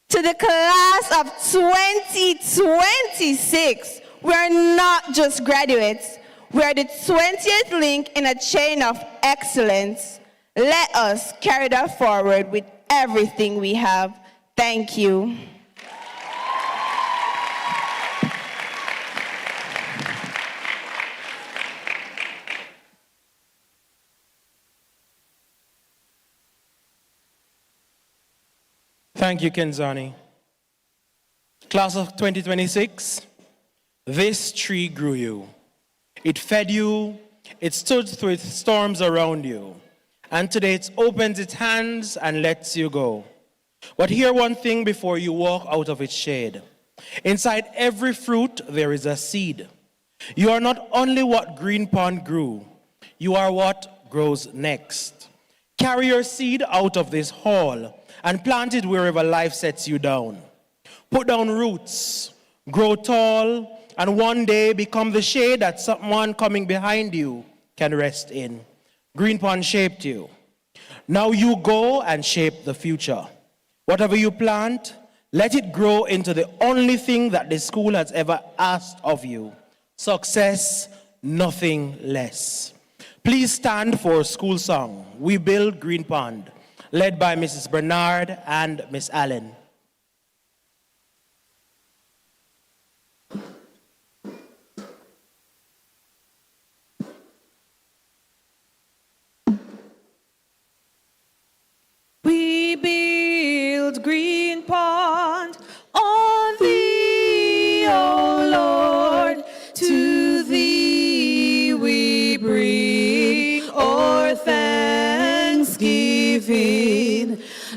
To the class of 2026, we are not just graduates, we are the 20th link in a chain of excellence. Let us carry that forward with everything we have. Thank you. Thank you, Kenzani. Class of 2026, this tree grew you. It fed you, it stood through storms around you, and today it opens its hands and lets you go. But hear one thing before you walk out of its shade. Inside every fruit, there is a seed. You are not only what Greenpond grew, you are what grows next. Carry your seed out of this hall and plant it wherever life sets you down. Put down roots, grow tall, and one day become the shade that someone coming behind you can rest in. Greenpond shaped you. Now you go and shape the future. Whatever you plant, let it grow into the only thing that this school has ever asked of you. Success, nothing less. Please stand for school song, We Build Greenpond, led by Mrs. Bernard and Miss Allen.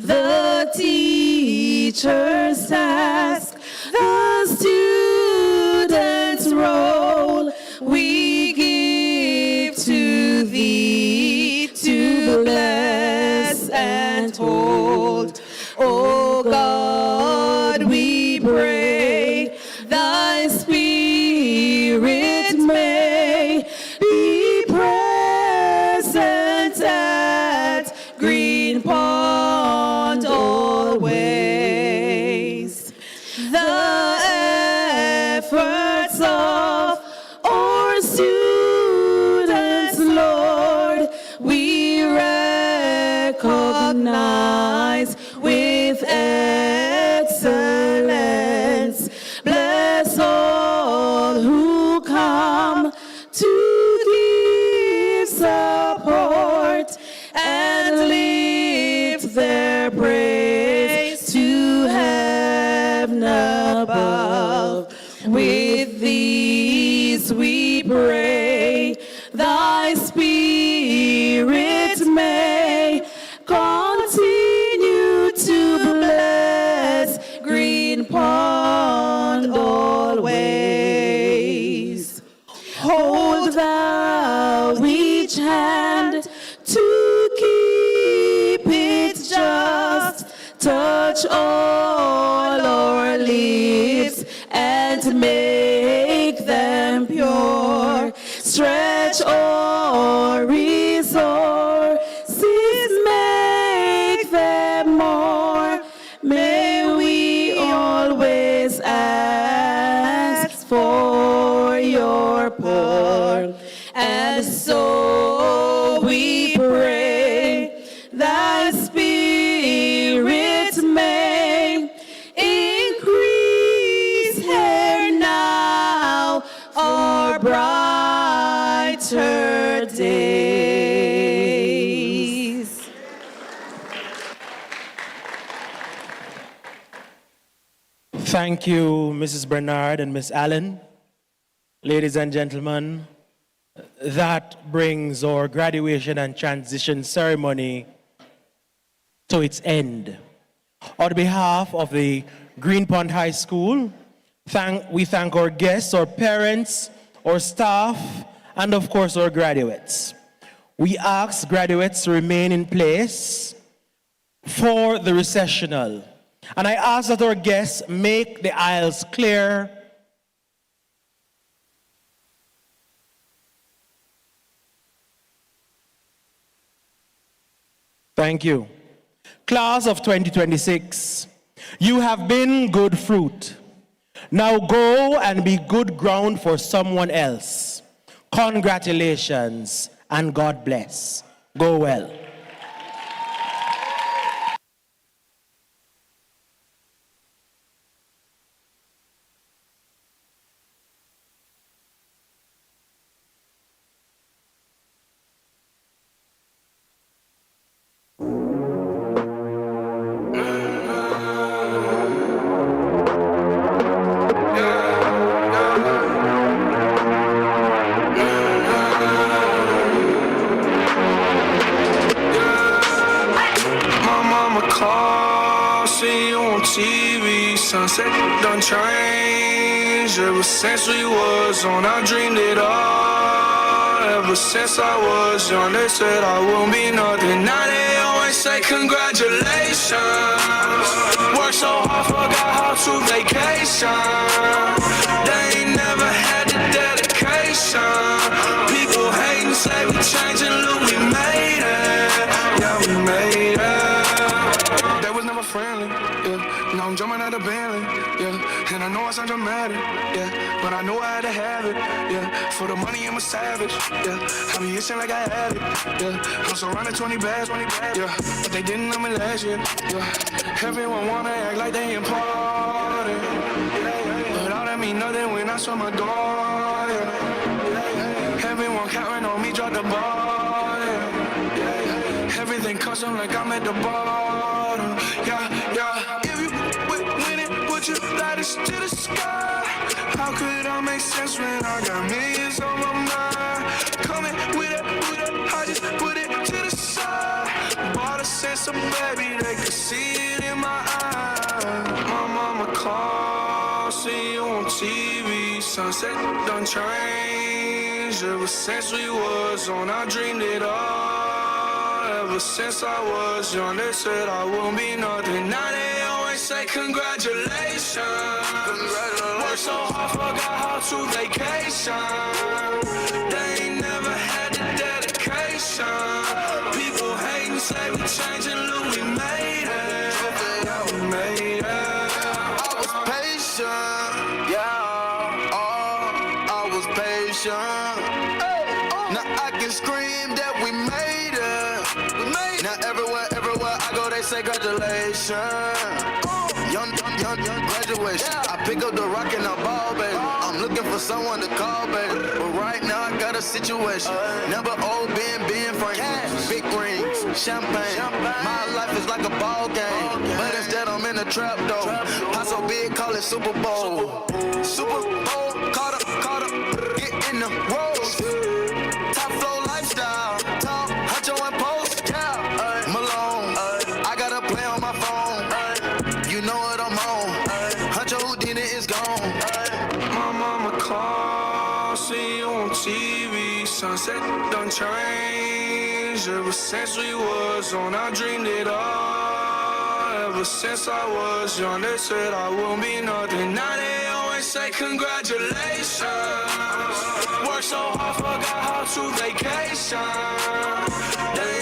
the teacher's task, the student's role. We give to thee to bless and hold. O God, we pray, thy spirit may be present at Green Pond always. The efforts of our students, Lord, we recognize with excellence. Bless all who come to give support and lift their praise to heaven above. With these we pray, thy spirit may continue to bless Green Pond always. Hold thou each hand to keep it just. Touch all our lips and make them pure. Stretch our resources, make them more. May we always ask for your power. And so we pray, thy spirit may increase here now our brighter days. Thank you, Mrs. Bernard and Miss Allen. Ladies and gentlemen, that brings our graduation and transition ceremony to its end. On behalf of the Green Pond High School, we thank our guests, our parents, our staff, and of course our graduates. We ask graduates to remain in place for the recessional. And I ask that our guests make the aisles clear. Thank you. Class of 2026, you have been good fruit. Now go and be good ground for someone else. Congratulations and God bless. Go well. Sunset done changed. Ever since we was on, I dreamed it all. Ever since I was young, they said I won't be nothing. Now they always say congratulations. Worked so hard, forgot how to vacation. They ain't never had the dedication. People hating, say we changing, look, we made it. Yeah, we made it. They was never friendly, yeah. Now I'm jumping out of Bentley, yeah. And I know I sound dramatic, yeah. But I know I had to have it, yeah. For the money, I'm a savage, yeah. I be itching like I had it, yeah. I'm surrounded 20 bags, yeah. But they didn't know me last year, yeah. Everyone wanna act like they important, yeah. But all that mean nothing when I saw my door, yeah. Everyone counting on me, drop the ball, yeah. Everything custom like I'm at the bottom, yeah, yeah. If you win it, put your lighters to the sky. How could I make sense when I got millions on my mind? Coming with it, I just put it to the side. Bought a sense of baby, they could see it in my eyes. My mama called, see you on TV. Sunset done changed. Ever since we was on, I dreamed it all. Ever since I was young, they said I won't be nothing. Now they always say congratulations. Worked so hard, forgot how to vacation. They ain't never had the dedication. People hating, say we changing, look, we made it. Yeah, we made it. I was patient, yeah. Oh, I was patient. Now I can scream that we made it. Now everywhere I go, they say congratulations. Young graduation. I pick up the rock and I ball, baby. I'm looking for someone to call, baby. But right now I got a situation. Never old being friends. Big rings, champagne. My life is like a ball game, but instead I'm in a trap though. Pot so big, call it Super Bowl. Super Bowl, caught up, get in the rolls. Top flow lifestyle, top Huncho and Post, yeah. Malone, I got a play on my phone. You know what I'm on. Huncho Houdini is gone. My mama called, see you on TV. Sunset done changed. Ever since we was on, I dreamed it all. Ever since I was young, they said I won't be nothing. Now they always say congratulations. Worked so hard, forgot how to vacation. They